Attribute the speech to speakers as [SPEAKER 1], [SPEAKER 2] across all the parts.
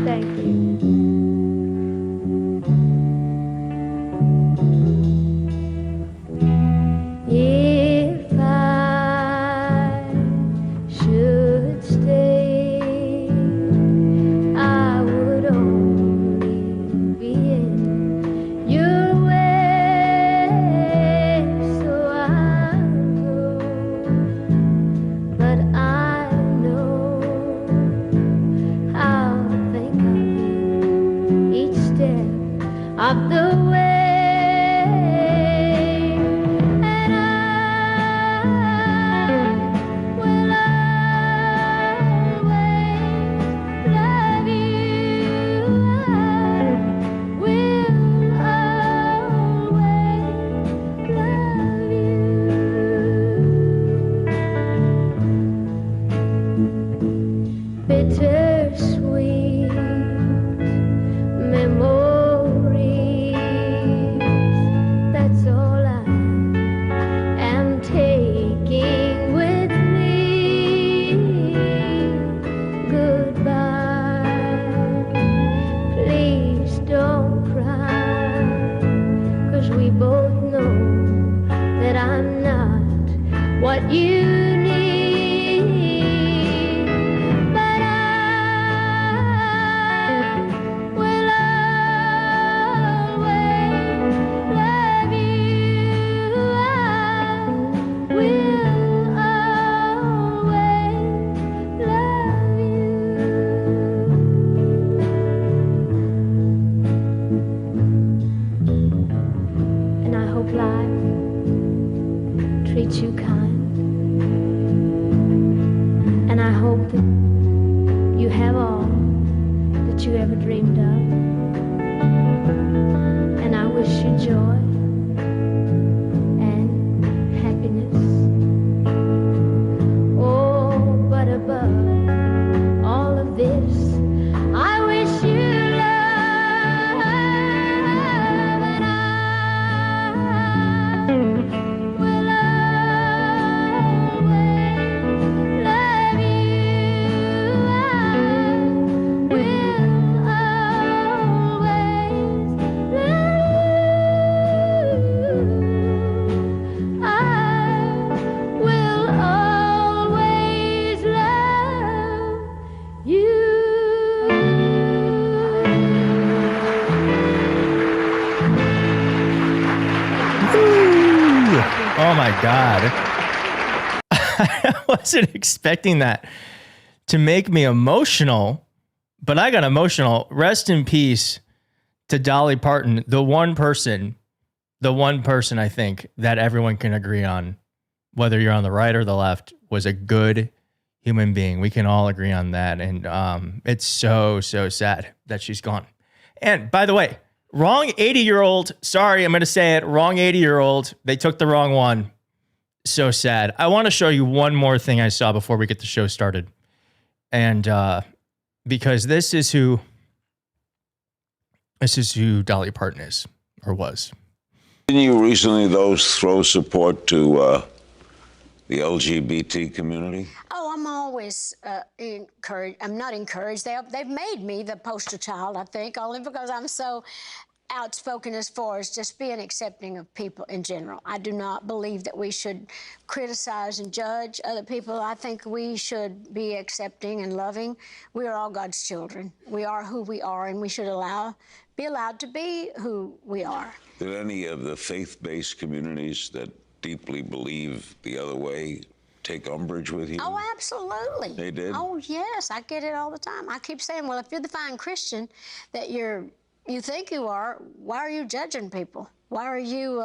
[SPEAKER 1] Thank you. If I should stay, I would only be in your way, so I'll go. But I know I'll think of you each step of the way. Bittersweet memories, that's all I am taking with me. Goodbye, please don't cry, 'cause we both know that I'm not what you you kind, and I hope that you have all that you ever dreamed of, and I wish you joy and happiness. Oh, but above all of this, I wish you love, and I will
[SPEAKER 2] Oh my God. I wasn't expecting that to make me emotional, but I got emotional. Rest in peace to Dolly Parton, the one person I think that everyone can agree on, whether you're on the right or the left, was a good human being. We can all agree on that. And it's so sad that she's gone. And by the way, wrong 80-year-old. Sorry, I'm going to say it. Wrong 80-year-old. They took the wrong one. So sad. I want to show you one more thing I saw before we get the show started. And because this is who Dolly Parton is, or was.
[SPEAKER 3] Didn't you recently, though, throw support to the LGBT community?
[SPEAKER 4] Oh, I'm always encouraged. I'm not encouraged. They've made me the poster child, I think, only because I'm so outspoken as far as just being accepting of people in general. I do not believe that we should criticize and judge other people. I think we should be accepting and loving. We are all God's children. We are who we are, and we should be allowed to be who we are.
[SPEAKER 3] Did any of the faith-based communities that deeply believe the other way take umbrage with you?
[SPEAKER 4] Oh, absolutely.
[SPEAKER 3] They did?
[SPEAKER 4] Oh, yes. I get it all the time. I keep saying, well, if you're the fine Christian that you think you are, why are you judging people? Why are you,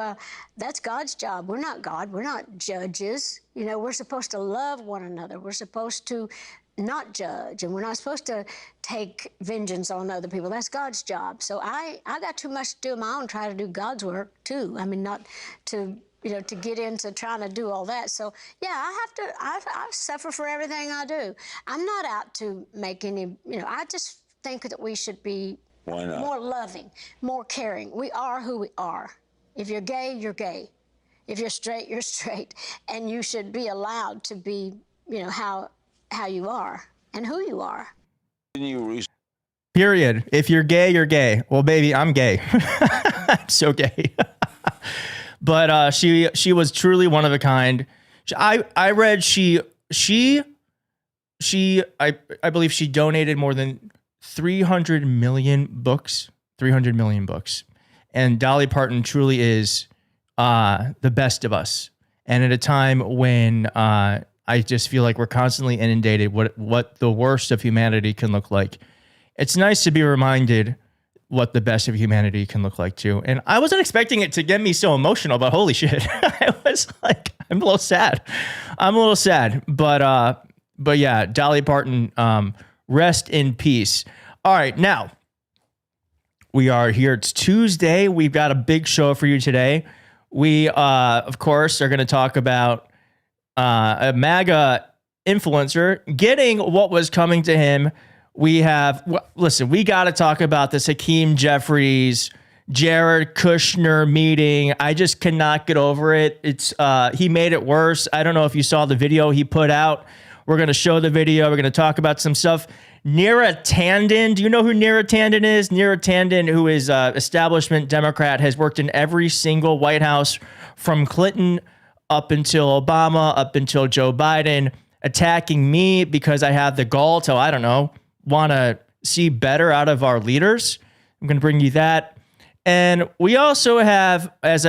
[SPEAKER 4] that's God's job. We're not God. We're not judges. You know, we're supposed to love one another. We're supposed to not judge, and we're not supposed to take vengeance on other people. That's God's job. So I got too much to do of my own, try to do God's work, too. I mean, not to, to get into trying to do all that. So, yeah, I suffer for everything I do. I'm not out to make any, I just think that we should be
[SPEAKER 3] Why not?
[SPEAKER 4] more loving, more caring. We are who we are. If you're gay, you're gay. If you're straight, you're straight. And you should be allowed to be, how you are and who you are.
[SPEAKER 3] Didn't you
[SPEAKER 2] Period. If you're gay, you're gay. Well, baby, I'm gay. I'm so gay. But she was truly one of a kind. I read I believe she donated more than 300 million books. 300 million books. And Dolly Parton truly is the best of us. And at a time when I just feel like we're constantly inundated what the worst of humanity can look like, it's nice to be reminded what the best of humanity can look like too. And I wasn't expecting it to get me so emotional, but holy shit. I was like, I'm a little sad. But yeah, Dolly Parton, rest in peace. All right, now we are here. It's Tuesday. We've got a big show for you today. We, of course, are going to talk about a MAGA influencer getting what was coming to him. We got to talk about this Hakeem Jeffries, Jared Kushner meeting. I just cannot get over it. He made it worse. I don't know if you saw the video he put out. We're going to show the video. We're going to talk about some stuff. Neera Tanden. Do you know who Neera Tanden is? Neera Tanden, who is establishment Democrat, has worked in every single White House from Clinton up until Obama, up until Joe Biden, attacking me because I have the gall to, I don't know, want to see better out of our leaders. I'm going to bring you that. And we also have, as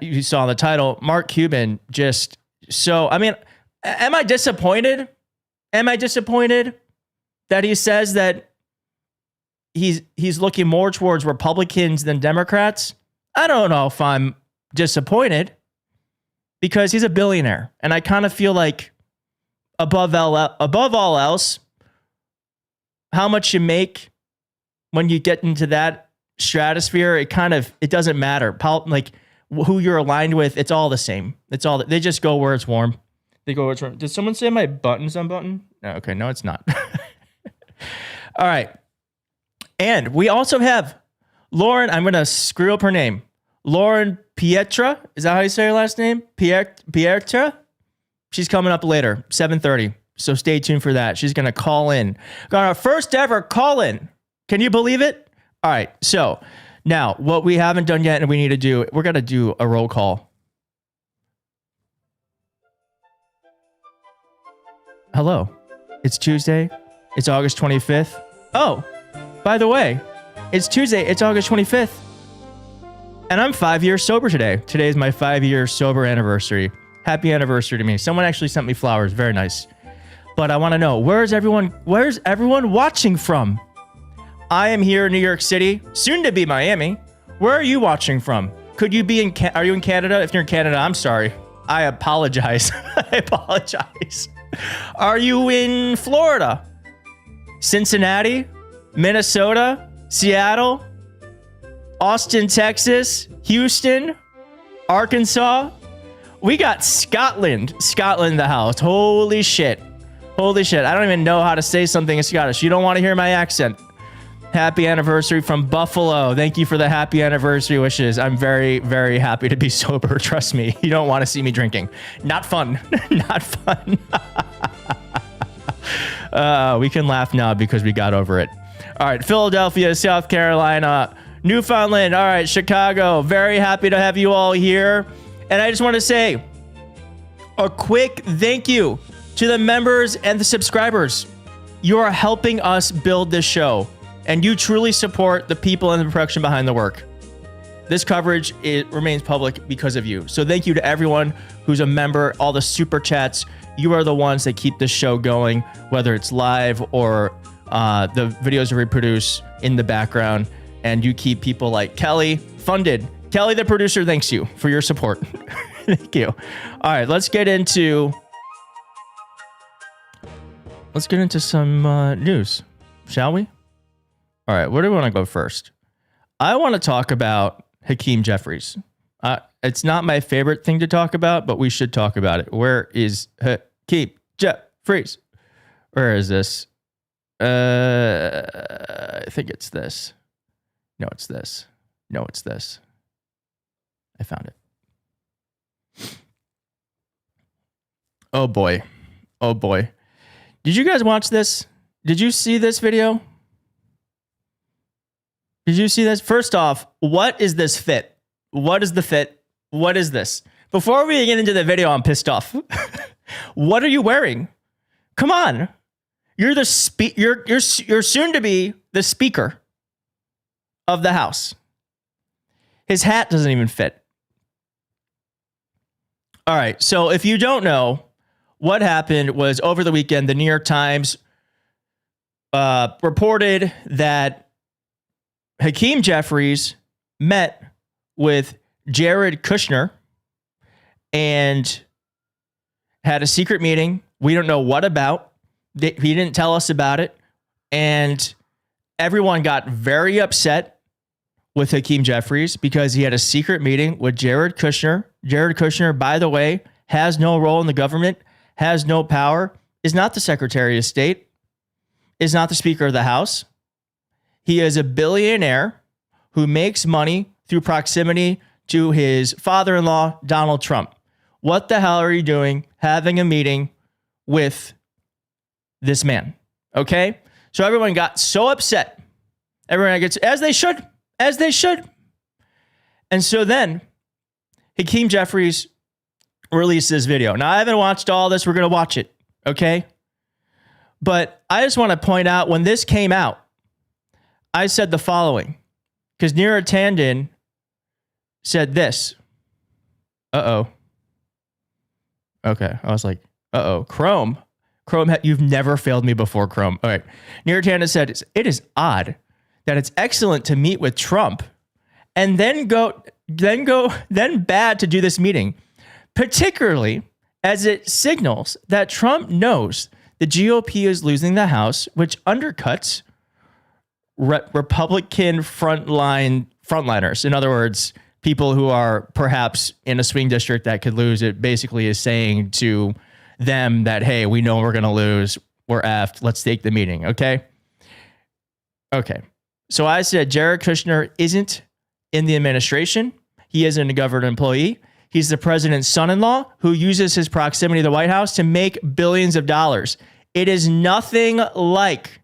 [SPEAKER 2] you saw in the title, Mark Cuban. Am I disappointed? Am I disappointed that he says that he's looking more towards Republicans than Democrats? I don't know if I'm disappointed, because he's a billionaire. And I kind of feel like above all else, how much you make when you get into that stratosphere, it doesn't matter. Like who you're aligned with, it's all the same. They just go where it's warm. They go where it's warm. Did someone say my button's unbuttoned? No, okay, no, it's not. All right. And we also have Loren, I'm going to screw up her name. Loren Piretra. Is that how you say her last name? Piretra? She's coming up later, 7:30. So stay tuned for that. She's going to call in. Got our first ever call in. Can you believe it? All right. So now what we haven't done yet and we need to do, we're going to do a roll call. Hello. It's Tuesday. It's August 25th. Oh, by the way, it's Tuesday. It's August 25th. And I'm 5 years sober today. Today is my 5-year sober anniversary. Happy anniversary to me. Someone actually sent me flowers. Very nice. But I want to know, where's everyone watching from? I am here in New York City, soon to be Miami. Where are you watching from? Could you be are you in Canada? If you're in Canada, I'm sorry. I apologize. I apologize. Are you in Florida? Cincinnati? Minnesota? Seattle? Austin, Texas? Houston? Arkansas? We got Scotland in the house. Holy shit. Holy shit. I don't even know how to say something in Scottish. You don't want to hear my accent. Happy anniversary from Buffalo. Thank you for the happy anniversary wishes. I'm very, very happy to be sober. Trust me. You don't want to see me drinking. Not fun. Not fun. We can laugh now because we got over it. All right. Philadelphia, South Carolina, Newfoundland. All right. Chicago. Very happy to have you all here. And I just want to say a quick thank you to the members and the subscribers. You are helping us build this show, and you truly support the people and the production behind the work. This coverage, it remains public because of you. So thank you to everyone who's a member, all the super chats. You are the ones that keep this show going, whether it's live or the videos we produce in the background. And you keep people like Kelly funded. Kelly, the producer, thanks you for your support. Thank you. All right, let's get into some news, shall we? All right, where do we want to go first? I want to talk about Hakeem Jeffries. It's not my favorite thing to talk about, but we should talk about it. Where is Hakeem Jeffries? Where is this? I think it's this. No, it's this. No, it's this. I found it. Oh boy. Oh boy. Did you guys watch this? Did you see this video? Did you see this? First off, what is this fit? What is the fit? What is this? Before we get into the video, I'm pissed off. What are you wearing? Come on. You're the you're soon to be the speaker of the House. His hat doesn't even fit. All right. So if you don't know, what happened was over the weekend, the New York Times reported that Hakeem Jeffries met with Jared Kushner and had a secret meeting. We don't know what about. He didn't tell us about it. And everyone got very upset with Hakeem Jeffries because he had a secret meeting with Jared Kushner. Jared Kushner, by the way, has no role in the government, has no power, is not the Secretary of State, is not the Speaker of the House. He is a billionaire who makes money through proximity to his father-in-law, Donald Trump. What the hell are you doing having a meeting with this man? Okay? So everyone got so upset. Everyone gets, as they should. And so then Hakeem Jeffries released this video. Now, I haven't watched all this. We're going to watch it. Okay? But I just want to point out when this came out, I said the following, because Neera Tanden said this. Uh-oh. Okay. I was like, uh-oh. Chrome, you've never failed me before, Chrome. All right. Neera Tanden said, it is odd that it's excellent to meet with Trump and then bad to do this meeting, particularly as it signals that Trump knows the GOP is losing the House, which undercuts Republican frontliners. In other words, people who are perhaps in a swing district that could lose. It basically is saying to them that, hey, we know we're going to lose. We're effed. Let's take the meeting. Okay. So I said Jared Kushner isn't in the administration. He isn't a government employee. He's the president's son-in-law who uses his proximity to the White House to make billions of dollars. It is nothing like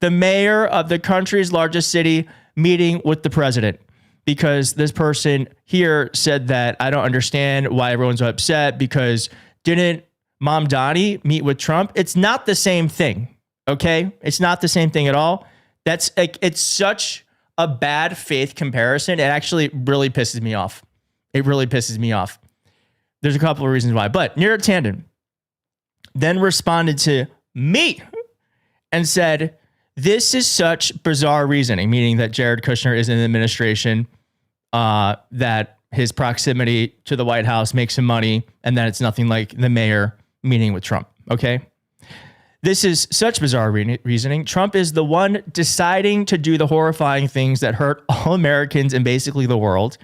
[SPEAKER 2] the mayor of the country's largest city meeting with the president, because this person here said that I don't understand why everyone's upset because didn't Mom Donnie meet with Trump? It's not the same thing. Okay. It's not the same thing at all. That's like, it's such a bad faith comparison. It actually really pisses me off. It really pisses me off. There's a couple of reasons why, but Neera Tanden then responded to me and said, this is such bizarre reasoning, meaning that Jared Kushner is in the administration, that his proximity to the White House makes him money, and that it's nothing like the mayor meeting with Trump. Okay. This is such bizarre reasoning. Trump is the one deciding to do the horrifying things that hurt all Americans and basically the world.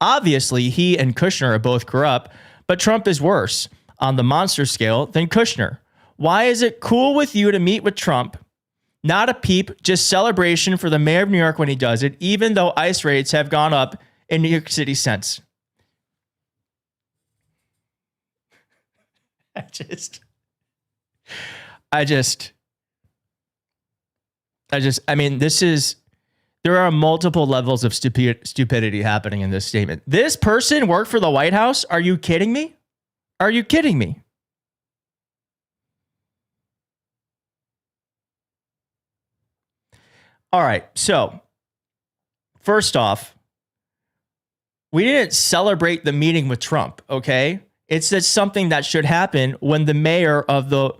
[SPEAKER 2] Obviously, he and Kushner are both corrupt, but Trump is worse on the monster scale than Kushner. Why is it cool with you to meet with Trump? Not a peep, just celebration for the mayor of New York when he does it, even though ICE rates have gone up in New York City since. I mean, there are multiple levels of stupidity happening in this statement. This person worked for the White House? Are you kidding me? Are you kidding me? All right. So first off, we didn't celebrate the meeting with Trump. Okay. It's just something that should happen when the mayor of the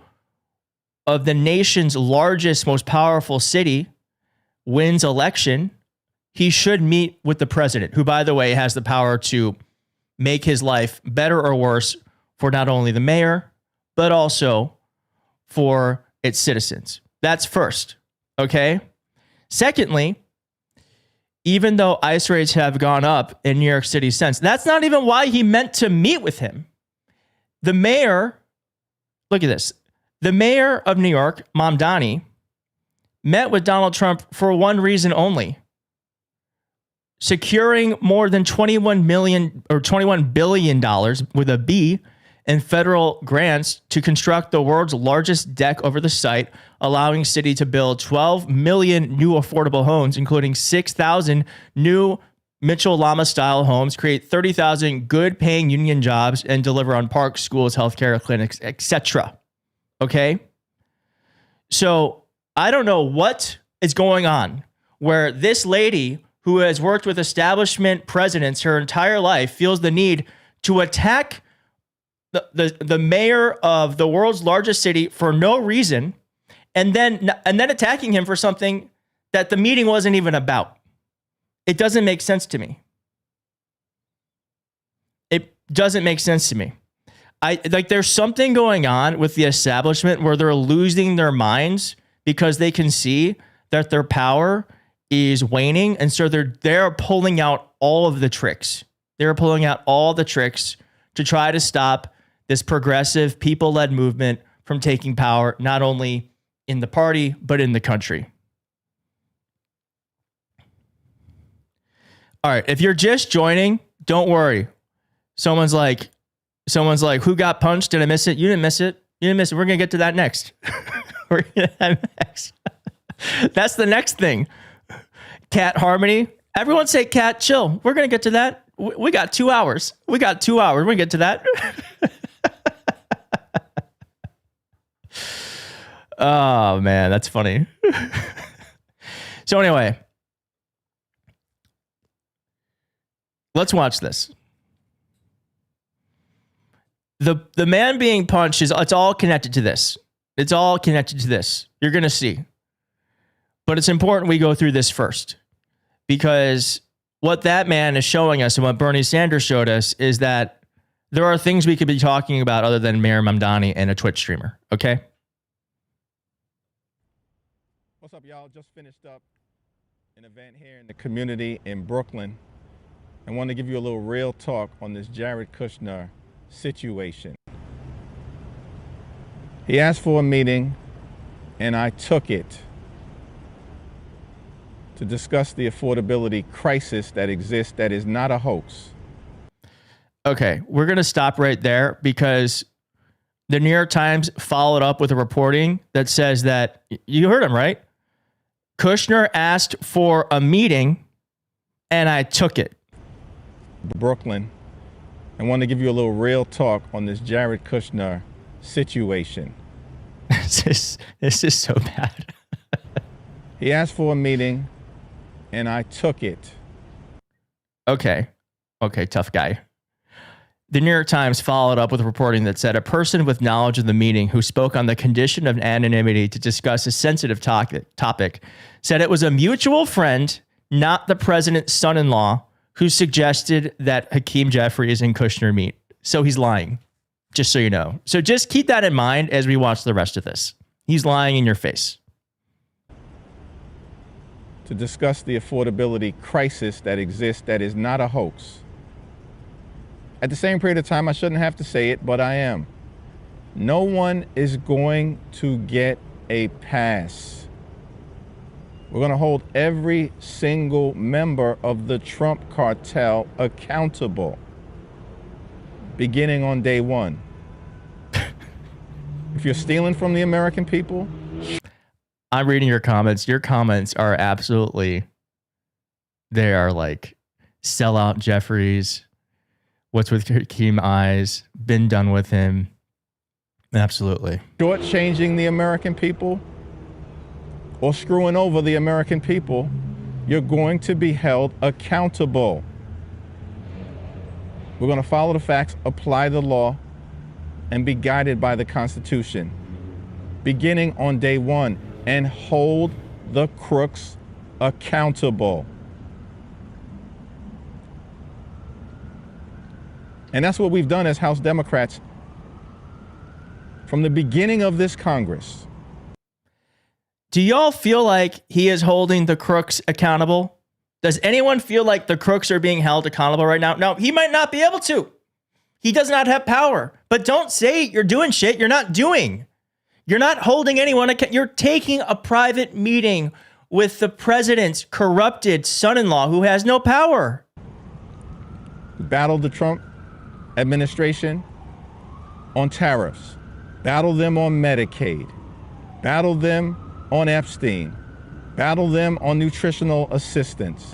[SPEAKER 2] nation's largest, most powerful city wins election. He should meet with the president, who, by the way, has the power to make his life better or worse for not only the mayor, but also for its citizens. That's first. Okay. Secondly, even though ICE rates have gone up in New York City since, that's not even why he meant to meet with him. The mayor, look at this. The mayor of New York, Mom Donnie, met with Donald Trump for one reason only: securing more than $21 billion with a B and federal grants to construct the world's largest deck over the site, allowing city to build 12 million new affordable homes, including 6,000 new Mitchell Lama style homes, create 30,000 good paying union jobs, and deliver on parks, schools, healthcare, clinics, etc. Okay? So I don't know what is going on where this lady who has worked with establishment presidents her entire life feels the need to attack the mayor of the world's largest city for no reason, and then attacking him for something that the meeting wasn't even about. It doesn't make sense to me. It doesn't make sense to me. There's something going on with the establishment where they're losing their minds because they can see that their power is waning, and so they're pulling out all of the tricks. They're pulling out all the tricks to try to stop this progressive, people-led movement from taking power, not only in the party, but in the country. All right, if you're just joining, don't worry. Someone's like, who got punched? Did I miss it? You didn't miss it. You didn't miss it. We're going to get to that next. We're going to get to that next. That's the next thing. Cat Harmony. Everyone say, Cat, chill. We're going to get to that. We got 2 hours. We're going to get to that. Oh, man, that's funny. So anyway, let's watch this. The man being punched it's all connected to this. It's all connected to this. You're going to see. But it's important we go through this first, because what that man is showing us and what Bernie Sanders showed us is that there are things we could be talking about other than Mayor Mamdani and a Twitch streamer. Okay?
[SPEAKER 5] What's up, y'all? Just finished up an event here in the community in Brooklyn. I want to give you a little real talk on this Jared Kushner situation. He asked for a meeting, and I took it, to discuss the affordability crisis that exists that is not a hoax.
[SPEAKER 2] Okay, we're going to stop right there because the New York Times followed up with a reporting that says that, you heard him, right? Kushner asked for a meeting, and I took it.
[SPEAKER 5] Brooklyn. I want to give you a little real talk on this Jared Kushner situation.
[SPEAKER 2] This is so bad.
[SPEAKER 5] He asked for a meeting, and I took it.
[SPEAKER 2] Okay, tough guy. The New York Times followed up with a reporting that said a person with knowledge of the meeting who spoke on the condition of anonymity to discuss a sensitive topic said it was a mutual friend, not the president's son-in-law, who suggested that Hakeem Jeffries and Kushner meet. So he's lying, just so you know. So just keep that in mind as we watch the rest of this. He's lying in your face.
[SPEAKER 5] To discuss the affordability crisis that exists that is not a hoax. At the same period of time, I shouldn't have to say it, but I am. No one is going to get a pass. We're going to hold every single member of the Trump cartel accountable, beginning on day one. If you're stealing from the American people,
[SPEAKER 2] I'm reading your comments. Your comments are absolutely, they are like, sell out Jeffries. What's with Hakeem eyes? Been done with him. Absolutely.
[SPEAKER 5] shortchanging the American people or screwing over the American people, you're going to be held accountable. We're going to follow the facts, apply the law, and be guided by the Constitution, beginning on day one, and hold the crooks accountable. And that's what we've done as House Democrats from the beginning of this Congress.
[SPEAKER 2] Do y'all feel like he is holding the crooks accountable? Does anyone feel like the crooks are being held accountable right now? No, he might not be able to. He does not have power. But don't say you're doing shit you're not doing. You're not holding anyone accountable. You're taking a private meeting with the president's corrupted son-in-law who has no power.
[SPEAKER 5] We battled the Trump administration on tariffs, battle them on Medicaid, battle them on Epstein, battle them on nutritional assistance.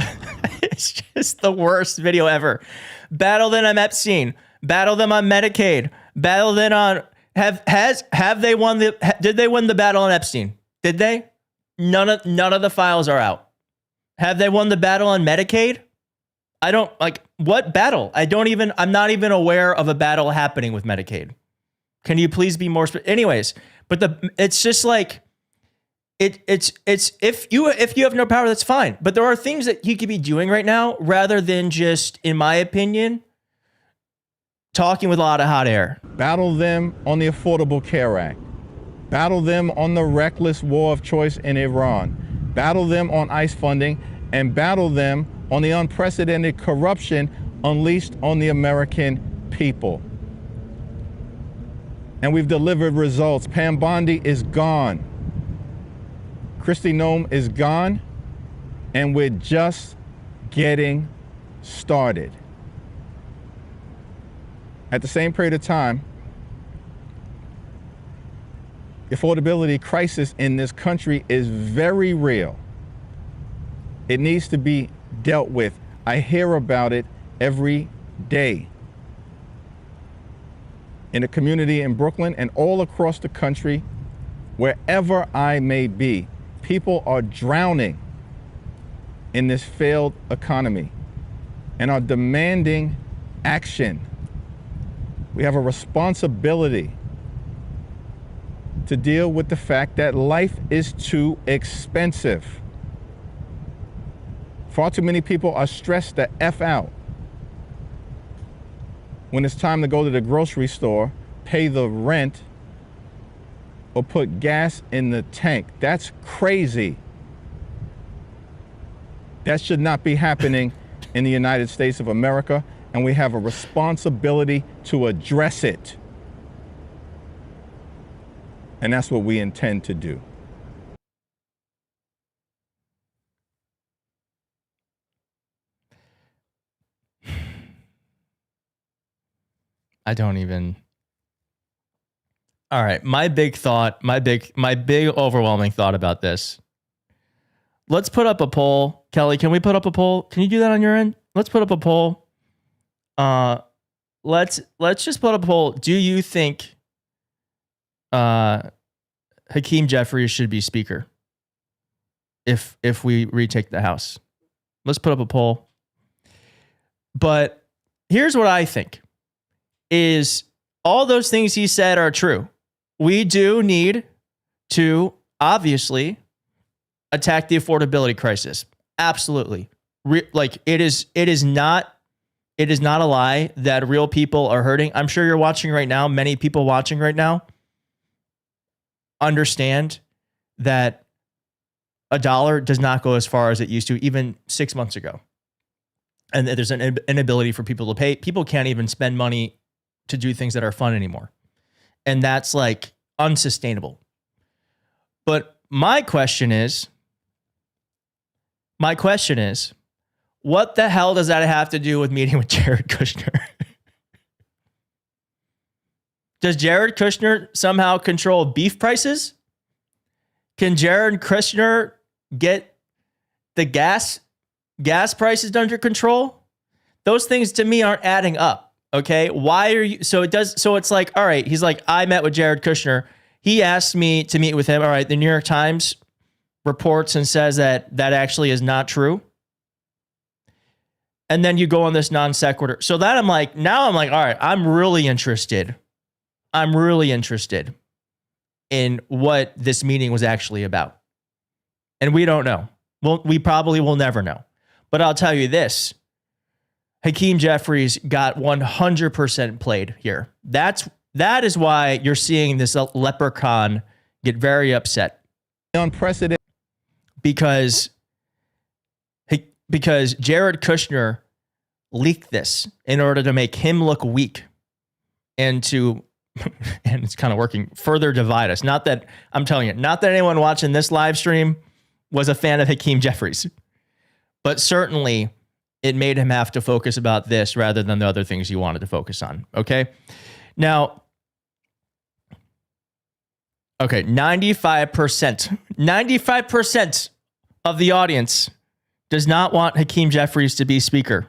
[SPEAKER 2] It's just the worst video ever. Battle them on Epstein, battle them on Medicaid, battle them on have they won did they win the battle on Epstein? Did they? None of the files are out. Have they won the battle on Medicaid? I don't like what battle? I'm not even aware of a battle happening with Medicaid. Can you please be more anyways, but it's just like it's if you have no power, that's fine. But there are things that you could be doing right now rather than just, in my opinion, talking with a lot of hot air.
[SPEAKER 5] Battle them on the Affordable Care Act. Battle them on the reckless war of choice in Iran. Battle them on ICE funding, and battle them on the unprecedented corruption unleashed on the American people. And we've delivered results. Pam Bondi is gone. Kristi Noem is gone, and we're just getting started. At the same period of time, the affordability crisis in this country is very real. It needs to be dealt with. I hear about it every day. In a community in Brooklyn and all across the country, wherever I may be, people are drowning in this failed economy and are demanding action. We have a responsibility to deal with the fact that life is too expensive. Far too many people are stressed the F out when it's time to go to the grocery store, pay the rent, or put gas in the tank. That's crazy. That should not be happening in the United States of America, and we have a responsibility to address it. And that's what we intend to do.
[SPEAKER 2] I don't even. All right. My big overwhelming thought about this. Let's put up a poll. Kelly, can we put up a poll? Can you do that on your end? Let's put up a poll. Let's just put up a poll. Do you think Hakeem Jeffries should be speaker if we retake the House? Let's put up a poll. But here's what I think is all those things he said are true. We do need to obviously attack the affordability crisis. Absolutely. It is not a lie that real people are hurting. I'm sure you're watching right now. Many people watching right now understand that $1 does not go as far as it used to even 6 months ago. And there's an inability for people to pay. People can't even spend money to do things that are fun anymore. And that's like unsustainable. But my question is, what the hell does that have to do with meeting with Jared Kushner? Does Jared Kushner somehow control beef prices? Can Jared Kushner get the gas prices under control? Those things to me aren't adding up. Okay. Why are you? So it's like, all right. He's like, I met with Jared Kushner. He asked me to meet with him. All right. The New York Times reports and says that actually is not true. And then you go on this non sequitur. So that I'm like, all right, I'm really interested in what this meeting was actually about. And we don't know. Well, we probably will never know. But I'll tell you this. Hakeem Jeffries got 100% played here. That is why you're seeing this leprechaun get very upset.
[SPEAKER 5] Unprecedented.
[SPEAKER 2] Because Jared Kushner leaked this in order to make him look weak and it's kind of working, further divide us. Not that anyone watching this live stream was a fan of Hakeem Jeffries, but certainly it made him have to focus about this rather than the other things he wanted to focus on. Okay. Now, Okay, 95%. 95% of the audience does not want Hakeem Jeffries to be speaker.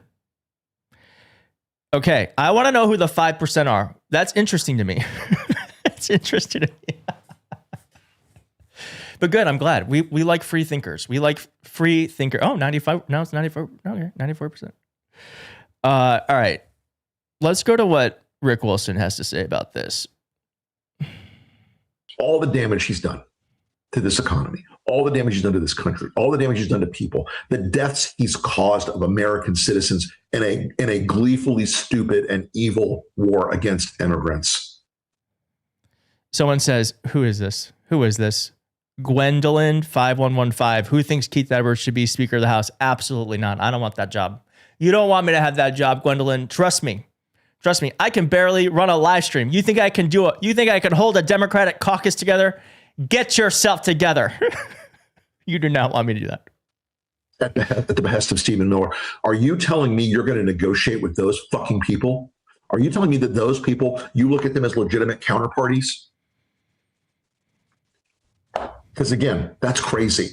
[SPEAKER 2] Okay, I want to know who the 5% are. That's interesting to me. That's interesting to me. But good, I'm glad. We like free thinkers. We like free thinker. Oh, 95. Now it's 94. Okay, 94%. All right. Let's go to what Rick Wilson has to say about this.
[SPEAKER 6] All the damage he's done to this economy, all the damage he's done to this country, all the damage he's done to people, the deaths he's caused of American citizens in a gleefully stupid and evil war against immigrants.
[SPEAKER 2] Someone says, who is this? Who is this? Gwendolyn 5115. Who thinks Keith Edwards should be Speaker of the House? Absolutely not. I don't want that job. You don't want me to have that job, Gwendolyn. Trust me. Trust me. I can barely run a live stream. You think I can do it? You think I can hold a Democratic caucus together? Get yourself together. You do not want me to do that.
[SPEAKER 6] At the behest of Stephen Miller, are you telling me you're going to negotiate with those fucking people? Are you telling me that those people, you look at them as legitimate counterparties? Because again, that's crazy.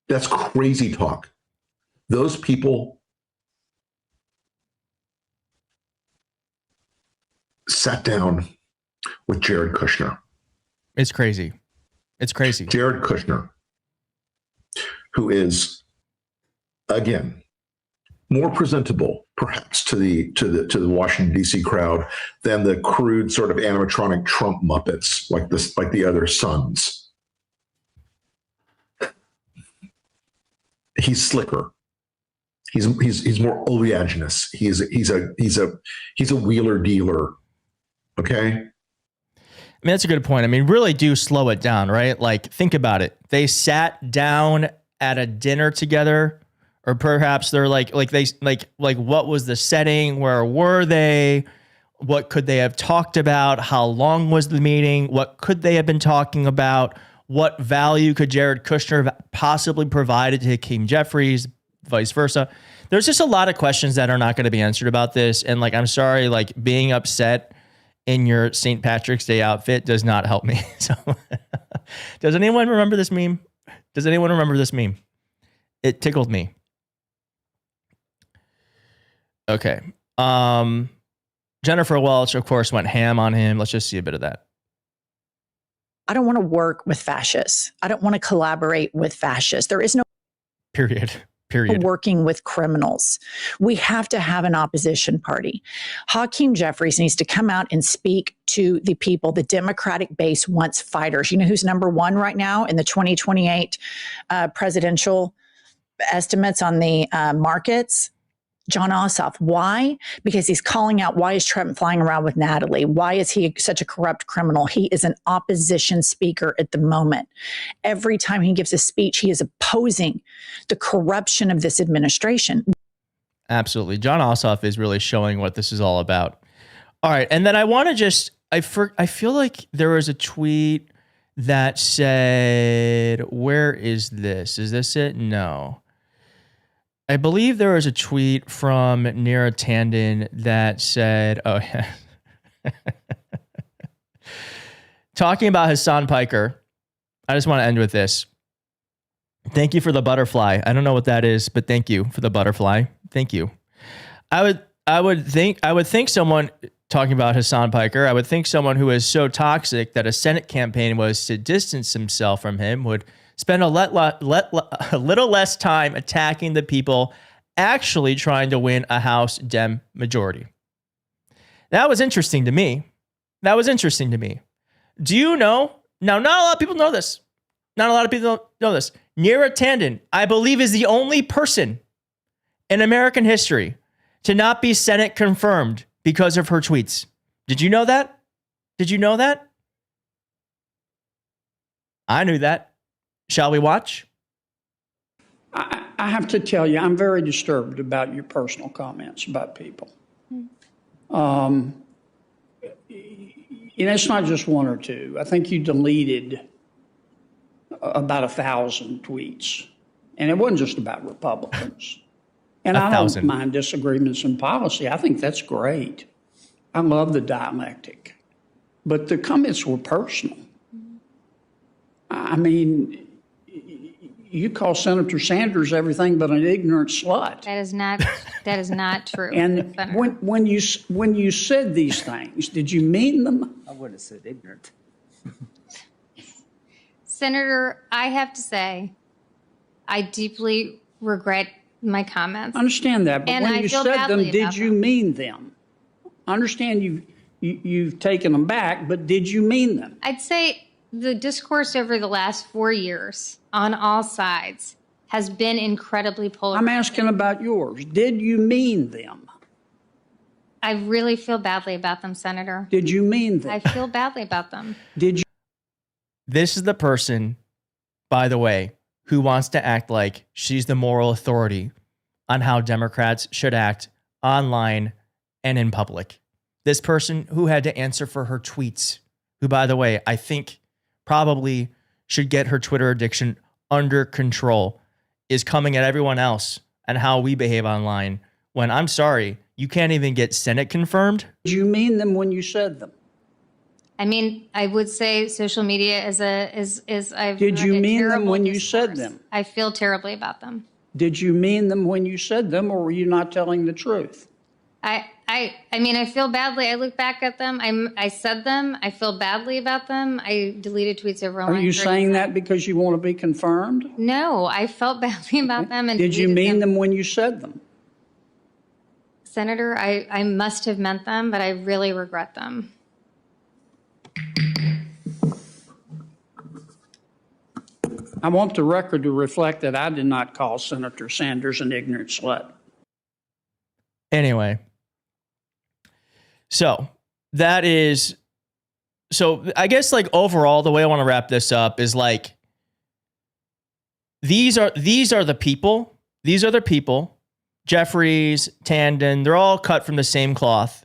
[SPEAKER 6] That's crazy talk. Those people sat down with Jared Kushner.
[SPEAKER 2] It's crazy. It's crazy.
[SPEAKER 6] Jared Kushner, who is, again, more presentable, perhaps, to the Washington D.C. crowd than the crude sort of animatronic Trump Muppets like the other sons. He's slicker. He's more oleaginous. He's a wheeler dealer. Okay.
[SPEAKER 2] I mean, that's a good point. I mean, really do slow it down, right? Like, think about it. They sat down at a dinner together, or perhaps they're like what was the setting? Where were they? What could they have talked about? How long was the meeting? What could they have been talking about? What value could Jared Kushner have possibly provided to Hakeem Jeffries, vice versa? There's just a lot of questions that are not going to be answered about this. And like, I'm sorry, like being upset in your St. Patrick's Day outfit does not help me. So does anyone remember this meme? Does anyone remember this meme? It tickled me. Okay. Jennifer Welch, of course, went ham on him. Let's just see a bit of that.
[SPEAKER 7] I don't want to work with fascists. I don't want to collaborate with fascists. There is no
[SPEAKER 2] Period.
[SPEAKER 7] working with criminals. We have to have an opposition party. Hakeem Jeffries needs to come out and speak to the people. The Democratic base wants fighters. You know who's number one right now in the 2028 presidential estimates on the markets? John Ossoff. Why? Because he's calling out, why is Trump flying around with Natalie? Why is he such a corrupt criminal? He is an opposition speaker at the moment. Every time he gives a speech, he is opposing the corruption of this administration.
[SPEAKER 2] Absolutely. John Ossoff is really showing what this is all about. All right. And then I want to just, I feel like there was a tweet that said, where is this? Is this it? No. I believe there was a tweet from Neera Tanden that said, oh, yeah. Talking about Hassan Piker, I just want to end with this. Thank you for the butterfly. I don't know what that is, but thank you for the butterfly. Thank you. I would think someone talking about Hassan Piker, I would think someone who is so toxic that a Senate campaign was to distance himself from him would spend a little less time attacking the people actually trying to win a House Dem majority. That was interesting to me. Do you know? Now, not a lot of people know this. Neera Tanden, I believe, is the only person in American history to not be Senate confirmed because of her tweets. Did you know that? I knew that. Shall we watch?
[SPEAKER 8] I have to tell you, I'm very disturbed about your personal comments about people. It's not just one or two. I think you deleted about 1,000 tweets. And it wasn't just about Republicans. And I don't mind disagreements in policy. I think that's great. I love the dialectic. But the comments were personal. I mean, you call Senator Sanders everything but an ignorant slut.
[SPEAKER 9] That is not true.
[SPEAKER 8] And when you said these things, did you mean them?
[SPEAKER 10] I wouldn't have said ignorant.
[SPEAKER 9] Senator, I have to say, I deeply regret my comments.
[SPEAKER 8] I understand that, but
[SPEAKER 9] And
[SPEAKER 8] when
[SPEAKER 9] I
[SPEAKER 8] you
[SPEAKER 9] feel
[SPEAKER 8] said them,
[SPEAKER 9] badly
[SPEAKER 8] did
[SPEAKER 9] about
[SPEAKER 8] you
[SPEAKER 9] them.
[SPEAKER 8] mean them? I understand you've taken them back, but did you mean them?
[SPEAKER 9] I'd say the discourse over the last 4 years on all sides has been incredibly polarized.
[SPEAKER 8] I'm asking about yours. Did you mean them?
[SPEAKER 9] I really feel badly about them, Senator.
[SPEAKER 8] Did you mean them?
[SPEAKER 9] I feel badly about them.
[SPEAKER 8] Did you?
[SPEAKER 2] This is the person, by the way, who wants to act like she's the moral authority on how Democrats should act online and in public. This person who had to answer for her tweets, who, by the way, I think probably should get her Twitter addiction under control, is coming at everyone else and how we behave online when, I'm sorry, you can't even get Senate confirmed.
[SPEAKER 8] Did you mean them when you said them?
[SPEAKER 9] I mean, I would say social media is I've
[SPEAKER 8] Did
[SPEAKER 9] heard
[SPEAKER 8] you
[SPEAKER 9] a
[SPEAKER 8] mean them
[SPEAKER 9] terrible
[SPEAKER 8] when you
[SPEAKER 9] discourse.
[SPEAKER 8] said them?
[SPEAKER 9] I feel terribly about them.
[SPEAKER 8] Did you mean them when you said them, or were you not telling the truth?
[SPEAKER 9] I mean, I feel badly. I look back at them. I said them. I feel badly about them. I deleted tweets over.
[SPEAKER 8] Are you saying that because you want to be confirmed?
[SPEAKER 9] No, I felt badly about them. And
[SPEAKER 8] Did you
[SPEAKER 9] deleted
[SPEAKER 8] mean them when you said them?
[SPEAKER 9] Senator, I must have meant them, but I really regret them.
[SPEAKER 8] I want the record to reflect that I did not call Senator Sanders an ignorant slut.
[SPEAKER 2] Anyway, so that is, so I guess like overall, the way I want to wrap this up is like, these are the people, Jeffries, Tandon, they're all cut from the same cloth,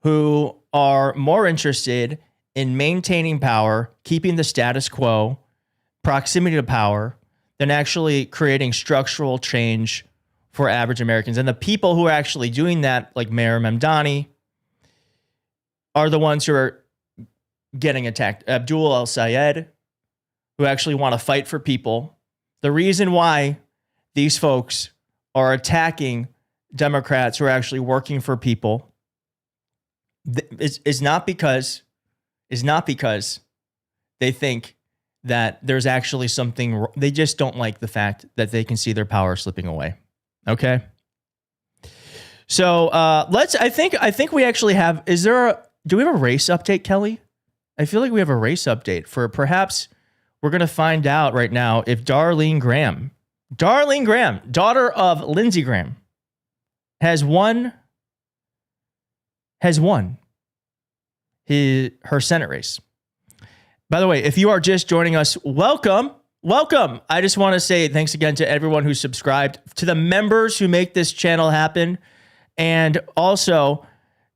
[SPEAKER 2] who are more interested in maintaining power, keeping the status quo, proximity to power, than actually creating structural change for average Americans. And the people who are actually doing that, like Mayor Mamdani, are the ones who are getting attacked. Abdul El-Sayed, who actually want to fight for people. The reason why these folks are attacking Democrats who are actually working for people is not because they think that there's actually something. They just don't like the fact that they can see their power slipping away. Okay. So I think we actually have. Do we have a race update, Kelly? I feel like we have a race update for perhaps. We're going to find out right now if Darlene Graham, daughter of Lindsey Graham, has won her Senate race. By the way, if you are just joining us, welcome. I just want to say thanks again to everyone who subscribed, to the members who make this channel happen. And also,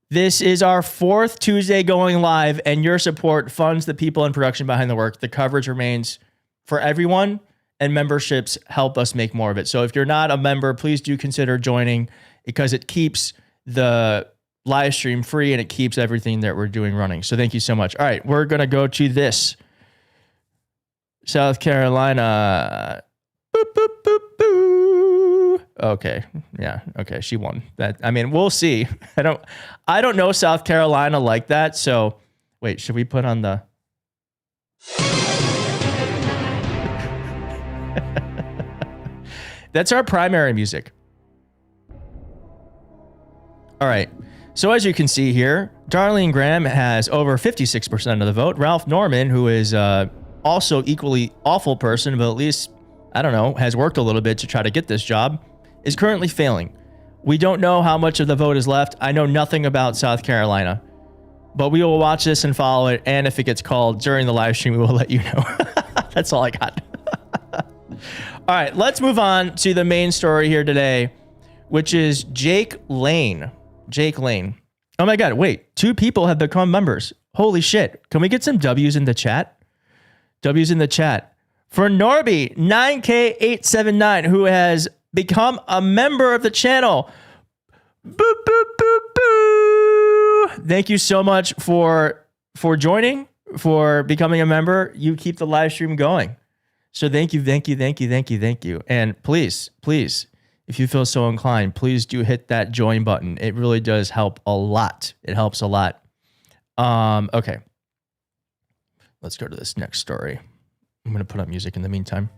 [SPEAKER 2] this is our 4th Tuesday going live, and your support funds the people in production behind the work. The coverage remains for everyone, and memberships help us make more of it. So if you're not a member, please do consider joining, because it keeps the live stream free and it keeps everything that we're doing running. So thank you so much. All right, we're going to go to this. South Carolina. Boop, boop, boop, boo. Okay. Yeah. Okay. She won that. I mean, we'll see. I don't know South Carolina like that. So wait, should we put on the, that's our primary music. All right. So as you can see here, Darlene Graham has over 56% of the vote. Ralph Norman, who is also equally awful person, but at least, I don't know, has worked a little bit to try to get this job, is currently failing. We don't know how much of the vote is left. I know nothing about South Carolina, but we will watch this and follow it. And if it gets called during the live stream, we will let you know. That's all I got. All right, let's move on to the main story here today, which is Jake Lane. Oh my God, wait, 2 people have become members. Holy shit. Can we get some W's in the chat? W's in the chat. For Norby, 9K879, who has become a member of the channel. Boop, boop, boop, boo. Thank you so much for joining, for becoming a member, you keep the live stream going. So thank you. And please, if you feel so inclined, please do hit that join button. It really does help a lot. It helps a lot. Okay. Let's go to this next story. I'm going to put up music in the meantime.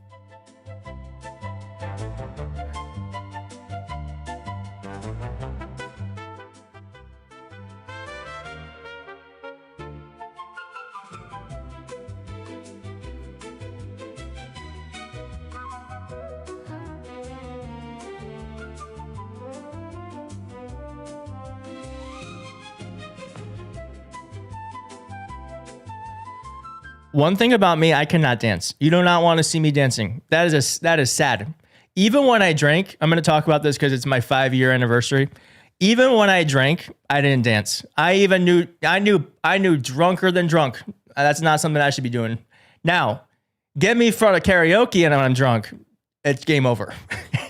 [SPEAKER 2] One thing about me, I cannot dance. You do not want to see me dancing. That is sad. Even when I drank, I'm going to talk about this because it's my 5-year anniversary. Even when I drank, I didn't dance. I knew drunker than drunk. That's not something I should be doing. Now, get me in front of karaoke and I'm drunk. It's game over.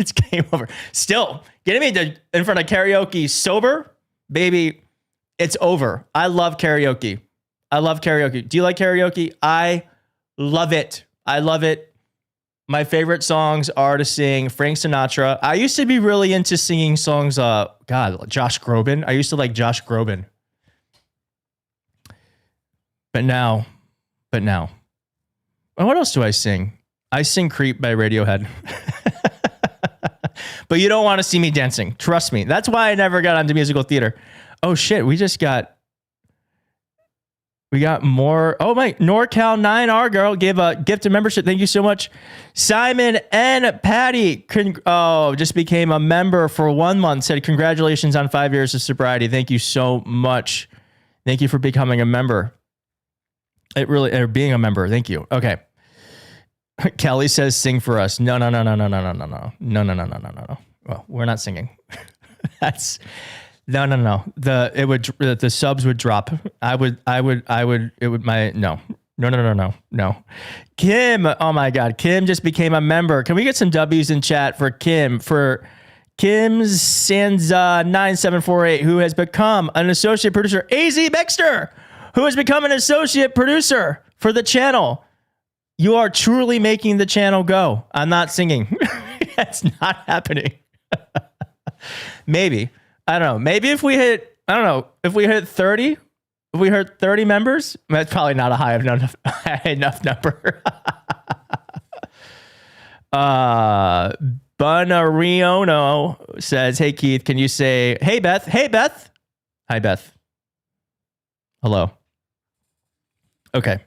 [SPEAKER 2] It's game over. Still, getting me in front of karaoke sober, baby, it's over. I love karaoke. Do you like karaoke? I love it. My favorite songs are to sing Frank Sinatra. I used to be really into singing songs. Josh Groban. I used to like Josh Groban. But now. What else do I sing? I sing Creep by Radiohead. But you don't want to see me dancing. Trust me. That's why I never got onto musical theater. Oh shit. We got more. Oh my, NorCal 9R girl gave a gift of membership. Thank you so much. Simon and Patty just became a member for 1 month. Said congratulations on 5 years of sobriety. Thank you so much. Thank you for becoming a member. Or being a member. Thank you. Okay. Kelly says sing for us. No. Well, we're not singing. That's no. The subs would drop. No. Kim, oh my God. Kim just became a member. Can we get some W's in chat for Kim? For Kim's Sansa 9748, who has become an associate producer. AZ Bexter, who has become an associate producer for the channel. You are truly making the channel go. I'm not singing. That's not happening. Maybe. I don't know. Maybe if we hit 30, if we hit 30 members, that's probably not a high enough number. Bunariono says, hey, Keith, can you say, hey, Beth? Hey, Beth. Hi, Beth. Hello. Okay.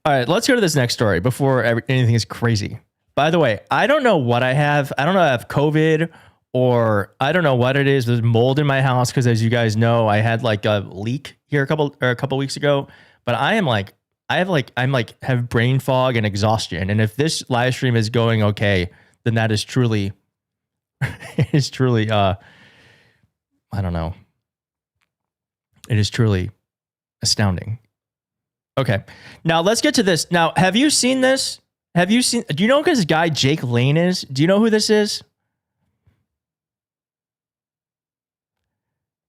[SPEAKER 2] All right, let's go to this next story before anything is crazy. By the way, I don't know what I have. I don't know if I have COVID or I don't know what it is. There's mold in my house because, as you guys know, I had like a leak here a couple weeks ago. But I'm have brain fog and exhaustion. And if this live stream is going okay, then that is truly, I don't know. It is truly astounding. Okay. Now let's get to this. Now, have you seen this? Do you know who this guy Jake Lane is? Do you know who this is?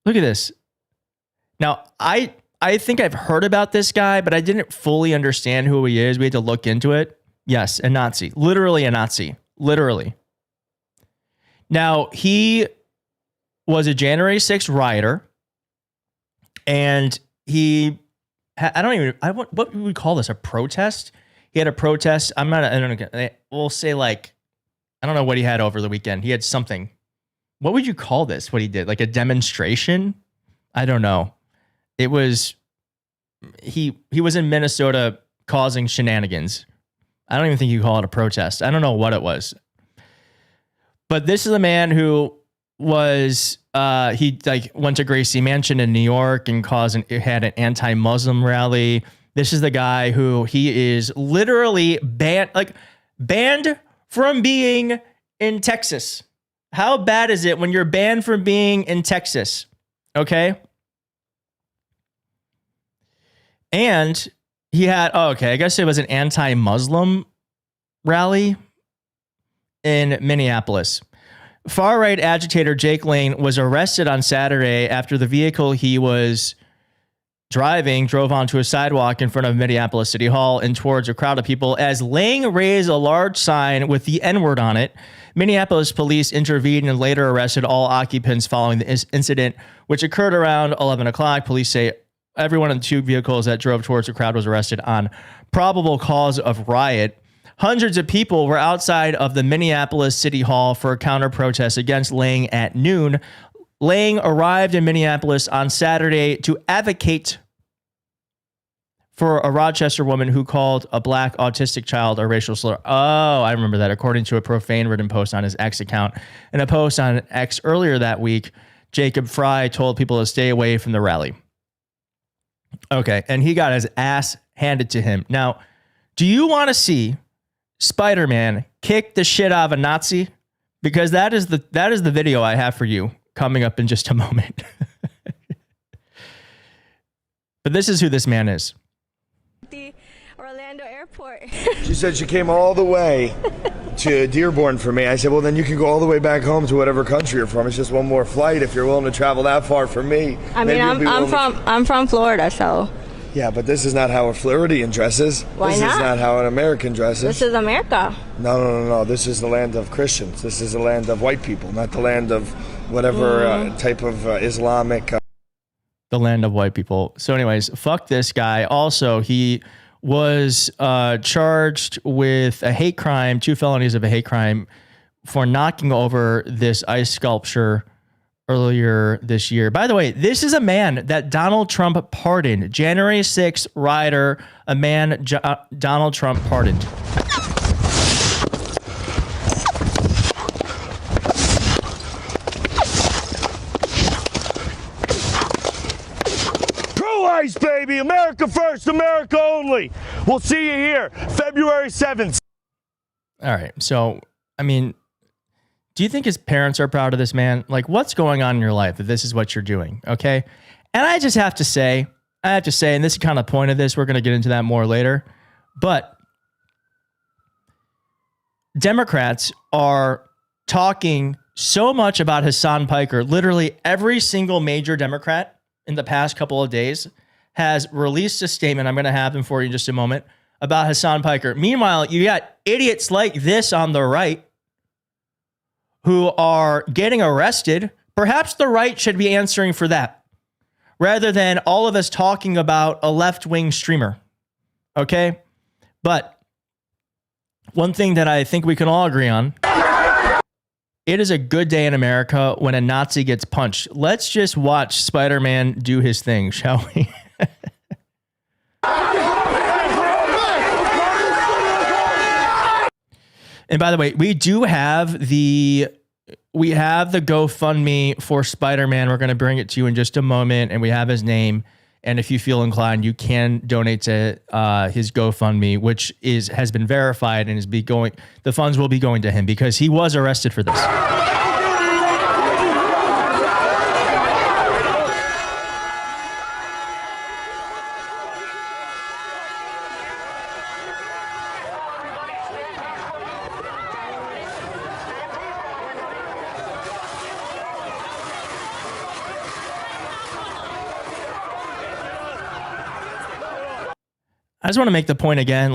[SPEAKER 2] Look at this. Now, I think I've heard about this guy, but I didn't fully understand who he is. We had to look into it. Yes, a Nazi. Literally a Nazi. Literally. Now, he was a January 6th rioter, and what would we call this? A protest? He had a protest. We'll say like, I don't know what he had over the weekend. He had something. What would you call this? What he did? Like a demonstration? I don't know. It was, he was in Minnesota causing shenanigans. I don't even think you call it a protest. I don't know what it was. But this is a man who was, he went to Gracie Mansion in New York and had an anti-Muslim rally. This is the guy who he is literally banned from being in Texas. How bad is it when you're banned from being in Texas? Okay. And he had, I guess it was an anti-Muslim rally in Minneapolis. Far-right agitator Jake Lane was arrested on Saturday after the vehicle he was drove onto a sidewalk in front of Minneapolis City Hall and towards a crowd of people as Lang raised a large sign with the N-word on it. Minneapolis police intervened and later arrested all occupants following the incident, which occurred around 11 o'clock. Police say everyone in the two vehicles that drove towards the crowd was arrested on probable cause of riot. Hundreds of people were outside of the Minneapolis City Hall for a counter protest against Lang at noon. Lang arrived in Minneapolis on Saturday to advocate for a Rochester woman who called a black autistic child a racial slur. Oh, I remember that. According to a profane written post on his X account. In a post on X earlier that week, Jacob Fry told people to stay away from the rally. Okay, and he got his ass handed to him. Now, do you want to see Spiderman kick the shit out of a Nazi? Because that is the video I have for you coming up in just a moment. But this is who this man is.
[SPEAKER 10] The Orlando airport.
[SPEAKER 11] She said she came all the way to Dearborn for me. I said, well, then you can go all the way back home to whatever country you're from. It's just one more flight if you're willing to travel that far for me.
[SPEAKER 10] I mean, I'm from Florida, so.
[SPEAKER 11] Yeah, but this is not how a Floridian dresses.
[SPEAKER 10] Why
[SPEAKER 11] this
[SPEAKER 10] not?
[SPEAKER 11] Is not how an American dresses.
[SPEAKER 10] This is America.
[SPEAKER 11] No. This is the land of Christians. This is the land of white people, not the land of whatever type of Islamic.
[SPEAKER 2] The land of white people. So anyways, fuck this guy. Also, he was charged with a hate crime, 2 felonies of a hate crime for knocking over this ice sculpture earlier this year. By the way, this is a man that Donald Trump pardoned. January 6th rioter, a man Donald Trump pardoned.
[SPEAKER 11] Pro-life, baby! America first, America only! We'll see you here, February 7th.
[SPEAKER 2] All right, so, I mean, do you think his parents are proud of this man? Like, what's going on in your life that this is what you're doing, okay? And I just have to say, and this is kind of the point of this, we're going to get into that more later, but Democrats are talking so much about Hassan Piker. Literally every single major Democrat in the past couple of days has released a statement, I'm going to have them for you in just a moment, about Hassan Piker. Meanwhile, you got idiots like this on the right who are getting arrested. Perhaps the right should be answering for that rather than all of us talking about a left-wing streamer. Okay? But one thing that I think we can all agree on, it is a good day in America when a Nazi gets punched. Let's just watch Spider-Man do his thing, shall we? And by the way, we have the GoFundMe for Spider-Man. We're going to bring it to you in just a moment, and we have his name. And if you feel inclined, you can donate to his GoFundMe, which has been verified and the funds will be going to him because he was arrested for this. I just want to make the point again,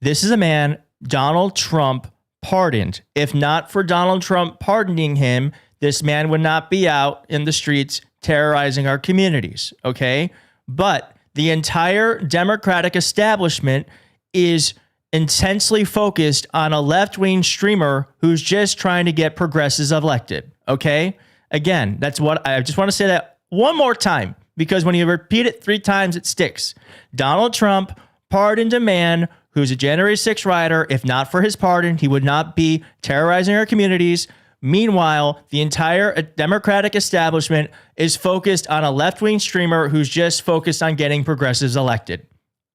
[SPEAKER 2] this is a man Donald Trump pardoned. If not for Donald Trump pardoning him, this man would not be out in the streets terrorizing our communities, okay? But the entire Democratic establishment is intensely focused on a left-wing streamer who's just trying to get progressives elected, okay? Again, that's what I just want to say that one more time, because when you repeat it 3 times, it sticks. Donald Trump pardoned a man who's a January 6th rioter. If not for his pardon, he would not be terrorizing our communities. Meanwhile, the entire Democratic establishment is focused on a left-wing streamer who's just focused on getting progressives elected.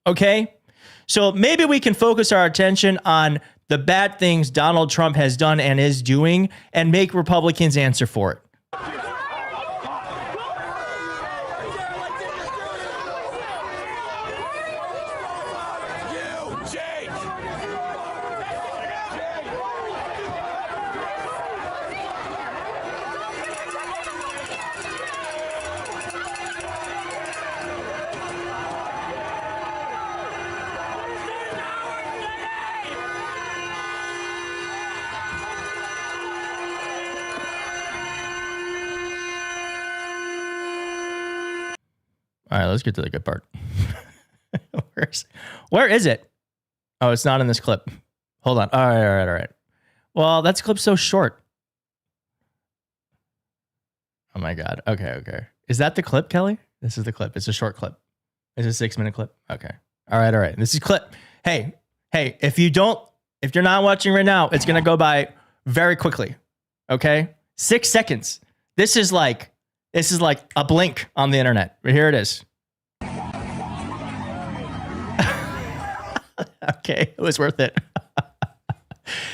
[SPEAKER 2] Okay? So maybe we can focus our attention on the bad things Donald Trump has done and is doing and make Republicans answer for it. All right, let's get to the good part. Where is it? Oh, it's not in this clip. Hold on. All right. Well, that clip's so short. Oh my God. Okay. Is that the clip, Kelly? This is the clip. It's a short clip. It's a 6-minute clip. Okay. All right. This is clip. Hey, if you're not watching right now, it's going to go by very quickly. Okay? 6 seconds. This is like a blink on the internet. But here it is. Okay, it was worth it.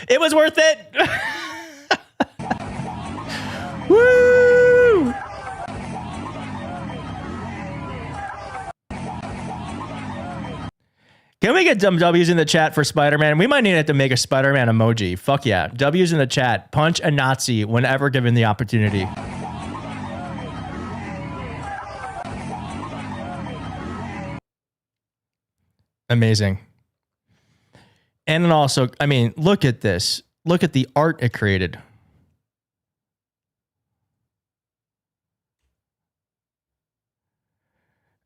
[SPEAKER 2] It was worth it. Woo! Can we get some W's in the chat for Spider-Man? We might need to make a Spider-Man emoji. Fuck yeah. W's in the chat. Punch a Nazi whenever given the opportunity. Amazing. And then also, I mean, look at this. Look at the art it created.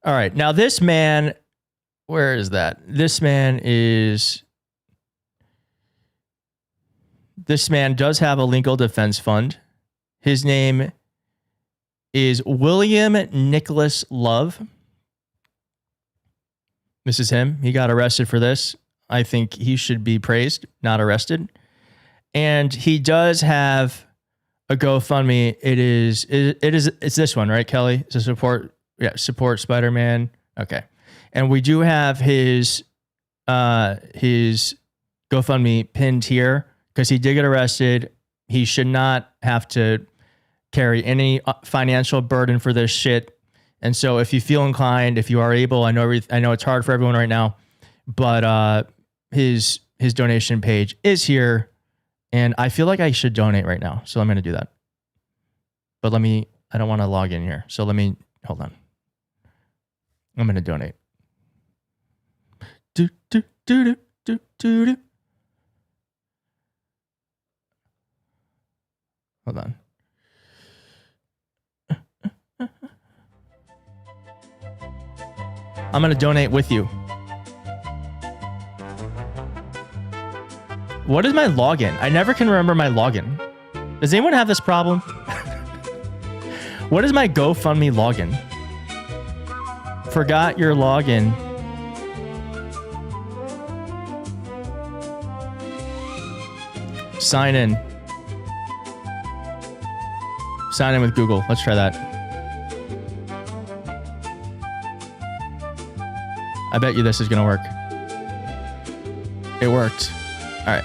[SPEAKER 2] All right. Now this man, where is that? This man does have a legal defense fund. His name is William Nicholas Love. This is him. He got arrested for this. I think he should be praised, not arrested. And he does have a GoFundMe. It's this one, right, Kelly? To support Spider-Man. Okay. And we do have his GoFundMe pinned here because he did get arrested. He should not have to carry any financial burden for this shit. And so if you feel inclined, if you are able, I know it's hard for everyone right now, but his donation page is here, and I feel like I should donate right now. So I'm going to do that. But I don't want to log in here. So hold on. I'm going to donate. Do. Hold on. I'm going to donate with you. What is my login? I never can remember my login. Does anyone have this problem? What is my GoFundMe login? Forgot your login. Sign in. Sign in with Google. Let's try that. I bet you this is going to work. It worked. All right.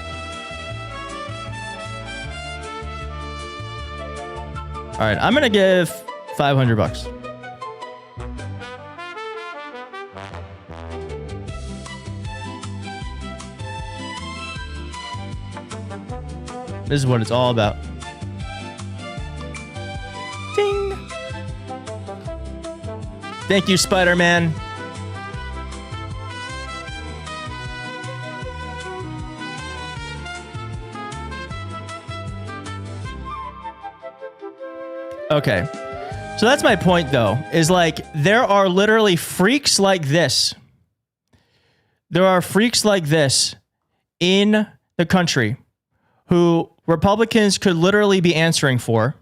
[SPEAKER 2] All right. I'm going to give $500. This is what it's all about. Ding. Thank you, Spider-Man. Okay. So that's my point, though, is like there are literally freaks like this. There are freaks like this in the country who Republicans could literally be answering for.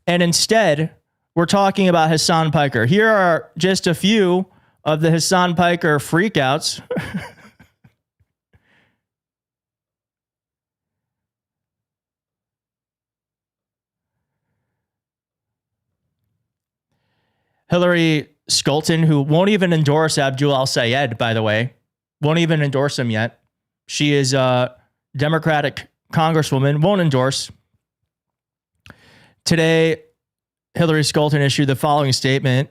[SPEAKER 2] And instead, we're talking about Hassan Piker. Here are just a few of the Hassan Piker freakouts. Hillary Skolton, who won't even endorse Abdul al-Sayed, by the way, won't even endorse him yet. She is a Democratic congresswoman, won't endorse. Today, Hillary Skolton issued the following statement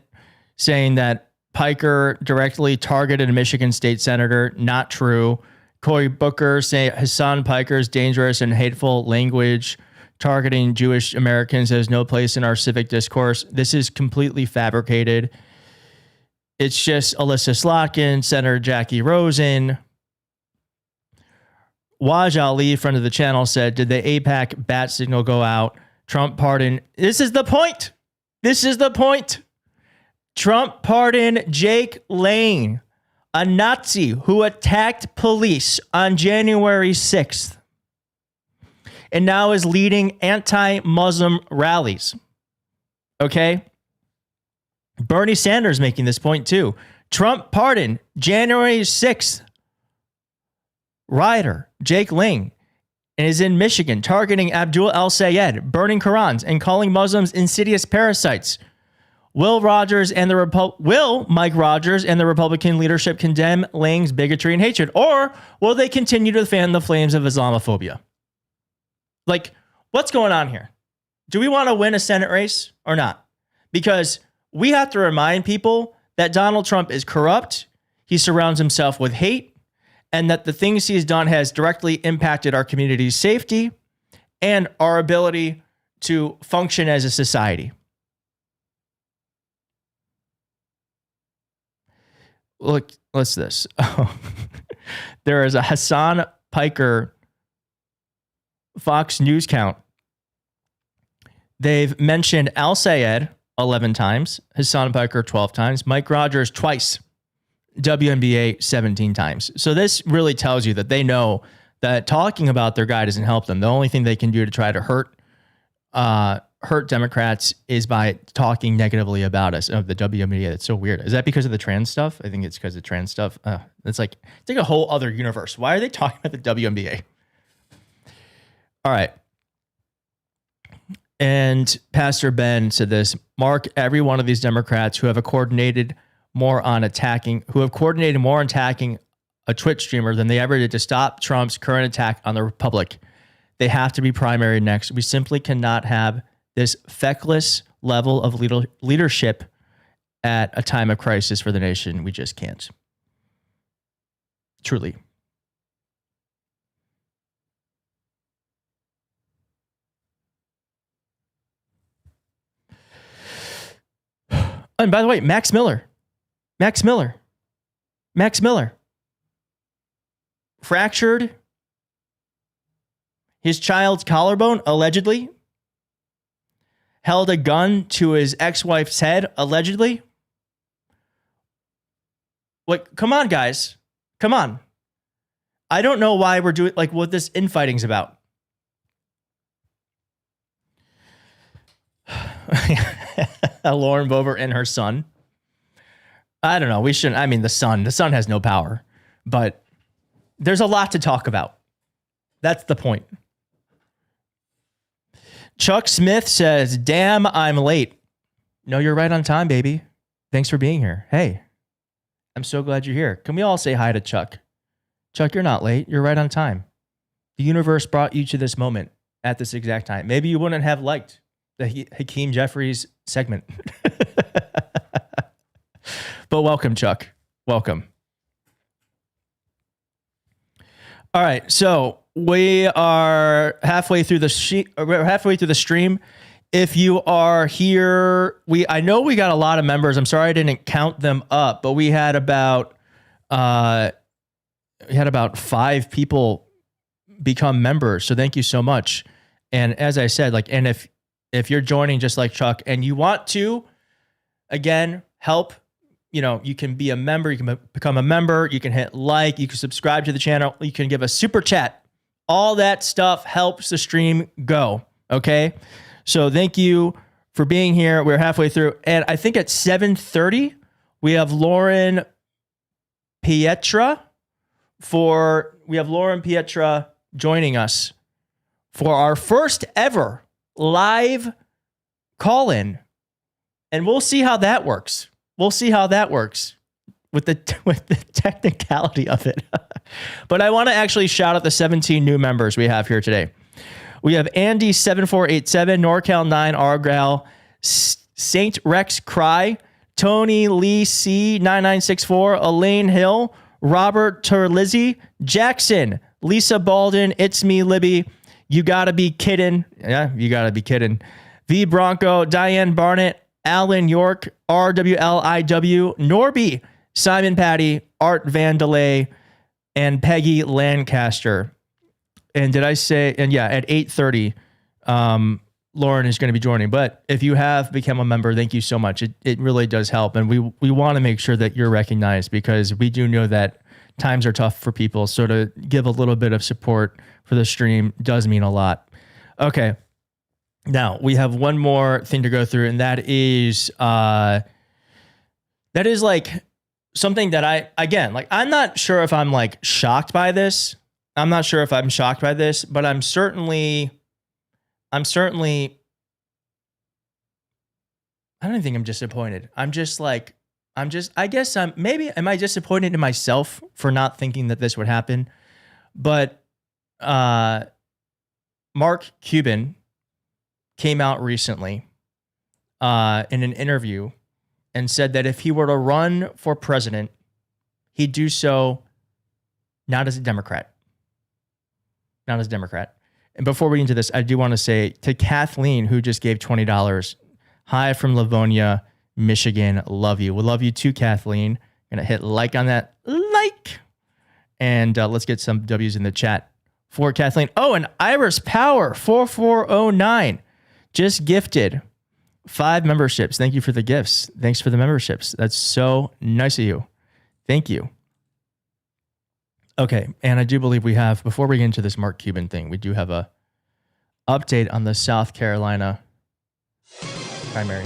[SPEAKER 2] saying that Piker directly targeted a Michigan state senator. Not true. Cory Booker say Hassan Piker's dangerous and hateful language targeting Jewish Americans has no place in our civic discourse. This is completely fabricated. It's just Alyssa Slotkin, Senator Jackie Rosen. Waj Ali, friend of the channel, said, did the AIPAC bat signal go out? Trump pardon. This is the point. This is the point. Trump pardoned Jake Lang, a Nazi who attacked police on January 6th and now is leading anti-Muslim rallies. Okay? Bernie Sanders making this point too. Trump pardoned January 6th rioter Jake Lang and is in Michigan targeting Abdul El-Sayed, burning Qurans and calling Muslims insidious parasites. Will Mike Rogers and the Republican leadership condemn Lang's bigotry and hatred, or will they continue to fan the flames of Islamophobia? Like, what's going on here? Do we want to win a Senate race or not? Because we have to remind people that Donald Trump is corrupt, he surrounds himself with hate, and that the things he's done has directly impacted our community's safety and our ability to function as a society. Look, what's this? There is a Hassan Piker Fox News count. They've mentioned Al-Sayed 11 times, Hassan Piker 12 times, Mike Rogers twice, WNBA 17 times. So this really tells you that they know that talking about their guy doesn't help them. The only thing they can do to try to hurt Democrats is by talking negatively about us of the WNBA. It's so weird. Is that because of the trans stuff? I think it's because of trans stuff. It's like a whole other universe. Why are they talking about the WNBA? All right. And Pastor Ben said this: mark every one of these Democrats who have coordinated more on attacking a Twitch streamer than they ever did to stop Trump's current attack on the Republic. They have to be primary next. We simply cannot have this feckless level of leadership at a time of crisis for the nation. We just can't. Truly. And by the way, Max Miller fractured his child's collarbone, allegedly. Held a gun to his ex-wife's head, allegedly. Like, come on, guys. Come on. I don't know why we're doing, like, what this infighting's about. Lauren Boebert and her son. I don't know. We shouldn't. I mean, the son has no power, but there's a lot to talk about. That's the point. Chuck Smith says, damn, I'm late. No, you're right on time, baby. Thanks for being here. Hey, I'm so glad you're here. Can we all say hi to Chuck? Chuck, you're not late. You're right on time. The universe brought you to this moment at this exact time. Maybe you wouldn't have liked the Hakeem Jeffries segment. But welcome, Chuck. Welcome. All right, so we are halfway through the stream. If you are here, I know we got a lot of members. I'm sorry I didn't count them up, but we had about 5 people become members. So thank you so much. And as I said, and if you're joining just like Chuck and you want to, again, help, you can be a member, you can become a member, you can hit like, you can subscribe to the channel, you can give a super chat. All that stuff helps the stream go. Okay. So thank you for being here. We're halfway through. And I think at 7:30, we have Loren Piretra joining us for our first ever live call-in. And we'll see how that works. With the technicality of it. But I want to actually shout out the 17 new members we have here today. We have Andy 7487, NorCal 9, Argyle, Saint Rex Cry, Tony Lee C 9964, Elaine Hill, Robert Terlizzi, Jackson, Lisa Balden, It's Me Libby, You Gotta Be Kiddin'. Yeah, you gotta be kidding. V Bronco, Diane Barnett, Alan York, RWLIW, Norby, Simon Patty, Art Vandelay, and Peggy Lancaster. And did I say, and yeah, at 8:30, Loren is going to be joining. But if you have become a member, thank you so much. It really does help. And we want to make sure that you're recognized, because we do know that times are tough for people. So to give a little bit of support for the stream does mean a lot. Okay. Now we have one more thing to go through, and that is like something that I'm not sure if I'm like shocked by this. I'm not sure if I'm shocked by this, but I'm certainly, I don't think I'm disappointed. I guess am I disappointed in myself for not thinking that this would happen? But Mark Cuban came out recently in an interview and said that if he were to run for president, he'd do so not as a Democrat. Not as a Democrat. And before we get into this, I do want to say to Kathleen, who just gave $20, hi from Livonia, Michigan. Love you. We love you too, Kathleen. Gonna hit like on that like. And let's get some W's in the chat for Kathleen. Oh, and Iris Power 4409 just gifted 5 memberships. Thank you for the gifts. Thanks for the memberships. That's so nice of you. Thank you. Okay, and I do believe we have, before we get into this Mark Cuban thing, we do have a update on the South Carolina primary.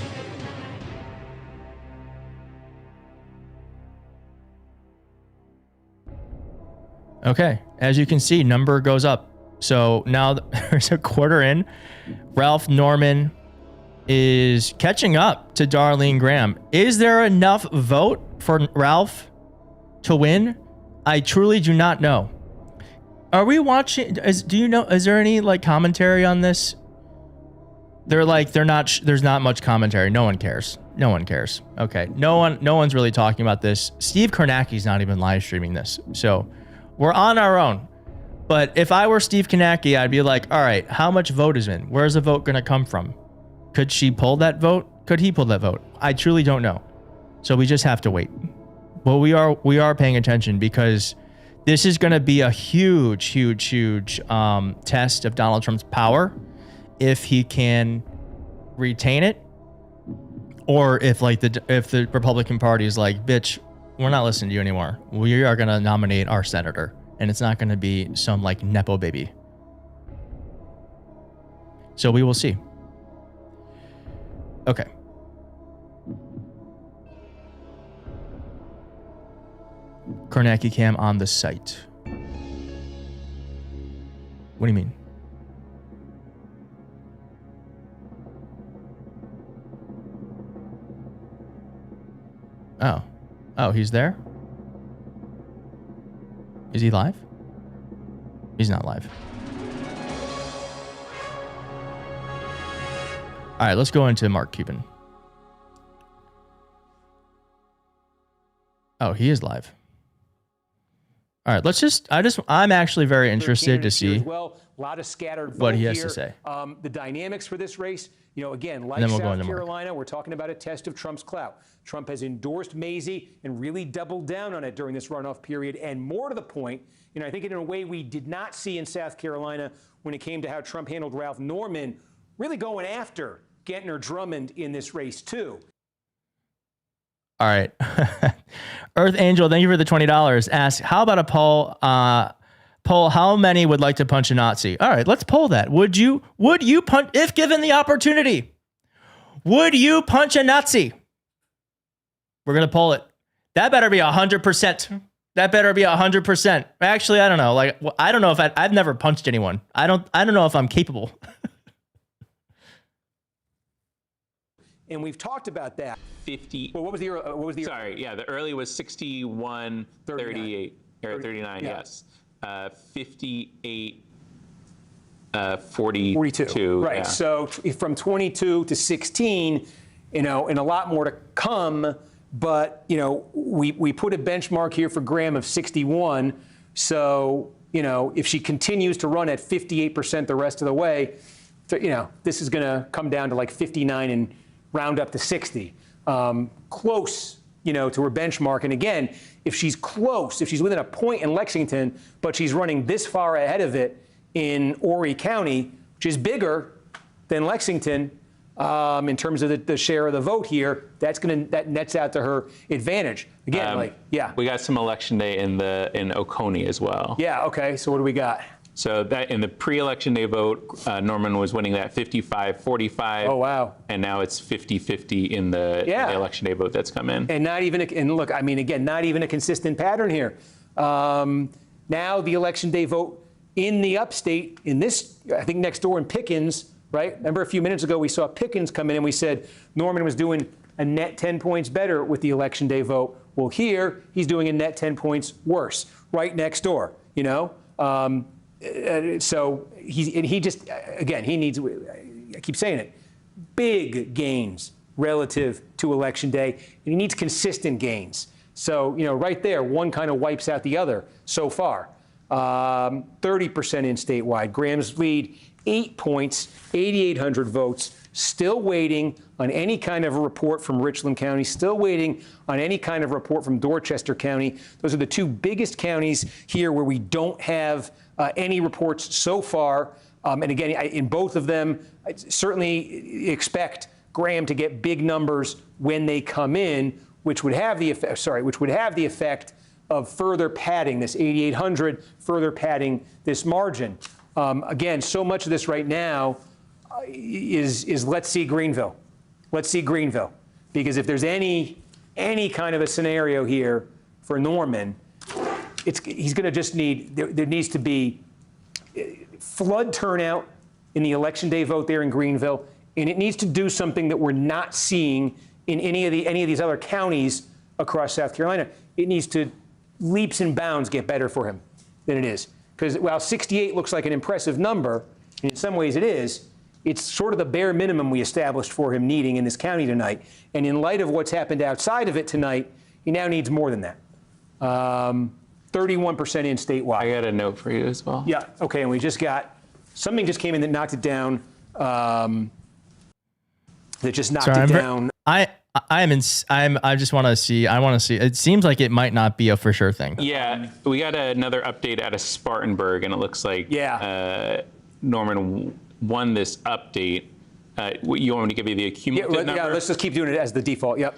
[SPEAKER 2] Okay, as you can see, number goes up. So now there's a quarter in. Ralph Norman is catching up to Darlene Graham. Is there enough vote for Ralph to win? I truly do not know. Are we watching? Is there any like commentary on this? There's not much commentary. No one cares. Okay. No one's really talking about this. Steve Kornacki's not even live streaming this. So we're on our own. But if I were Steve Kornacki, I'd be like, all right, how much vote is in? Where's the vote going to come from? Could she pull that vote? Could he pull that vote? I truly don't know. So we just have to wait. Well, we are paying attention, because this is going to be a huge test of Donald Trump's power, if he can retain it, or if the Republican Party is like, bitch, we're not listening to you anymore. We are going to nominate our senator, and it's not going to be some like Nepo baby. So we will see. Okay. Kornacki cam on the site. What do you mean? Oh, he's there? Is he live? He's not live. All right, let's go into Mark Cuban. Oh, he is live. All right, I'm actually very interested to see
[SPEAKER 12] a lot of scattered
[SPEAKER 2] what he has to say.
[SPEAKER 12] The dynamics for this race, again, like South Carolina, we're talking about a test of Trump's clout. Trump has endorsed Mazie and really doubled down on it during this runoff period. And more to the point, I think in a way we did not see in South Carolina when it came to how Trump handled Ralph Norman, really going after Gentner Drummond in this race too.
[SPEAKER 2] All right. Earth Angel, thank you for the $20. Ask, how about a poll? Poll, how many would like to punch a Nazi? All right, let's poll that. Would you punch, if given the opportunity, would you punch a Nazi? We're going to poll it. That better be 100%. That better be 100%. Actually, I don't know. I don't know if I've never punched anyone. I don't know if I'm capable.
[SPEAKER 12] And we've talked about that.
[SPEAKER 13] 50.
[SPEAKER 12] Well, what was the
[SPEAKER 13] Sorry, yeah, the early was 61, 38, or 39,
[SPEAKER 12] yeah.
[SPEAKER 13] yes. 58, 42.
[SPEAKER 12] Right.
[SPEAKER 13] Yeah.
[SPEAKER 12] So from 22 to 16, and a lot more to come. But, we put a benchmark here for Graham of 61. So, if she continues to run at 58% the rest of the way, this is going to come down to like 59 and round up to 60. Close, to her benchmark. And again, if she's close, if she's within a point in Lexington, but she's running this far ahead of it in Horry County, which is bigger than Lexington in terms of the share of the vote here. That nets out to her advantage. Again,
[SPEAKER 13] we got some election day in Oconee as well.
[SPEAKER 12] Yeah. Okay. So what do we got?
[SPEAKER 13] So that in the pre-election day vote, Norman was winning that 55-45.
[SPEAKER 12] Oh, wow.
[SPEAKER 13] And now it's 50-50 in the election day vote that's come in.
[SPEAKER 12] And not even, and look, I mean, again, not even a consistent pattern here. Now the election day vote in the upstate, in this, I think next door in Pickens, right? Remember a few minutes ago we saw Pickens come in and we said Norman was doing a net 10 points better with the election day vote. Well, here he's doing a net 10 points worse, right next door, you know? So he just, again, he needs, I keep saying it, big gains relative to election day, and he needs consistent gains. So, you know, right there, one kind of wipes out the other so far. 30% in statewide. Graham's lead, 8 points, 8,800 votes. Still waiting on any kind of a report from Richland County, still waiting on any kind of report from Dorchester County. Those are the two biggest counties here where we don't have any reports so far. And again, in both of them, I certainly expect Graham to get big numbers when they come in, which would have the effect of further padding this 8,800, further padding this margin. Again, so much of this right now is let's see Greenville. Let's see Greenville. Because if there's any kind of a scenario here for Norman, he's going to just need, there needs to be flood turnout in the election day vote there in Greenville, and it needs to do something that we're not seeing in any of these other counties across South Carolina. It needs to leaps and bounds get better for him than it is. Because while 68 looks like an impressive number, and in some ways it is, it's sort of the bare minimum we established for him needing in this county tonight. And in light of what's happened outside of it tonight, he now needs more than that. 31% in statewide.
[SPEAKER 13] I got a note for you as well.
[SPEAKER 12] Yeah, okay, and we just got, something just came in that knocked it down, that just knocked it down.
[SPEAKER 2] I just want to see, it seems like it might not be a for sure thing.
[SPEAKER 13] Yeah, we got another update out of Spartanburg, and it looks like Norman won this update. You want me to give you the cumulative number?
[SPEAKER 12] Yeah, let's just keep doing it as the default, yep.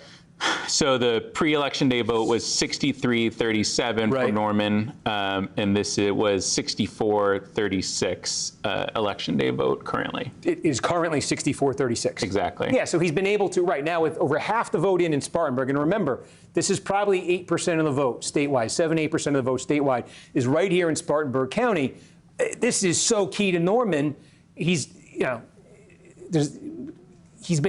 [SPEAKER 13] So the pre-election day vote was 63-37 for Norman, and this it was 64-36 election day vote currently.
[SPEAKER 12] It is currently 64-36.
[SPEAKER 13] Exactly.
[SPEAKER 12] Yeah, so he's been able to, right now, with over half the vote in Spartanburg, and remember, this is probably 8% of the vote statewide, 7-8% of the vote statewide is right here in Spartanburg County. This is so key to Norman. He's been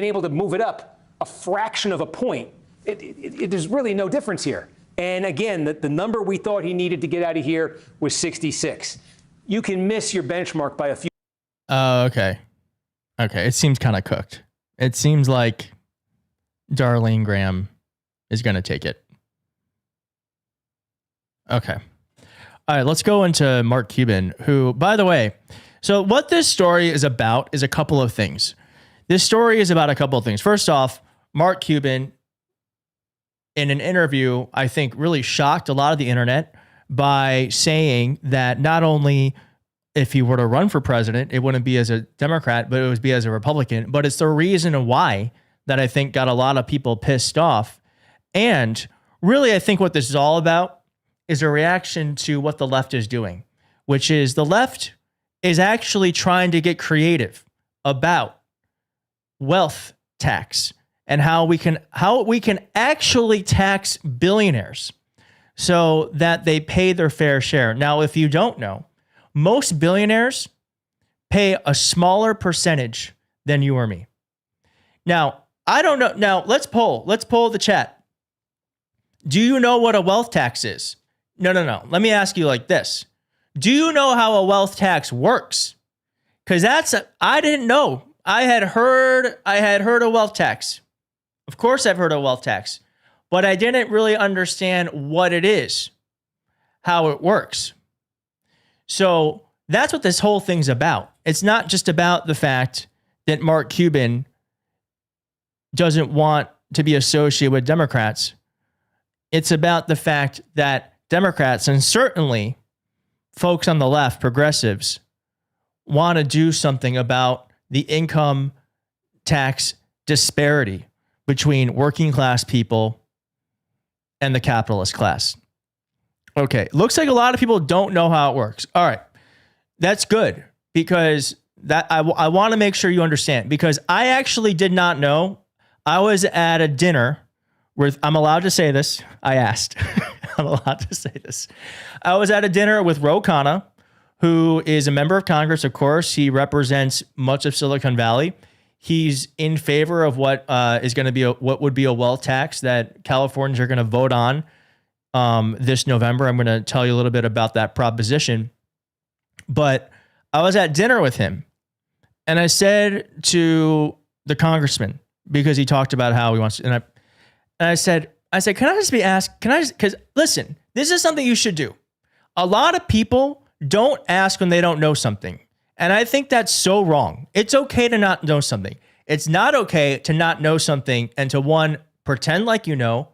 [SPEAKER 12] able to move it up a fraction of a point. There's really no difference here. And again, the number we thought he needed to get out of here was 66. You can miss your benchmark by a few.
[SPEAKER 2] Okay. Okay. It seems kind of cooked. It seems like Darlene Graham is going to take it. Okay. All right. Let's go into Mark Cuban, who, by the way, so what this story is about is a couple of things. This story is about a couple of things. First off, Mark Cuban, in an interview, I think really shocked a lot of the internet by saying that not only if he were to run for president, it wouldn't be as a Democrat, but it would be as a Republican. But it's the reason why that I think got a lot of people pissed off. And really, I think what this is all about is a reaction to what the left is doing, which is the left is actually trying to get creative about wealth tax and how we can actually tax billionaires so that they pay their fair share. Now, if you don't know, most billionaires pay a smaller percentage than you or me. Now, I don't know. Now, let's poll the chat. Do you know what a wealth tax is? No. Let me ask you like this. Do you know how a wealth tax works? Because I didn't know. I had heard of wealth tax. Of course I've heard of wealth tax, but I didn't really understand what it is, how it works. So that's what this whole thing's about. It's not just about the fact that Mark Cuban doesn't want to be associated with Democrats. It's about the fact that Democrats, and certainly folks on the left, progressives, want to do something about the income tax disparity between working class people and the capitalist class. Okay, looks like a lot of people don't know how it works. All right, that's good, because that I want to make sure you understand, because I actually did not know. I was at a dinner with, I'm allowed to say this. I asked. I'm allowed to say this. I was at a dinner with Ro Khanna, who is a member of Congress. Of course, he represents much of Silicon Valley. He's in favor of what is going to be what would be a wealth tax that Californians are going to vote on this November. I'm going to tell you a little bit about that proposition. But I was at dinner with him, and I said to the congressman, because he talked about how he wants to, and I said, can I just be asked? Because listen, this is something you should do. A lot of people don't ask when they don't know something. And I think that's so wrong. It's okay to not know something. It's not okay to not know something and to, one, pretend like you know,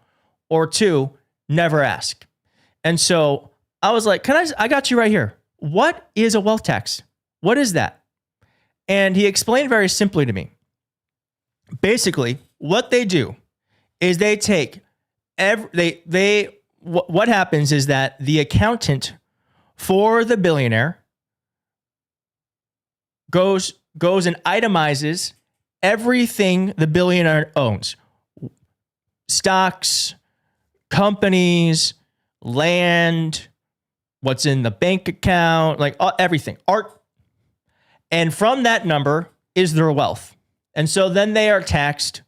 [SPEAKER 2] or two, never ask. And so I was like, I got you right here. What is a wealth tax? What is that? And he explained very simply to me. Basically, what they do is they take what happens is that the accountant for the billionaire goes and itemizes everything the billionaire owns. Stocks, companies, land, what's in the bank account, like everything, art. And from that number is their wealth. And so then they are taxed.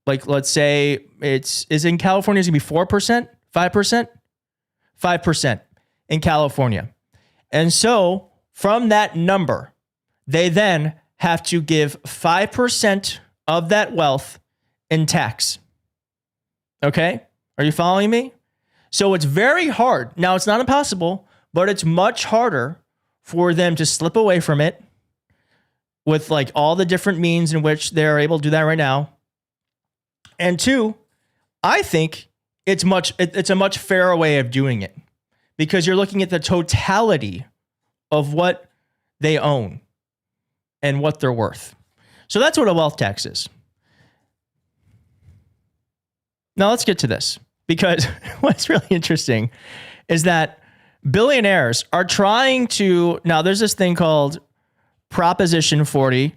[SPEAKER 2] Like, let's say is in California, it's gonna be 4%, 5%, 5% in California. And so from that number, they then have to give 5% of that wealth in tax. Okay? Are you following me? So it's very hard. Now, it's not impossible, but it's much harder for them to slip away from it with like all the different means in which they're able to do that right now. And two, I think it's a much fairer way of doing it, because you're looking at the totality of what they own and what they're worth. So that's what a wealth tax is. Now let's get to this, because what's really interesting is that billionaires are trying to, now there's this thing called Proposition 40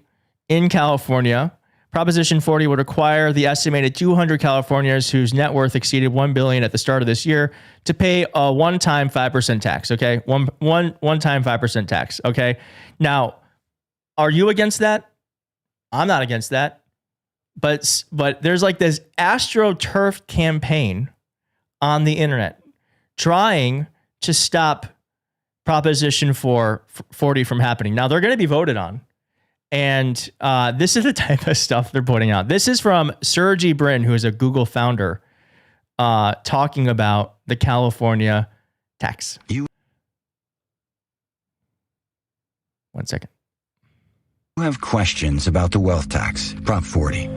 [SPEAKER 2] in California. Proposition 40 would require the estimated 200 Californians whose net worth exceeded $1 billion at the start of this year to pay a one-time 5% tax. Okay, one-time 5% tax. Okay, now, are you against that? I'm not against that, but there's like this AstroTurf campaign on the internet trying to stop Proposition 40 from happening. Now they're going to be voted on. And this is the type of stuff they're putting out. This is from Sergey Brin, who is a Google founder, talking about the California tax. One second.
[SPEAKER 14] You have questions about the wealth tax, Prop 40.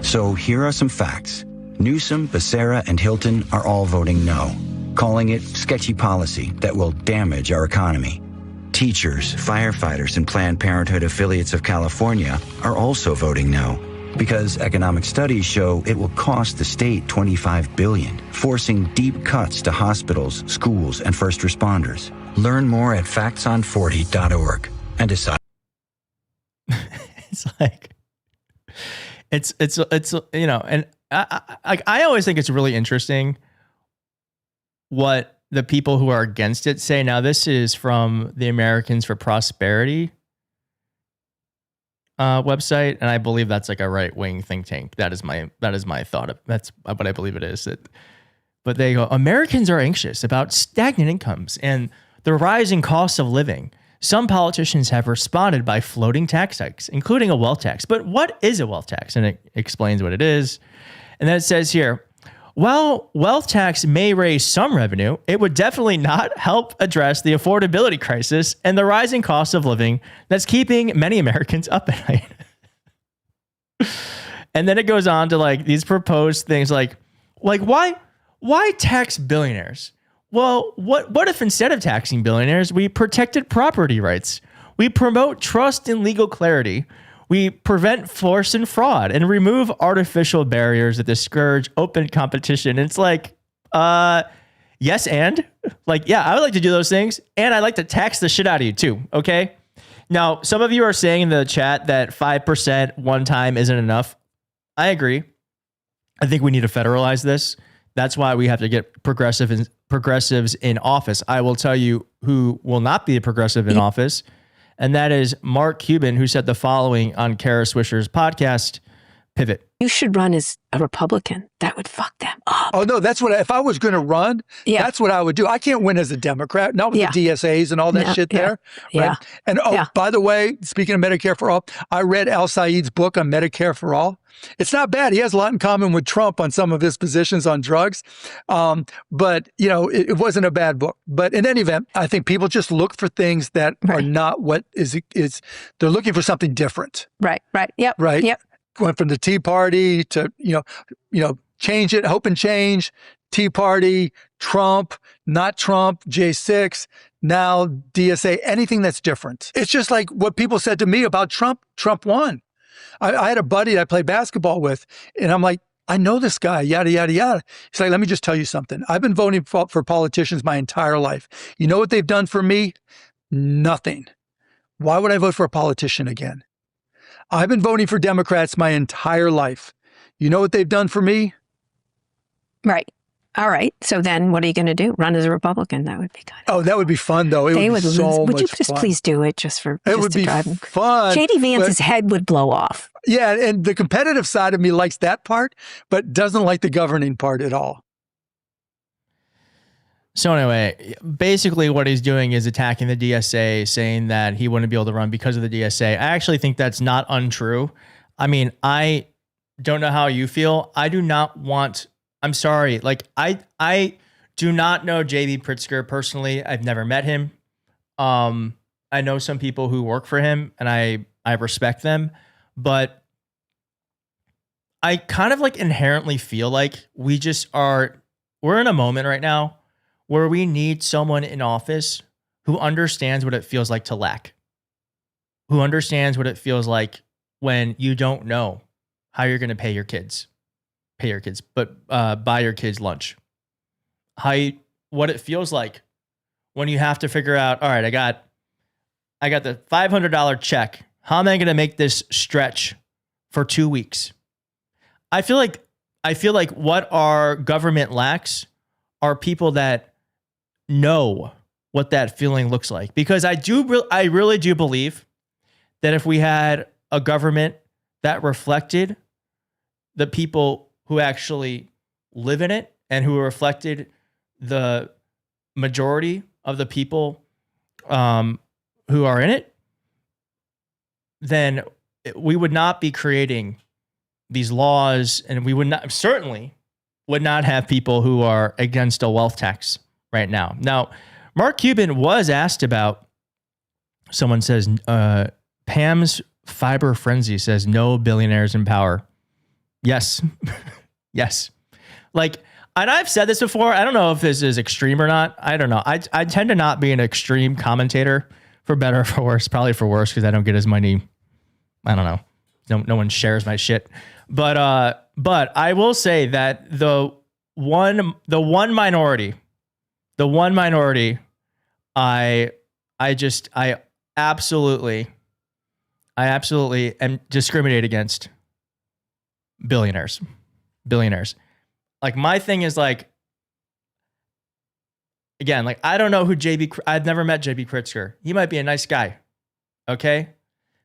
[SPEAKER 14] So here are some facts. Newsom, Becerra, and Hilton are all voting no, calling it sketchy policy that will damage our economy. Teachers, firefighters, and Planned Parenthood affiliates of California are also voting no, because economic studies show it will cost the state $25 billion, forcing deep cuts to hospitals, schools, and first responders. Learn more at factson40.org and decide.
[SPEAKER 2] It's like, it's you know, and I always think it's really interesting what the people who are against it say. Now, this is from the Americans for Prosperity website, and I believe that's like a right-wing think tank. That is my thought. That's what I believe it is. But they go, Americans are anxious about stagnant incomes and the rising cost of living. Some politicians have responded by floating tax hikes, including a wealth tax. But what is a wealth tax? And it explains what it is. And then it says here, while wealth tax may raise some revenue, it would definitely not help address the affordability crisis and the rising cost of living that's keeping many Americans up at night. And then it goes on to like these proposed things like why tax billionaires? Well, what if instead of taxing billionaires, we protected property rights? We promote trust and legal clarity. We prevent force and fraud and remove artificial barriers that discourage open competition. And it's like, yes, and like, yeah, I would like to do those things. And I like to tax the shit out of you too. Okay. Now, some of you are saying in the chat that 5% one time isn't enough. I agree. I think we need to federalize this. That's why we have to get progressives in office. I will tell you who will not be a progressive in office, and that is Mark Cuban, who said the following on Kara Swisher's podcast, Pivot.
[SPEAKER 15] You should run as a Republican. That would fuck them up.
[SPEAKER 16] Oh, no, that's what, if I was going to run, that's what I would do. I can't win as a Democrat, not with the DSAs and all that shit there. Right? And by the way, speaking of Medicare for All, I read Al Said's book on Medicare for All. It's not bad. He has a lot in common with Trump on some of his positions on drugs. But, it wasn't a bad book. But in any event, I think people just look for things that are not what is. They're looking for something different.
[SPEAKER 15] Right. Yep.
[SPEAKER 16] Right.
[SPEAKER 15] Yep.
[SPEAKER 16] Going from the Tea Party to, change it, hope and change, Tea Party, Trump, not Trump, J6, now DSA, anything that's different. It's just like what people said to me about Trump. Trump won. I had a buddy that I played basketball with, and I'm like, I know this guy, yada, yada, yada. He's like, let me just tell you something. I've been voting for politicians my entire life. You know what they've done for me? Nothing. Why would I vote for a politician again? I've been voting for Democrats my entire life. You know what they've done for me?
[SPEAKER 15] Right. All right. So then what are you going to do? Run as a Republican? That would be kind of...
[SPEAKER 16] Oh, that would be fun, though. It would be so much fun.
[SPEAKER 15] Would you just please do it just to drive him?
[SPEAKER 16] Fun.
[SPEAKER 15] J.D. Vance's head would blow off.
[SPEAKER 16] Yeah, and the competitive side of me likes that part, but doesn't like the governing part at all.
[SPEAKER 2] So anyway, basically what he's doing is attacking the DSA, saying that he wouldn't be able to run because of the DSA. I actually think that's not untrue. I mean, I don't know how you feel. I do not want... I'm sorry. Like, I do not know J.B. Pritzker personally. I've never met him. I know some people who work for him, and I respect them. But I kind of like inherently feel like we're in a moment right now where we need someone in office who understands what it feels like to lack, who understands what it feels like when you don't know how you're going to pay your kids, but buy your kids lunch. What it feels like when you have to figure out, all right, I got the $500 check. How am I going to make this stretch for 2 weeks? I feel like what our government lacks are people that know what that feeling looks like. Because I really do believe that if we had a government that reflected the people who actually live in it and who reflected the majority of the people who are in it, then we would not be creating these laws, and we certainly would not have people who are against a wealth tax right now. Now, Mark Cuban was asked about, someone says, Pam's Fiber Frenzy says, no billionaires in power. Yes. Yes. Like, and I've said this before. I don't know if this is extreme or not. I don't know. I tend to not be an extreme commentator, for better or for worse. Probably for worse, because I don't get as many. I don't know. No one shares my shit. But I will say that the one minority, I absolutely am discriminate against billionaires. Like, my thing is, like, again, like, I don't know who I've never met J.B. Pritzker. He might be a nice guy. Okay.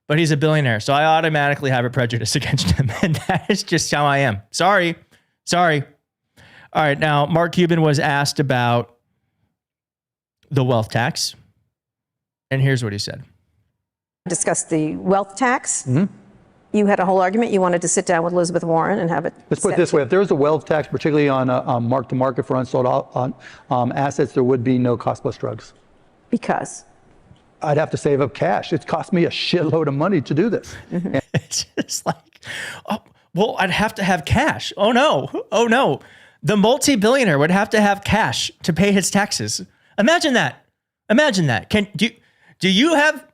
[SPEAKER 2] But he's a billionaire. So I automatically have a prejudice against him. And that is just how I am. Sorry. All right. Now, Mark Cuban was asked about the wealth tax. And here's what he said.
[SPEAKER 17] Discuss the wealth tax. Mm-hmm. You had a whole argument. You wanted to sit down with Elizabeth Warren and have it.
[SPEAKER 18] Let's put it this way. If there's a wealth tax, particularly on mark-to-market for unsold assets, there would be no cost-plus drugs.
[SPEAKER 17] Because?
[SPEAKER 18] I'd have to save up cash. It's cost me a shitload of money to do this.
[SPEAKER 17] Mm-hmm.
[SPEAKER 2] It's just like, well, I'd have to have cash. Oh no. The multi-billionaire would have to have cash to pay his taxes. Imagine that. Do you have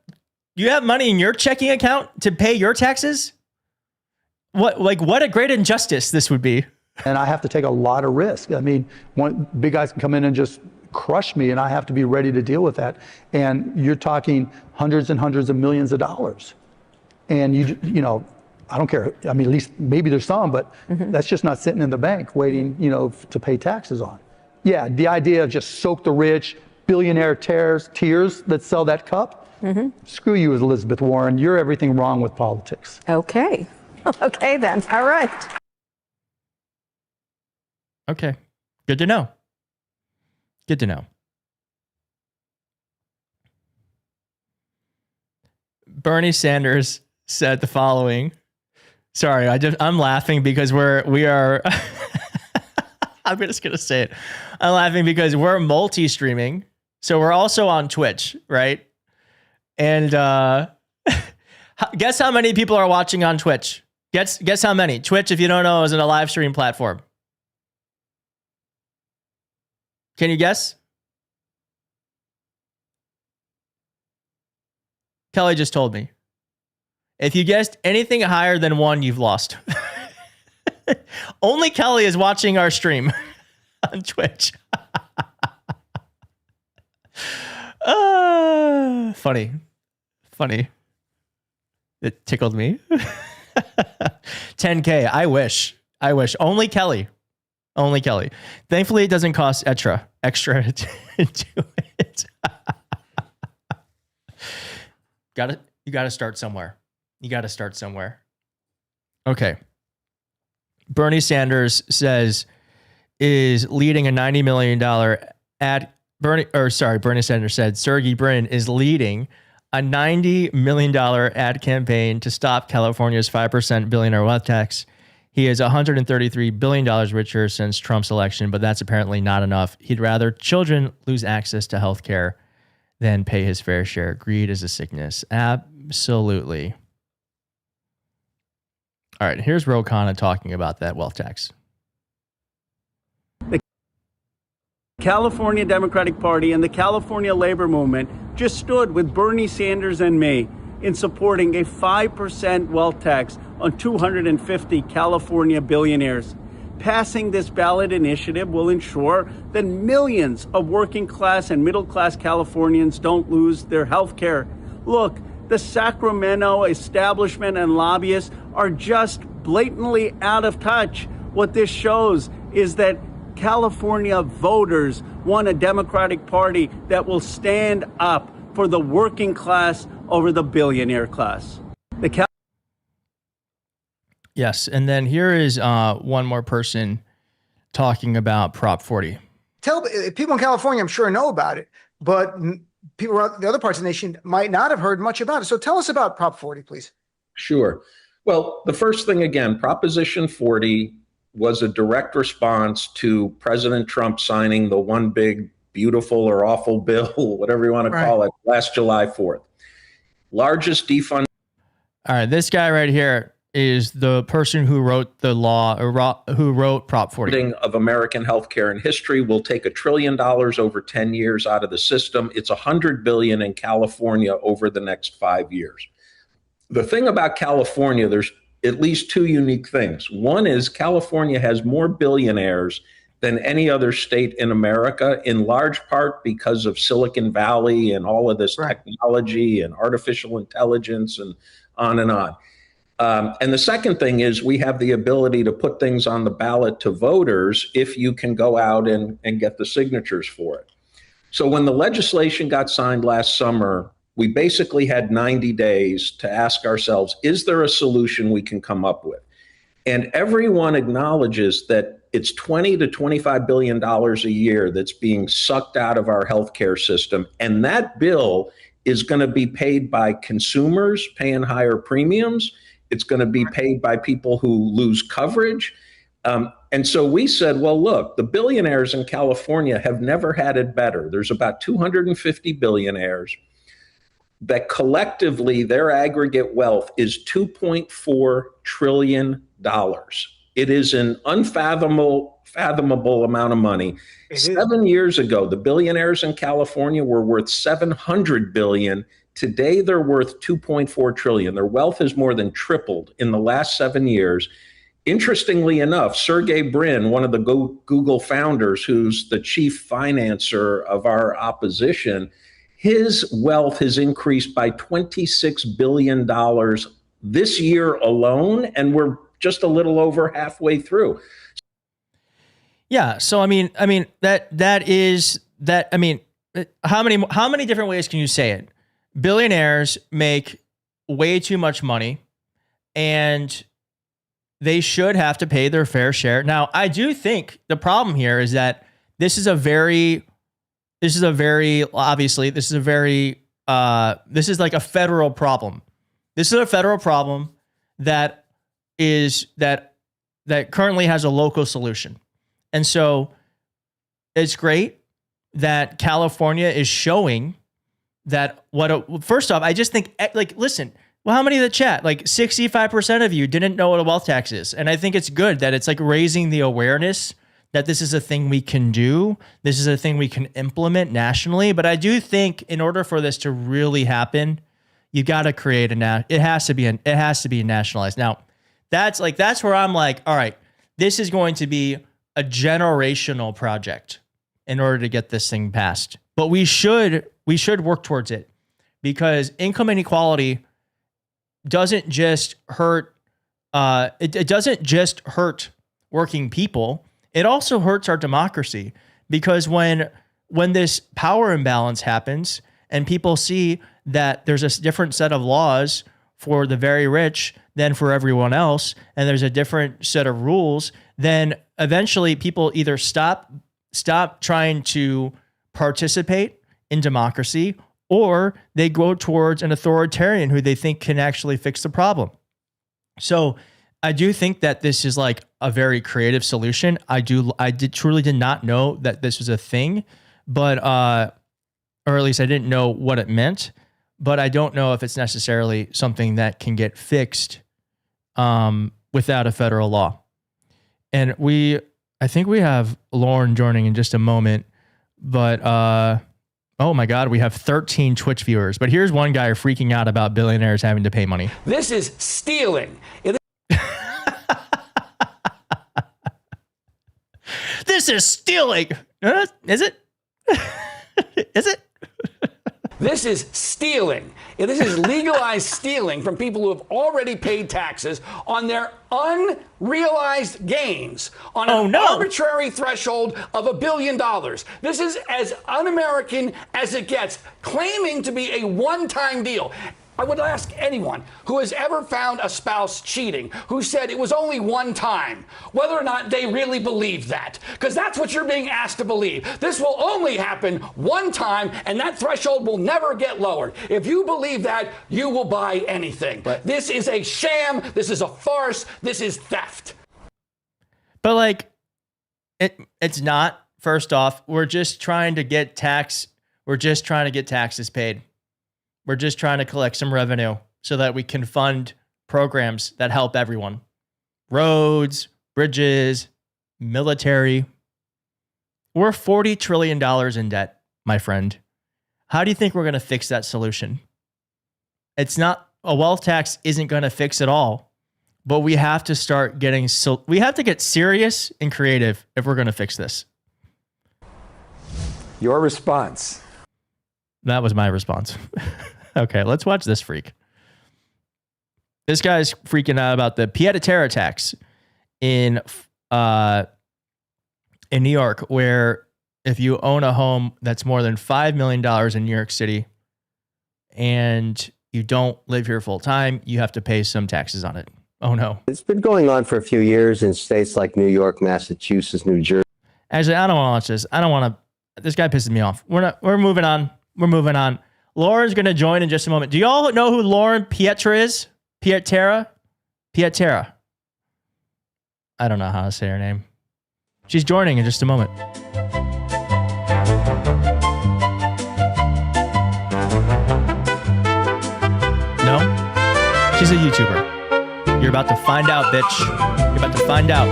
[SPEAKER 2] You have money in your checking account to pay your taxes? What a great injustice this would be.
[SPEAKER 18] And I have to take a lot of risk. I mean, one big guys can come in and just crush me, and I have to be ready to deal with that. And you're talking hundreds and hundreds of millions of dollars. And you know, I don't care. I mean, at least maybe there's some, but that's just not sitting in the bank waiting, you know, to pay taxes on. Yeah, the idea of just soak the rich, billionaire tears that sell that cup. Screw you, Elizabeth Warren. You're everything wrong with politics.
[SPEAKER 17] Okay. Okay, then. All right.
[SPEAKER 2] Okay. Good to know. Good to know. Bernie Sanders said the following. Sorry, I'm laughing because we are I'm just going to say it. I'm laughing because we're multi-streaming. So we're also on Twitch, right? And guess how many people are watching on Twitch? Guess how many? Twitch, if you don't know, is a live stream platform. Can you guess? Kelly just told me. If you guessed anything higher than 1, you've lost. Only Kelly is watching our stream on Twitch. Funny. It tickled me. 10K. I wish. Only Kelly. Thankfully, it doesn't cost extra to do it. You gotta start somewhere. Okay. Bernie Sanders is leading a $90 million ad. Bernie Sanders said Sergey Brin is leading a $90 million ad campaign to stop California's 5% billionaire wealth tax. He is $133 billion richer since Trump's election, but that's apparently not enough. He'd rather children lose access to health care than pay his fair share. Greed is a sickness. Absolutely. All right, here's Ro Khanna talking about that wealth tax.
[SPEAKER 19] The California Democratic Party and the California labor movement just stood with Bernie Sanders and me in supporting a 5% wealth tax on 250 California billionaires. Passing this ballot initiative will ensure that millions of working class and middle class Californians don't lose their health care. Look, the Sacramento establishment and lobbyists are just blatantly out of touch. What this shows is that California voters want a Democratic Party that will stand up for the working class over the billionaire class.
[SPEAKER 2] Yes, and then here is one more person talking about Prop 40.
[SPEAKER 20] People in California, I'm sure, know about it, but people around the other parts of the nation might not have heard much about it. So tell us about Prop 40, please.
[SPEAKER 21] Sure. Well, the first thing, again, Proposition 40 was a direct response to President Trump signing the one big, beautiful or awful bill, whatever you want to call it, last July 4th. Largest defund.
[SPEAKER 2] All right, this guy right here is the person who wrote the law, or who wrote Prop 40.
[SPEAKER 21] Of American healthcare in history will take $1 trillion over 10 years out of the system. It's $100 billion in California over the next 5 years. The thing about California, there's at least two unique things. One is California has more billionaires than any other state in America, in large part because of Silicon Valley and all of this technology and artificial intelligence and on and on. And the second thing is we have the ability to put things on the ballot to voters if you can go out and get the signatures for it. So when the legislation got signed last summer, we basically had 90 days to ask ourselves, is there a solution we can come up with? And everyone acknowledges that it's $20 to $25 billion a year that's being sucked out of our healthcare system. And that bill is going to be paid by consumers paying higher premiums. It's going to be paid by people who lose coverage. And so we said, well, look, the billionaires in California have never had it better. There's about 250 billionaires that collectively their aggregate wealth is $2.4 trillion. It is an unfathomable amount of money. 7 years ago, the billionaires in California were worth $700 billion. Today, they're worth $2.4 trillion. Their wealth has more than tripled in the last 7 years. Interestingly enough, Sergey Brin, one of the Google founders, who's the chief financer of our opposition, his wealth has increased by $26 billion this year alone, and we're just a little over halfway through.
[SPEAKER 2] Yeah. So I mean, how many different ways can you say it? Billionaires make way too much money, and they should have to pay their fair share. Now, I do think the problem here is that this is like a federal problem. This is a federal problem that currently has a local solution. And so it's great that California is showing that first off, I just think, like, listen, well, how many in the chat? Like 65% of you didn't know what a wealth tax is. And I think it's good that it's like raising the awareness that this is a thing we can do. This is a thing we can implement nationally. But I do think in order for this to really happen, you got to create it has to be nationalized. Now, that's where I'm like, all right, this is going to be a generational project in order to get this thing passed. But we should work towards it, because income inequality doesn't just hurt it doesn't just hurt working people. It also hurts our democracy, because when this power imbalance happens and people see that there's a different set of laws for the very rich than for everyone else, and there's a different set of rules, then eventually people either stop trying to participate in democracy, or they go towards an authoritarian who they think can actually fix the problem. So I do think that this is like a very creative solution. I truly did not know that this was a thing, but or at least I didn't know what it meant. But I don't know if it's necessarily something that can get fixed without a federal law. And I think we have Loren joining in just a moment, but oh my God, we have 13 Twitch viewers. But here's one guy freaking out about billionaires having to pay money.
[SPEAKER 1] This is stealing.
[SPEAKER 2] This is stealing. Is it? Is it?
[SPEAKER 1] This is stealing. This is legalized stealing from people who have already paid taxes on their unrealized gains on an arbitrary threshold of $1 billion. This is as un-American as it gets, claiming to be a one-time deal. I would ask anyone who has ever found a spouse cheating, who said it was only one time, whether or not they really believe that. Because that's what you're being asked to believe. This will only happen one time, and that threshold will never get lowered. If you believe that, you will buy anything. But this is a sham. This is a farce. This is theft.
[SPEAKER 2] But like, it's not. First off, we're just trying to get taxes paid. We're just trying to collect some revenue so that we can fund programs that help everyone. Roads, bridges, military. We're $40 trillion in debt, my friend. How do you think we're going to fix that solution? It's not, a wealth tax isn't going to fix it all, but we have to start getting, we have to get serious and creative if we're going to fix this.
[SPEAKER 1] Your response.
[SPEAKER 2] That was my response. Okay, let's watch this freak. This guy's freaking out about the pied-à-terre tax in New York, where if you own a home that's more than $5 million in New York City and you don't live here full time, you have to pay some taxes on it. Oh no.
[SPEAKER 22] It's been going on for a few years in states like New York, Massachusetts, New Jersey.
[SPEAKER 2] Actually, I don't want to watch this. I don't want to. This guy pisses me off. We're moving on. We're moving on. Lauren's going to join in just a moment. Do y'all know who Loren Piretra is? Piretra? I don't know how to say her name. She's joining in just a moment. No? She's a YouTuber. You're about to find out, bitch. You're about to find out.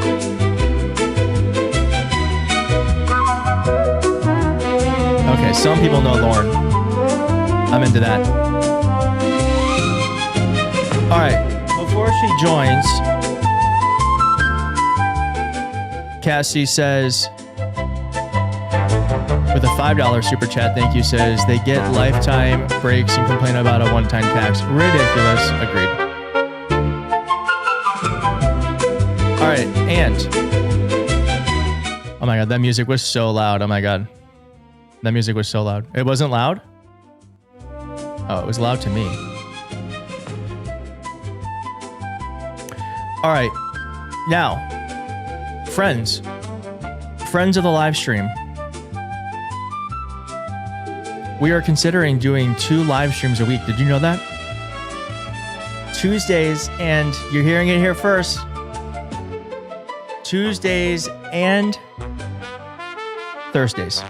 [SPEAKER 2] Okay, some people know Loren. I'm into that. All right, before she joins, Cassie says, with a $5 super chat, thank you, says they get lifetime breaks and complain about a one-time tax. Ridiculous. Agreed. All right, and oh my God, that music was so loud. Oh my God, that music was so loud. It wasn't loud? Oh, it was loud to me. All right, now, friends of the live stream, we are considering doing 2 live streams a week. Did you know that? Tuesdays, and you're hearing it here first. Tuesdays and Thursdays.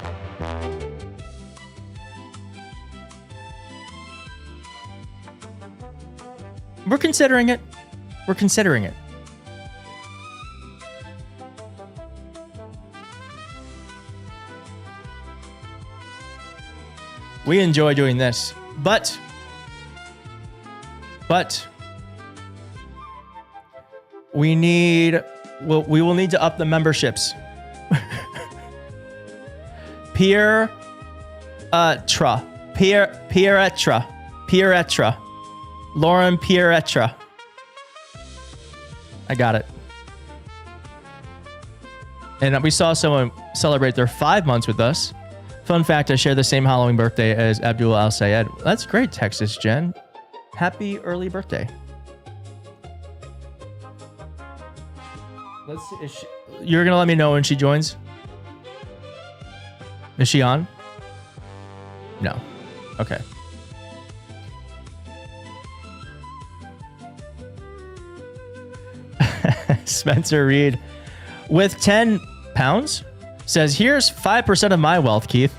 [SPEAKER 2] We're considering it. We're considering it. We enjoy doing this, but we will need to up the memberships. Piretra, Loren Piretra. I got it. And we saw someone celebrate their 5 months with us. Fun fact, I share the same Halloween birthday as Abdul Al-Sayed. That's great, Texas Jen. Happy early birthday. Let's see, you're going to let me know when she joins? Is she on? No. Okay. Spencer Reed with 10 pounds says, here's 5% of my wealth, Keith.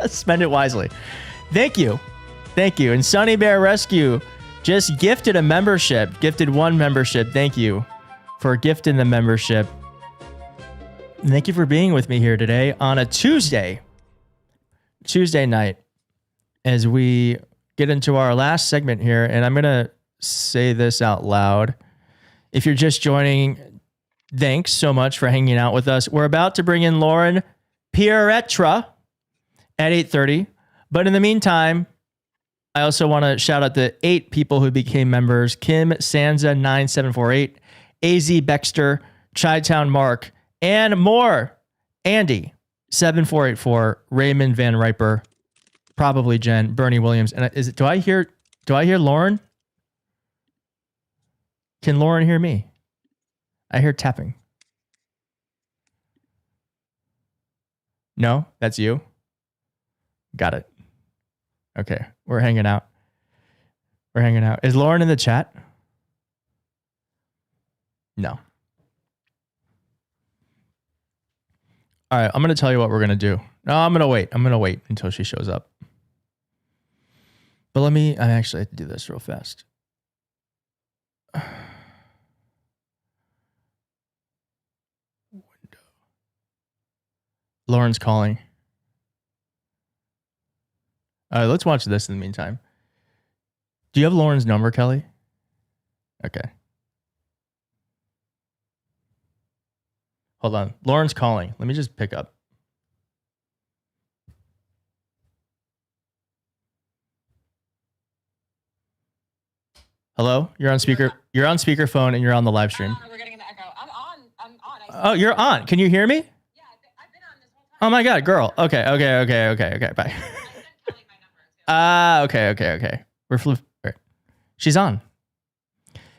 [SPEAKER 2] Spend it wisely. Thank you. Thank you. And Sunny Bear Rescue just gifted a membership, gifted 1 membership. Thank you for gifting the membership. And thank you for being with me here today on a Tuesday night as we get into our last segment here. And I'm going to say this out loud. If you're just joining, thanks so much for hanging out with us. We're about to bring in Loren Piretra at 8:30. But in the meantime, I also want to shout out the 8 people who became members: Kim Sanza 9748, AZ Bexter, Chi-Town Mark, and more. Andy 7484, Raymond Van Riper, probably Jen, Bernie Williams. And do I hear Lauren? Can Lauren hear me? I hear tapping. No, that's you. Got it. Okay, we're hanging out. Is Lauren in the chat? No. All right, I'm going to tell you what we're going to do. No, I'm going to wait. I'm going to wait until she shows up. But I actually have to do this real fast. Window. Lauren's calling. All right, let's watch this in the meantime. Do you have Lauren's number, Kelly? Okay. Hold on. Lauren's calling. Let me just pick up. Hello? You're on speaker. You're on speakerphone and you're on the live stream.
[SPEAKER 3] We're getting the echo. I'm on.
[SPEAKER 2] Oh, you're on. Can you hear me? Yeah, I've been on this whole time. Oh my God, girl. Okay. Bye. Okay. We're right. She's on.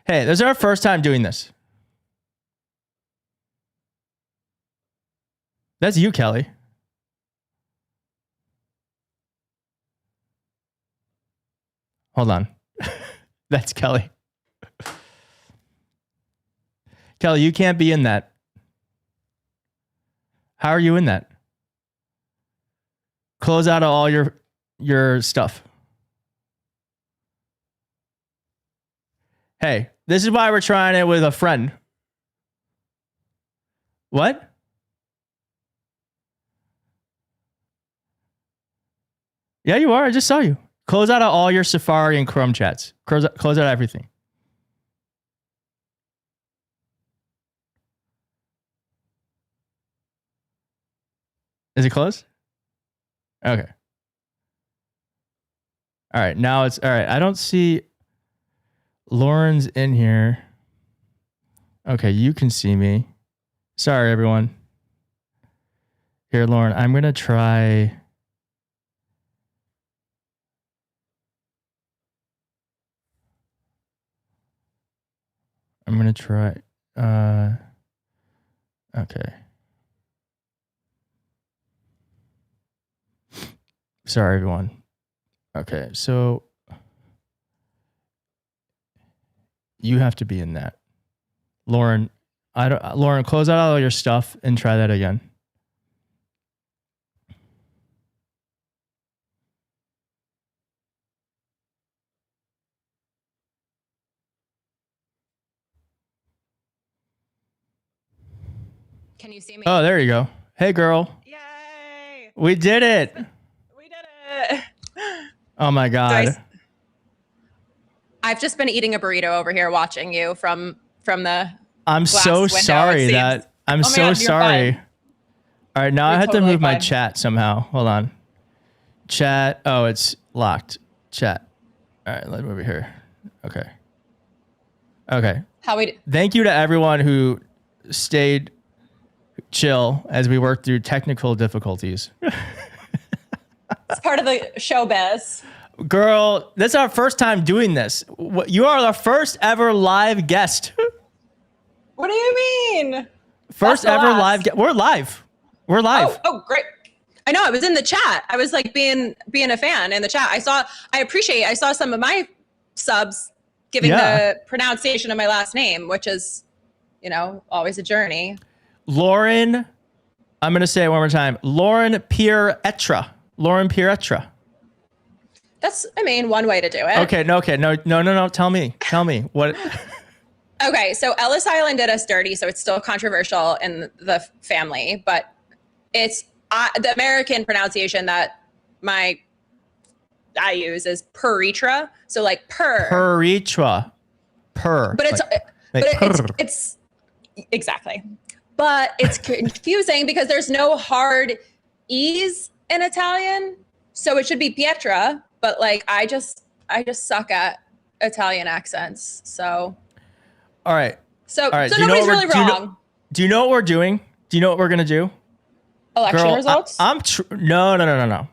[SPEAKER 2] Hey, this is our first time doing this. That's you, Kelly. Hold on. That's Kelly. Kelly, you can't be in that. How are you in that? Close out all your stuff. Hey, this is why we're trying it with a friend. What? Yeah, you are. I just saw you. Close out all your Safari and Chrome chats. Close out everything. Is it closed? Okay. All right. Now it's all right. I don't see Lauren's in here. Okay. You can see me. Sorry, everyone. Here, Loren, I'm going to try. I'm going to try. Okay. Sorry, everyone. Okay, so you have to be in that. Loren, Loren, close out all your stuff and try that again.
[SPEAKER 3] Can you see me?
[SPEAKER 2] Oh, there you go. Hey, girl.
[SPEAKER 3] Yay!
[SPEAKER 2] We did it.
[SPEAKER 3] We did it.
[SPEAKER 2] Oh my God.
[SPEAKER 3] I've just been eating a burrito over here watching you from the
[SPEAKER 2] I'm
[SPEAKER 3] glass
[SPEAKER 2] so
[SPEAKER 3] window,
[SPEAKER 2] sorry
[SPEAKER 3] it
[SPEAKER 2] that
[SPEAKER 3] seems.
[SPEAKER 2] I'm
[SPEAKER 3] Oh my
[SPEAKER 2] so
[SPEAKER 3] God, you're
[SPEAKER 2] sorry.
[SPEAKER 3] fine.
[SPEAKER 2] All right, now I
[SPEAKER 3] You're
[SPEAKER 2] had to
[SPEAKER 3] totally
[SPEAKER 2] move my
[SPEAKER 3] fine.
[SPEAKER 2] chat somehow. Hold on. Chat. Oh, it's locked. Chat. All right, let's move it here. Okay. Okay.
[SPEAKER 3] How we
[SPEAKER 2] Thank you to everyone who stayed chill as we worked through technical difficulties.
[SPEAKER 3] It's part of the showbiz.
[SPEAKER 2] Girl, this is our first time doing this. You are the first ever live guest.
[SPEAKER 3] What do you mean?
[SPEAKER 2] First
[SPEAKER 3] That's the
[SPEAKER 2] ever
[SPEAKER 3] last.
[SPEAKER 2] live guest. We're live. We're live.
[SPEAKER 3] Oh, great. I know. I was in the chat. I was like being a fan in the chat. I saw some of my subs giving the pronunciation of my last name, which is, always a journey.
[SPEAKER 2] Loren, I'm going to say it one more time. Loren Piretra. Loren Piretra.
[SPEAKER 3] That's, one way to do it.
[SPEAKER 2] Okay, no. Tell me what.
[SPEAKER 3] Okay, so Ellis Island did us dirty, so it's still controversial in the family, but it's the American pronunciation that I use is Piretra, so like
[SPEAKER 2] Piretra.
[SPEAKER 3] But it's exactly. But it's confusing because there's no hard E's in Italian, so it should be Pietra, but like I just suck at Italian accents, so.
[SPEAKER 2] All right.
[SPEAKER 3] So
[SPEAKER 2] Do you know
[SPEAKER 3] nobody's
[SPEAKER 2] what
[SPEAKER 3] really wrong.
[SPEAKER 2] Do you know what we're doing? Do you know what we're gonna do?
[SPEAKER 3] Election results?
[SPEAKER 2] No.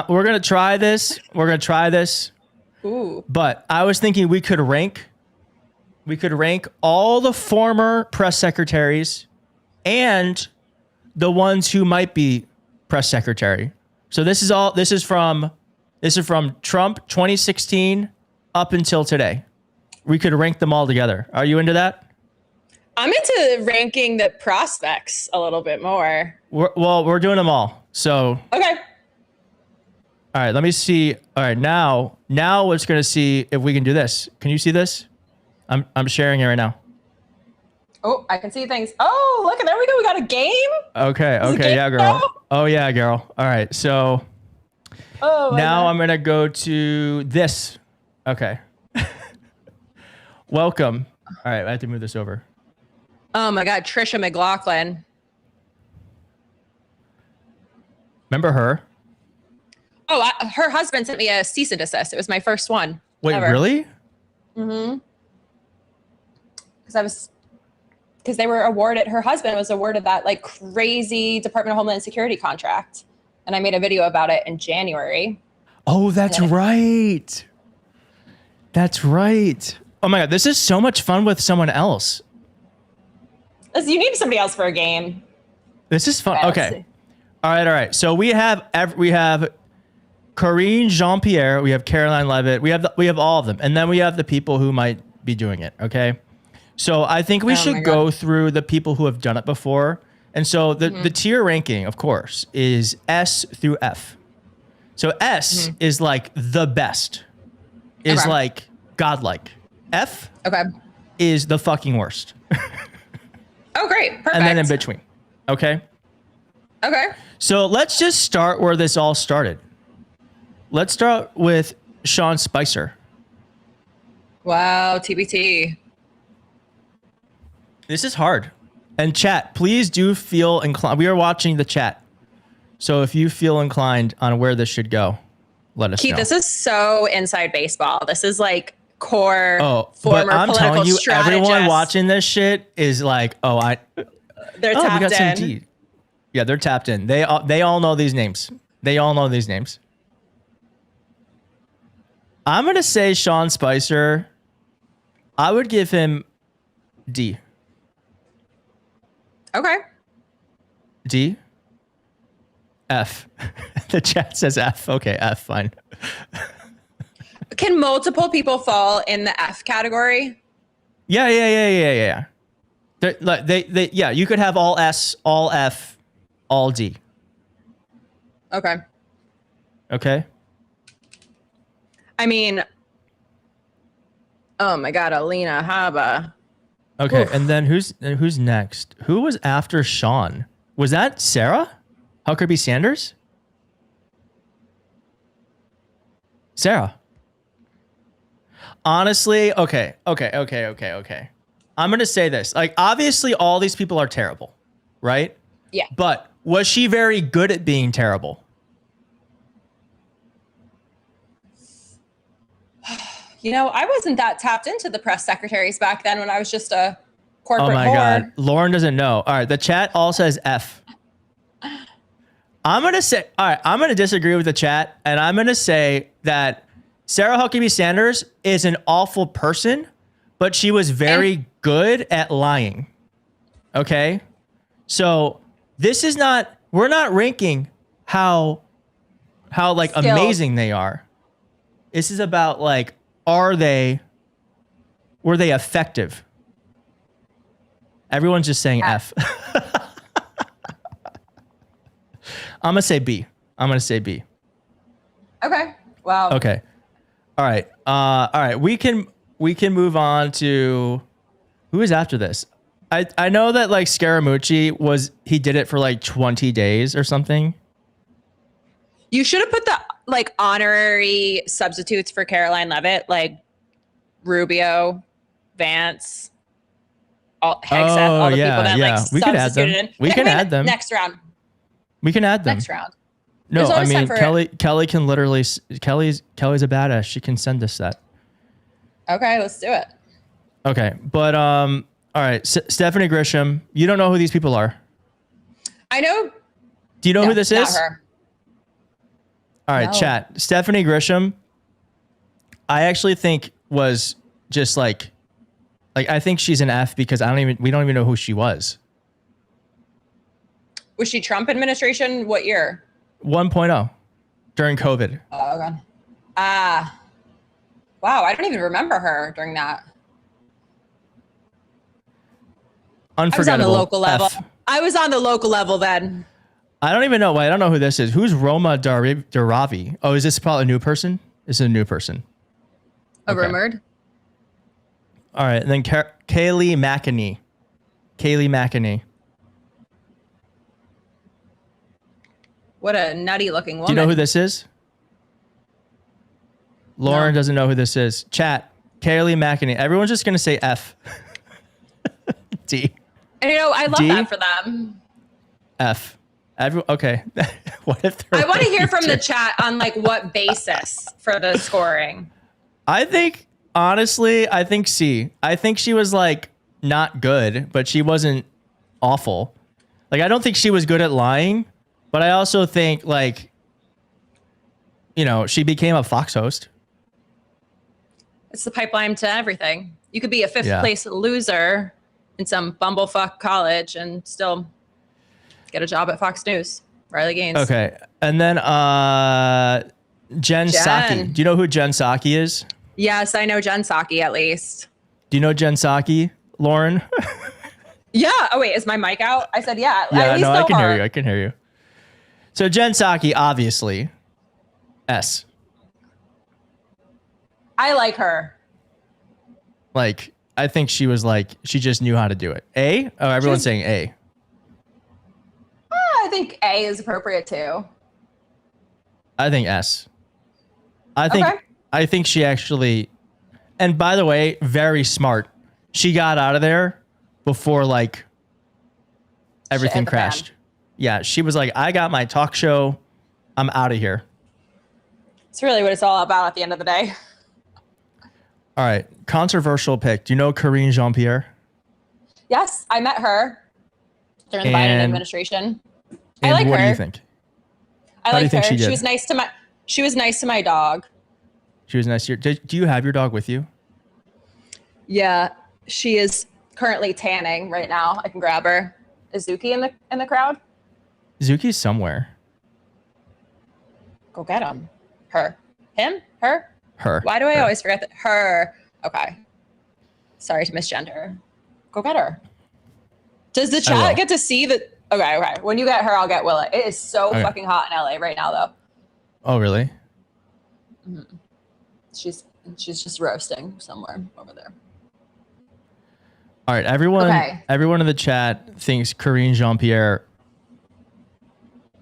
[SPEAKER 2] We're gonna try this.
[SPEAKER 3] Ooh.
[SPEAKER 2] But I was thinking we could rank all the former press secretaries and the ones who might be press secretary. So this is from Trump 2016 up until today. We could rank them all together. Are you into that?
[SPEAKER 3] I'm into ranking the prospects a little bit more.
[SPEAKER 2] We're doing them all. So
[SPEAKER 3] okay.
[SPEAKER 2] All right, let me see. All right, now we're just gonna see if we can do this. Can you see this? I'm sharing it right now.
[SPEAKER 3] Oh, I can see things. Oh, look, there we go. We got a game.
[SPEAKER 2] Okay, yeah, girl.
[SPEAKER 3] Now?
[SPEAKER 2] Oh yeah, girl. All right, so now I'm gonna go to this. Okay. Welcome. All right, I have to move this over.
[SPEAKER 3] Oh my God, Trisha McLaughlin.
[SPEAKER 2] Remember her?
[SPEAKER 3] Oh, her husband sent me a cease and desist. It was my first one.
[SPEAKER 2] Wait,
[SPEAKER 3] ever.
[SPEAKER 2] Really?
[SPEAKER 3] Mm-hmm. Because they were awarded, her husband was awarded that like crazy Department of Homeland Security contract. And I made a video about it in January.
[SPEAKER 2] Oh, that's right. That's right. Oh my God, this is so much fun with someone else.
[SPEAKER 3] Listen, you need somebody else for a game.
[SPEAKER 2] This is fun.
[SPEAKER 3] Okay, let's
[SPEAKER 2] Okay.
[SPEAKER 3] see.
[SPEAKER 2] All right. So we have Corinne Jean-Pierre, we have Caroline Levitt, we have all of them, and then we have the people who might be doing it. Okay. So I think we should go through the people who have done it before. And so the tier ranking, of course, is S through F. So S is like the best, is like godlike. F is the fucking worst.
[SPEAKER 3] Oh, great. Perfect.
[SPEAKER 2] And then in between. Okay.
[SPEAKER 3] Okay.
[SPEAKER 2] So let's just start where this all started. Let's start with Sean Spicer?
[SPEAKER 3] Wow, TBT.
[SPEAKER 2] This is hard. And chat, please do feel inclined. We are watching the chat. So if you feel inclined on where this should go, let us
[SPEAKER 3] Keith,
[SPEAKER 2] know.
[SPEAKER 3] this is so inside baseball. This is like core
[SPEAKER 2] but
[SPEAKER 3] former
[SPEAKER 2] I'm
[SPEAKER 3] political
[SPEAKER 2] telling you,
[SPEAKER 3] strategist.
[SPEAKER 2] everyone watching this shit is like,
[SPEAKER 3] They're
[SPEAKER 2] we got
[SPEAKER 3] tapped
[SPEAKER 2] some
[SPEAKER 3] in.
[SPEAKER 2] tea. Yeah, they're tapped in. They all know these names. They all know these names. I'm going to say Sean Spicer. I would give him D.
[SPEAKER 3] Okay.
[SPEAKER 2] D. F. The chat says F. Okay, F, fine.
[SPEAKER 3] Can multiple people fall in the F category?
[SPEAKER 2] Yeah. They yeah, you could have all S, all F, all D.
[SPEAKER 3] Okay.
[SPEAKER 2] Okay.
[SPEAKER 3] I mean, oh my God, Alina Haba.
[SPEAKER 2] Okay,
[SPEAKER 3] Oof.
[SPEAKER 2] and then who's next? Who was after Sean? Was that Sarah Huckabee Sanders? Sarah. Honestly, okay. I'm going to say this. Like, obviously, all these people are terrible, right?
[SPEAKER 3] Yeah.
[SPEAKER 2] But was she very good at being terrible?
[SPEAKER 3] You know, I wasn't that tapped into the press secretaries back then when I was just a corporate
[SPEAKER 2] Oh my
[SPEAKER 3] whore.
[SPEAKER 2] God. Lauren doesn't know. All right. The chat all says F. I'm going to disagree with the chat. And I'm going to say that Sarah Huckabee Sanders is an awful person, but she was very good at lying. Okay. So this is not, we're not ranking how like
[SPEAKER 3] Skilled.
[SPEAKER 2] amazing they are. This is about like, were they effective? Everyone's just saying F. I'm going to say B.
[SPEAKER 3] Okay. Wow.
[SPEAKER 2] Okay. All right. We can move on to who is after this. I know that like Scaramucci he did it for like 20 days or something.
[SPEAKER 3] You should have put the like honorary substitutes for Caroline Leavitt, like Rubio, Vance, Hegseth, all the people that like
[SPEAKER 2] we could add them.
[SPEAKER 3] substituted in.
[SPEAKER 2] We can add them.
[SPEAKER 3] Next round.
[SPEAKER 2] We can add them.
[SPEAKER 3] Next round.
[SPEAKER 2] No,
[SPEAKER 3] There's
[SPEAKER 2] I
[SPEAKER 3] always
[SPEAKER 2] mean
[SPEAKER 3] time for
[SPEAKER 2] Kelly can literally. Kelly's a badass. She can send us that.
[SPEAKER 3] Okay, let's do it.
[SPEAKER 2] Okay, but all right, Stephanie Grisham. You don't know who these people are.
[SPEAKER 3] I know.
[SPEAKER 2] Do you know who this
[SPEAKER 3] not
[SPEAKER 2] is?
[SPEAKER 3] her.
[SPEAKER 2] All right,
[SPEAKER 3] No.
[SPEAKER 2] chat. Stephanie Grisham, I actually think was just like I think she's an F because we don't even know who she was.
[SPEAKER 3] Was she Trump administration? What year?
[SPEAKER 2] 1.0 during COVID.
[SPEAKER 3] Oh God. Wow, I don't even remember her during that.
[SPEAKER 2] Unforgettable.
[SPEAKER 3] I was on the local level.
[SPEAKER 2] F.
[SPEAKER 3] I was on the local level then.
[SPEAKER 2] I don't even know. Wait, I don't know who this is. Who's Roma Daravi? Oh, is this probably a new person? This is a new person.
[SPEAKER 3] Rumored.
[SPEAKER 2] All right, and then Kaylee McEnany.
[SPEAKER 3] What a nutty looking woman.
[SPEAKER 2] Do you know who this is? Lauren doesn't know who this is. Chat, Kaylee McEnany. Everyone's just going to say F. D.
[SPEAKER 3] And you know, I love
[SPEAKER 2] D?
[SPEAKER 3] that for them.
[SPEAKER 2] F. Okay. What if
[SPEAKER 3] I want to hear from the chat on like what basis for the scoring.
[SPEAKER 2] I think, honestly, I think C. I think she was like not good, but she wasn't awful. Like, I don't think she was good at lying, but I also think like, she became a Fox host.
[SPEAKER 3] It's the pipeline to everything. You could be a fifth
[SPEAKER 2] Yeah.
[SPEAKER 3] place loser in some bumblefuck college and still get a job at Fox News. Riley Gaines.
[SPEAKER 2] Okay. And then Jen Psaki. Do you know who Jen Psaki is?
[SPEAKER 3] Yes, I know Jen Psaki at least.
[SPEAKER 2] Do you know Jen Psaki, Lauren?
[SPEAKER 3] Yeah. Oh wait, is my mic out? I said yeah.
[SPEAKER 2] Yeah,
[SPEAKER 3] at least
[SPEAKER 2] no, I
[SPEAKER 3] know
[SPEAKER 2] can
[SPEAKER 3] her.
[SPEAKER 2] hear you. I can hear you. So Jen Psaki, obviously, S.
[SPEAKER 3] I like her.
[SPEAKER 2] Like, I think she was like, she just knew how to do it. A? Oh, everyone's saying A.
[SPEAKER 3] I think A is appropriate too.
[SPEAKER 2] I think S. I think I think she actually, and by the way, very smart. She got out of there before like everything crashed. Yeah, she was like, I got my talk show. I'm out of here.
[SPEAKER 3] It's really what it's all about at the end of the day.
[SPEAKER 2] All right, controversial pick. Do you know Karine Jean-Pierre?
[SPEAKER 3] Yes, I met her during the Biden administration. I
[SPEAKER 2] And
[SPEAKER 3] like
[SPEAKER 2] what
[SPEAKER 3] her.
[SPEAKER 2] do you think?
[SPEAKER 3] I
[SPEAKER 2] How do you
[SPEAKER 3] like
[SPEAKER 2] think
[SPEAKER 3] her.
[SPEAKER 2] she did?
[SPEAKER 3] She was nice to my dog.
[SPEAKER 2] She was nice. Do you have your dog with you?
[SPEAKER 3] Yeah, she is currently tanning right now. I can grab her. Is Zuki in the crowd?
[SPEAKER 2] Zuki's somewhere.
[SPEAKER 3] Go get him. Her. Him? Her?
[SPEAKER 2] Her.
[SPEAKER 3] Why do I always forget that? Her. Okay. Sorry to misgender. Go get her. Does the
[SPEAKER 2] will.
[SPEAKER 3] chat get to see the? Okay. When you get her, I'll get Willa. It is so
[SPEAKER 2] Okay.
[SPEAKER 3] fucking hot in LA right now, though.
[SPEAKER 2] Oh, really?
[SPEAKER 3] Mhm. She's just roasting somewhere over there.
[SPEAKER 2] All right, everyone.
[SPEAKER 3] Okay.
[SPEAKER 2] Everyone in the chat thinks Karine Jean-Pierre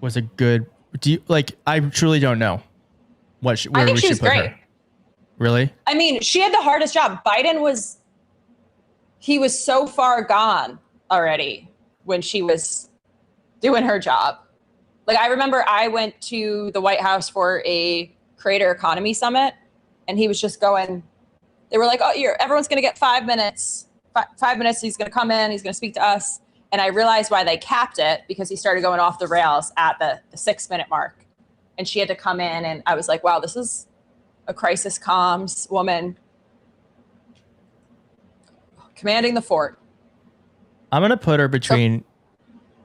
[SPEAKER 2] was a good. Do you like? I truly don't know where
[SPEAKER 3] I think
[SPEAKER 2] we
[SPEAKER 3] she
[SPEAKER 2] should
[SPEAKER 3] was
[SPEAKER 2] put
[SPEAKER 3] great.
[SPEAKER 2] her. Really?
[SPEAKER 3] I mean, she had the hardest job. Biden was so far gone already when she was doing her job. Like, I remember I went to the White House for a creator economy summit, and he was just going, they were like, oh, everyone's going to get 5 minutes. 5 minutes, he's going to come in, he's going to speak to us. And I realized why they capped it, because he started going off the rails at the 6 minute mark. And she had to come in, and I was like, wow, this is a crisis comms woman commanding the fort.
[SPEAKER 2] I'm gonna put her between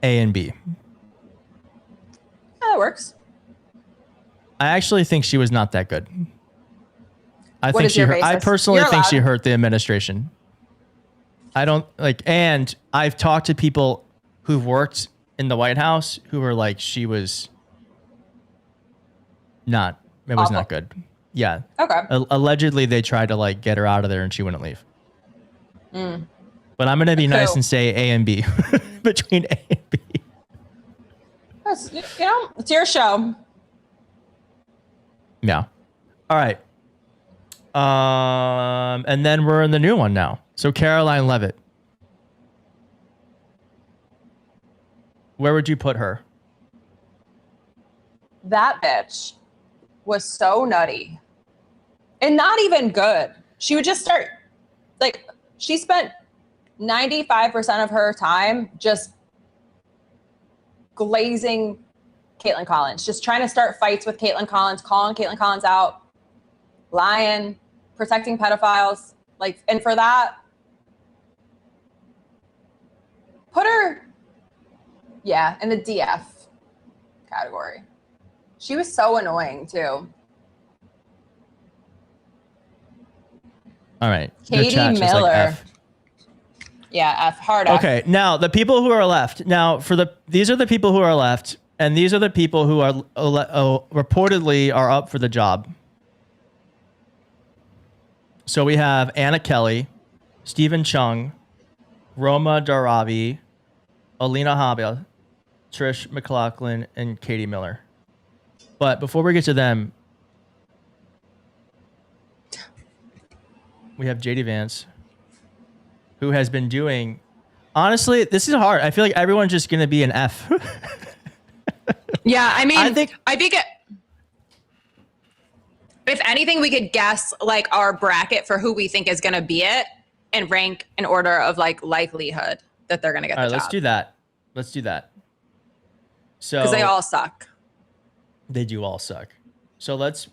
[SPEAKER 2] A and B.
[SPEAKER 3] Yeah, that works.
[SPEAKER 2] I actually think she was not that good. I
[SPEAKER 3] What
[SPEAKER 2] think
[SPEAKER 3] is your
[SPEAKER 2] I
[SPEAKER 3] basis?
[SPEAKER 2] personally
[SPEAKER 3] You're
[SPEAKER 2] think she
[SPEAKER 3] allowed.
[SPEAKER 2] hurt the administration. I don't like, and I've talked to people who've worked in the White House who were like, she was not. It was not good. Yeah.
[SPEAKER 3] Okay.
[SPEAKER 2] Allegedly, they tried to like get her out of there, and she wouldn't leave.
[SPEAKER 3] Mm.
[SPEAKER 2] But I'm gonna be nice
[SPEAKER 3] Cool.
[SPEAKER 2] and say A and B between A and B.
[SPEAKER 3] It's your show.
[SPEAKER 2] Yeah. All right. And then we're in the new one now. So Caroline Leavitt. Where would you put her?
[SPEAKER 3] That bitch was so nutty and not even good. She would just start, like, she spent 95% of her time just glazing Caitlin Collins, just trying to start fights with Caitlin Collins, calling Caitlin Collins out, lying, protecting pedophiles. Like, and for that, put her, in the DF category. She was so annoying too.
[SPEAKER 2] All right. The
[SPEAKER 3] Katie
[SPEAKER 2] chat's just like
[SPEAKER 3] Miller.
[SPEAKER 2] F.
[SPEAKER 3] Yeah, F, hard F.
[SPEAKER 2] Okay. Now the people who are left. Now these are the people who are left, and these are the people who are reportedly are up for the job. So we have Anna Kelly, Stephen Chung, Roma Daravi, Alina Habba, Trish McLaughlin, and Katie Miller. But before we get to them, we have JD Vance, who has been doing. Honestly, this is hard. I feel like everyone's just going to be an F.
[SPEAKER 3] Yeah, I mean,
[SPEAKER 2] I think
[SPEAKER 3] if anything, we could guess like our bracket for who we think is going to be it and rank in order of like likelihood that they're going to get
[SPEAKER 2] All
[SPEAKER 3] the
[SPEAKER 2] right,
[SPEAKER 3] job.
[SPEAKER 2] let's do that. So
[SPEAKER 3] Because they all suck.
[SPEAKER 2] They do all suck. So let's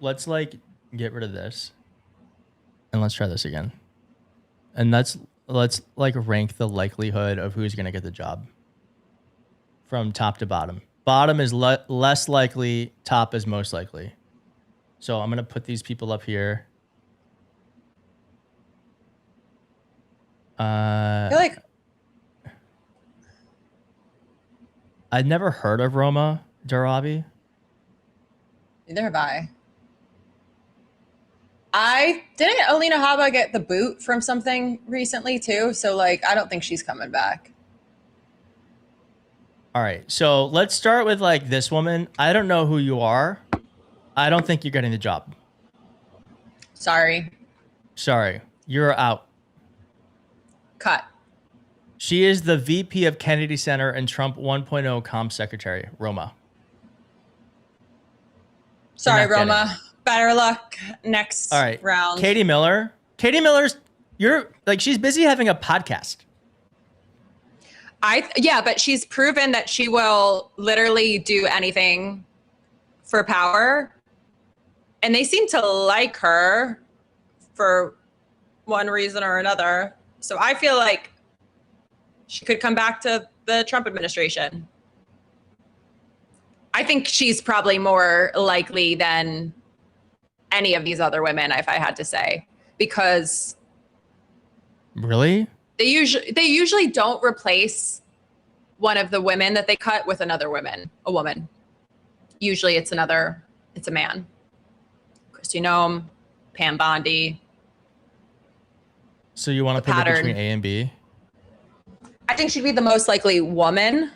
[SPEAKER 2] like get rid of this, and let's try this again. And let's like rank the likelihood of who's going to get the job from top to bottom. Bottom is less likely, top is most likely. So I'm going to put these people up here.
[SPEAKER 3] I feel like
[SPEAKER 2] I'd never heard of Roma Darabi.
[SPEAKER 3] neither have I didn't Alina Habba get the boot from something recently too, so like I don't think she's coming back.
[SPEAKER 2] All right, so let's start with like this woman. I don't know who you are. I don't think you're getting the job.
[SPEAKER 3] Sorry.
[SPEAKER 2] You're out.
[SPEAKER 3] Cut.
[SPEAKER 2] She is the VP of Kennedy Center and Trump 1.0 comm secretary, Roma.
[SPEAKER 3] Sorry, Roma. Better luck next round.
[SPEAKER 2] Katie Miller. Katie Miller's, she's busy having a podcast.
[SPEAKER 3] But she's proven that she will literally do anything for power. And they seem to like her for one reason or another. So I feel like she could come back to the Trump administration. I think she's probably more likely than any of these other women, if I had to say, because
[SPEAKER 2] really
[SPEAKER 3] they usually don't replace one of the women that they cut with a woman. Usually it's a man. Kristi Noem, Pam Bondi.
[SPEAKER 2] So you want to put it between A and B?
[SPEAKER 3] I think she'd be the most likely woman,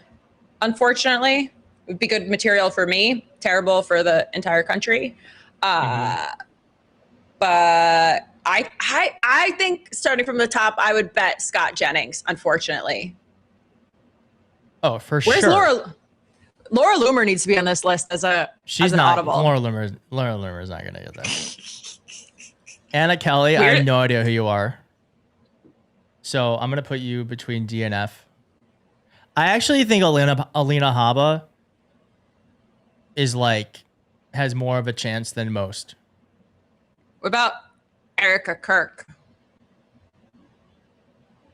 [SPEAKER 3] unfortunately. It would be good material for me, terrible for the entire country. But I think starting from the top, I would bet Scott Jennings, unfortunately.
[SPEAKER 2] Oh, for sure.
[SPEAKER 3] Where's Laura? Laura Loomer needs to be on this list as an audible.
[SPEAKER 2] Laura Loomer is not going to get that. Anna Kelly, I have no idea who you are. So I'm going to put you between D and F. I actually think Alina Habba is has more of a chance than most.
[SPEAKER 3] What about Erica Kirk?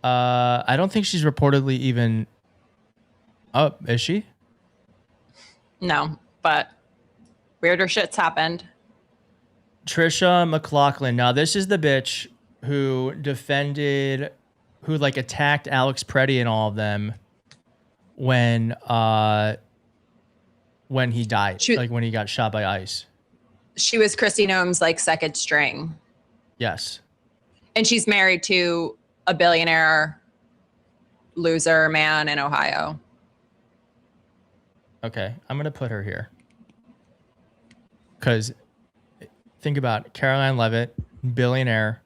[SPEAKER 2] I don't think she's reportedly even up, is she?
[SPEAKER 3] No, but weirder shit's happened.
[SPEAKER 2] Trisha McLaughlin. Now this is the bitch who attacked Alex Preddy and all of them when he died, when he got shot by ICE.
[SPEAKER 3] She was Kristi Noem's second string.
[SPEAKER 2] Yes.
[SPEAKER 3] And she's married to a billionaire loser man in Ohio.
[SPEAKER 2] Okay, I'm going to put her here. Because think about it. Caroline Leavitt, billionaire,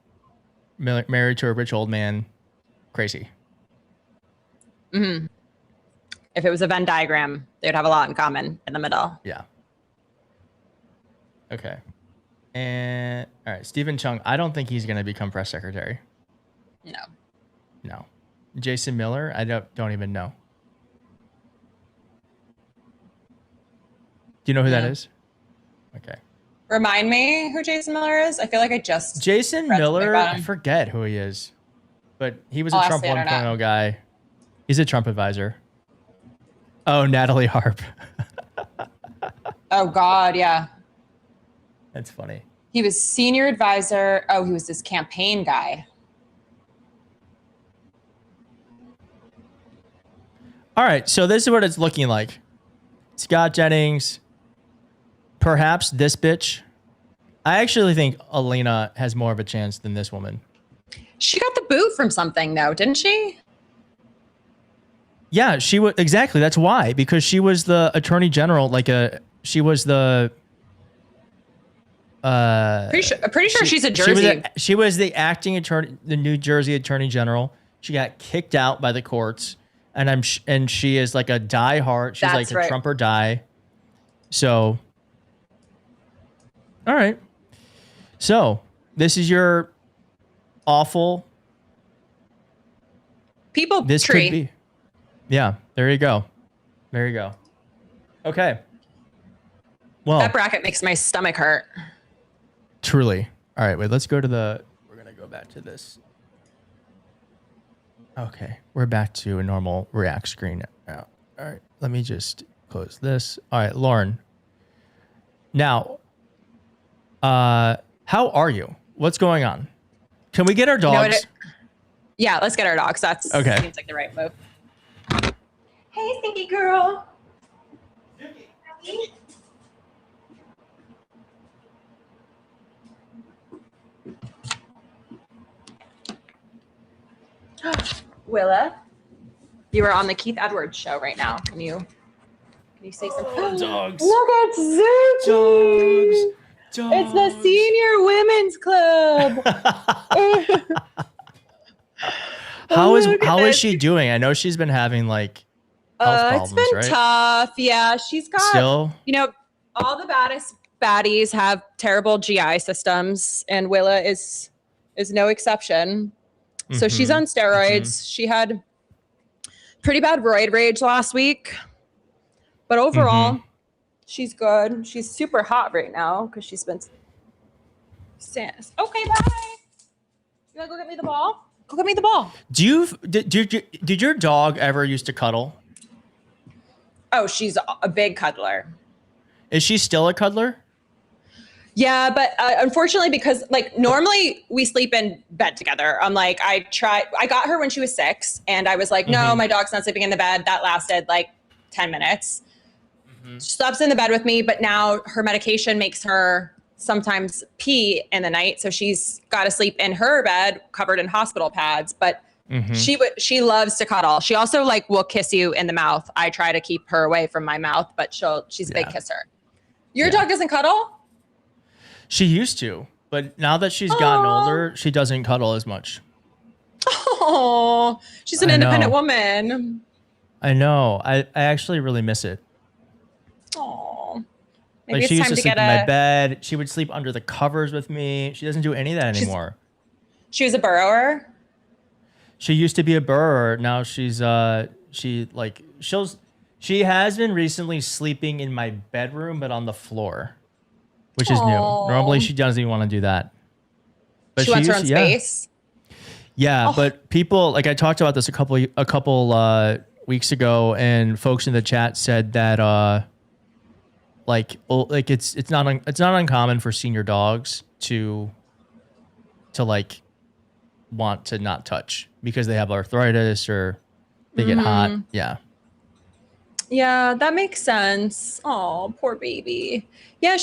[SPEAKER 2] married to a rich old man. Crazy.
[SPEAKER 3] Mm-hmm. If it was a Venn diagram, they would have a lot in common in the middle.
[SPEAKER 2] Yeah. Okay. And all right, Stephen Chung. I don't think he's going to become press secretary. No. Jason Miller. I don't even know. Do you know who that is? Okay.
[SPEAKER 3] Remind me who Jason Miller is. I feel like I just
[SPEAKER 2] Jason Miller. I forget who he is, but he was a Trump 1.0 guy. He's a Trump advisor. Oh, Natalie Harp.
[SPEAKER 3] Oh God, yeah.
[SPEAKER 2] That's funny.
[SPEAKER 3] He was senior advisor. Oh, he was this campaign guy.
[SPEAKER 2] All right, so this is what it's looking like. Scott Jennings, perhaps this bitch. I actually think Alina has more of a chance than this woman.
[SPEAKER 3] She got the boot from something though, didn't she?
[SPEAKER 2] Yeah, she was exactly. That's why, because she was the attorney general. She was the.
[SPEAKER 3] Pretty sure she's a Jersey.
[SPEAKER 2] She was the acting attorney, the New Jersey attorney general. She got kicked out by the courts, and she is like a diehard. She's
[SPEAKER 3] That's
[SPEAKER 2] like a Trump or die. So, all right. So this is your awful
[SPEAKER 3] people.
[SPEAKER 2] This
[SPEAKER 3] tree.
[SPEAKER 2] could be. Yeah, there you go. There you go. Okay. Well,
[SPEAKER 3] that bracket makes my stomach hurt.
[SPEAKER 2] Truly. All right, wait, let's go to we're going to go back to this. Okay, we're back to a normal React screen now. All right, let me just close this. All right, Lauren. Now, how are you? What's going on? Can we get our dogs?
[SPEAKER 3] Yeah, let's get our dogs. That's
[SPEAKER 2] okay.
[SPEAKER 3] Seems like the right move. Hey, Stinky girl. Willa, you are on the Keith Edwards show right now. Can you say something?
[SPEAKER 2] Dogs.
[SPEAKER 3] Look at Zuki. It's the senior women's club.
[SPEAKER 2] How is she doing? I know she's been having like health problems,
[SPEAKER 3] it's been
[SPEAKER 2] right?
[SPEAKER 3] tough. Yeah, she's got
[SPEAKER 2] Still?
[SPEAKER 3] all the baddest baddies have terrible GI systems, and Willa is no exception. So she's on steroids. She had pretty bad roid rage last week, but overall, she's good. She's super hot right now because she's been. Okay, bye. You wanna go get me the ball? Go get me the ball.
[SPEAKER 2] Did your dog ever used to cuddle?
[SPEAKER 3] Oh, she's a big cuddler.
[SPEAKER 2] Is she still a cuddler?
[SPEAKER 3] Yeah, but unfortunately, because like normally we sleep in bed together. I got her when she was 6, and I was like, no, my dog's not sleeping in the bed. That lasted like 10 minutes. She sleeps in the bed with me, but now her medication makes her sometimes pee in the night, so she's got to sleep in her bed covered in hospital pads. But she loves to cuddle. She also like will kiss you in the mouth. I try to keep her away from my mouth, but she's a big kisser. Your dog doesn't cuddle?
[SPEAKER 2] She used to, but now that she's gotten older, she doesn't cuddle as much.
[SPEAKER 3] Oh, she's an independent woman.
[SPEAKER 2] I know. I actually really miss it.
[SPEAKER 3] Oh,
[SPEAKER 2] like she used to sleep in my bed. She would sleep under the covers with me. She doesn't do any of that anymore.
[SPEAKER 3] She was a burrower.
[SPEAKER 2] She used to be a burrower. Now she's she has been recently sleeping in my bedroom, but on the floor, which is new. Normally she doesn't even want to do that. But
[SPEAKER 3] she wants her own space.
[SPEAKER 2] Yeah, but people, like I talked about this a couple weeks ago, and folks in the chat said that it's not uncommon for senior dogs to like want to not touch because they have arthritis or they get hot. Yeah.
[SPEAKER 3] Yeah, that makes sense. Oh, poor baby. Yeah,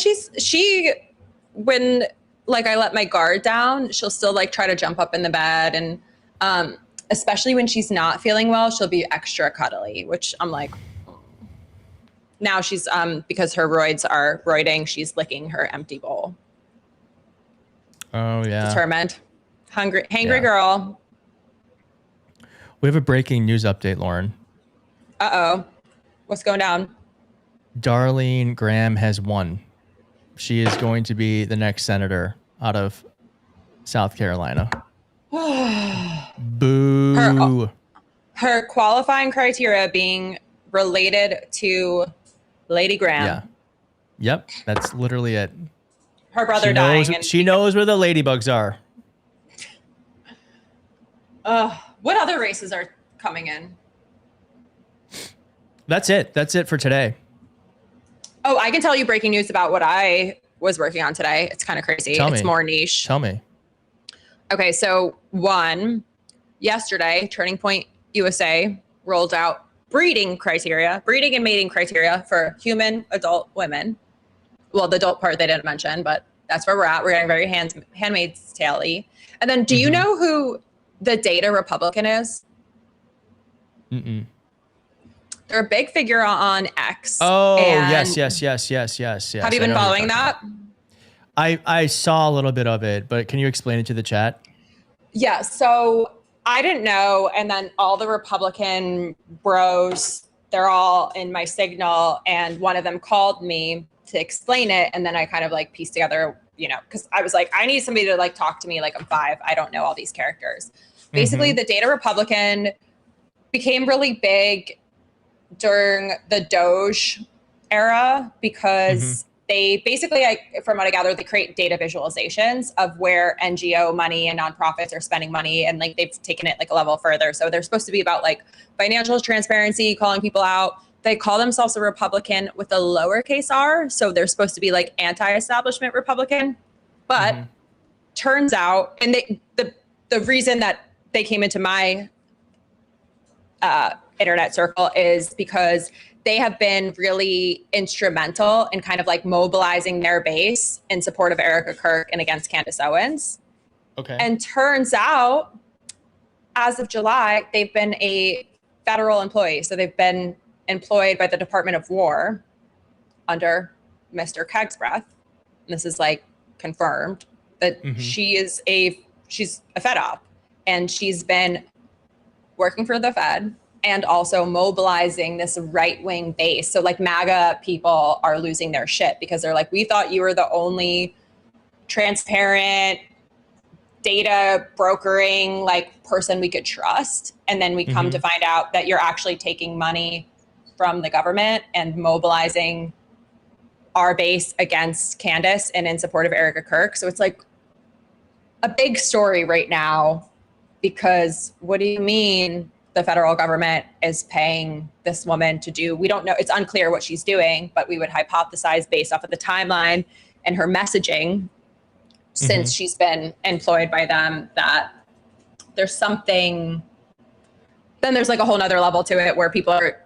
[SPEAKER 3] when like I let my guard down, she'll still like try to jump up in the bed, and especially when she's not feeling well, she'll be extra cuddly, which I'm like, now she's because her roids are roiding, she's licking her empty bowl.
[SPEAKER 2] Oh yeah.
[SPEAKER 3] Determined. Hangry girl.
[SPEAKER 2] We have a breaking news update, Lauren.
[SPEAKER 3] Uh-oh. What's going down?
[SPEAKER 2] Darlene Graham has won. She is going to be the next senator out of South Carolina. Boo.
[SPEAKER 3] Her qualifying criteria being related to Lady Graham.
[SPEAKER 2] Yeah. Yep. That's literally it.
[SPEAKER 3] Her brother dying.
[SPEAKER 2] She knows where the ladybugs are.
[SPEAKER 3] What other races are coming in?
[SPEAKER 2] That's it. That's it for today.
[SPEAKER 3] Oh, I can tell you breaking news about what I was working on today. It's kind of crazy. It's more niche.
[SPEAKER 2] Tell me.
[SPEAKER 3] Okay, so yesterday, Turning Point USA rolled out breeding and mating criteria for human adult women. Well, the adult part they didn't mention, but that's where we're at. We're getting very Handmaid's Tale-y. And then do you know who the data Republican is?
[SPEAKER 2] Mm-mm.
[SPEAKER 3] They're a big figure on X.
[SPEAKER 2] Oh, yes.
[SPEAKER 3] Have you been following that?
[SPEAKER 2] I saw a little bit of it, but can you explain it to the chat?
[SPEAKER 3] Yeah, so I didn't know, and then all the Republican bros, they're all in my signal, and one of them called me to explain it, and then I kind of like pieced together, because I was like, I need somebody to like talk to me like I'm 5. I don't know all these characters. Basically, the data Republican became really big during the Doge era because they basically, from what I gather, they create data visualizations of where NGO money and nonprofits are spending money, and like they've taken it like a level further. So they're supposed to be about like financial transparency, calling people out. They call themselves a Republican with a lowercase r, so they're supposed to be like anti-establishment Republican. But turns out, and the reason that they came into my internet circle is because they have been really instrumental in kind of like mobilizing their base in support of Erica Kirk and against Candace Owens.
[SPEAKER 2] Okay.
[SPEAKER 3] And turns out, as of July, they've been a federal employee. So they've been employed by the Department of War under Mr. Kegsbreath. this is like confirmed, that she's a Fed op, and she's been working for the Fed and also mobilizing this right-wing base. So like MAGA people are losing their shit because they're like, we thought you were the only transparent data brokering like person we could trust. And then we come to find out that you're actually taking money from the government and mobilizing our base against Candace and in support of Erica Kirk. So it's like a big story right now, because what do you mean the federal government is paying this woman to do? We don't know. It's unclear what she's doing, but we would hypothesize based off of the timeline and her messaging since she's been employed by them that there's something. Then there's like a whole nother level to it where people are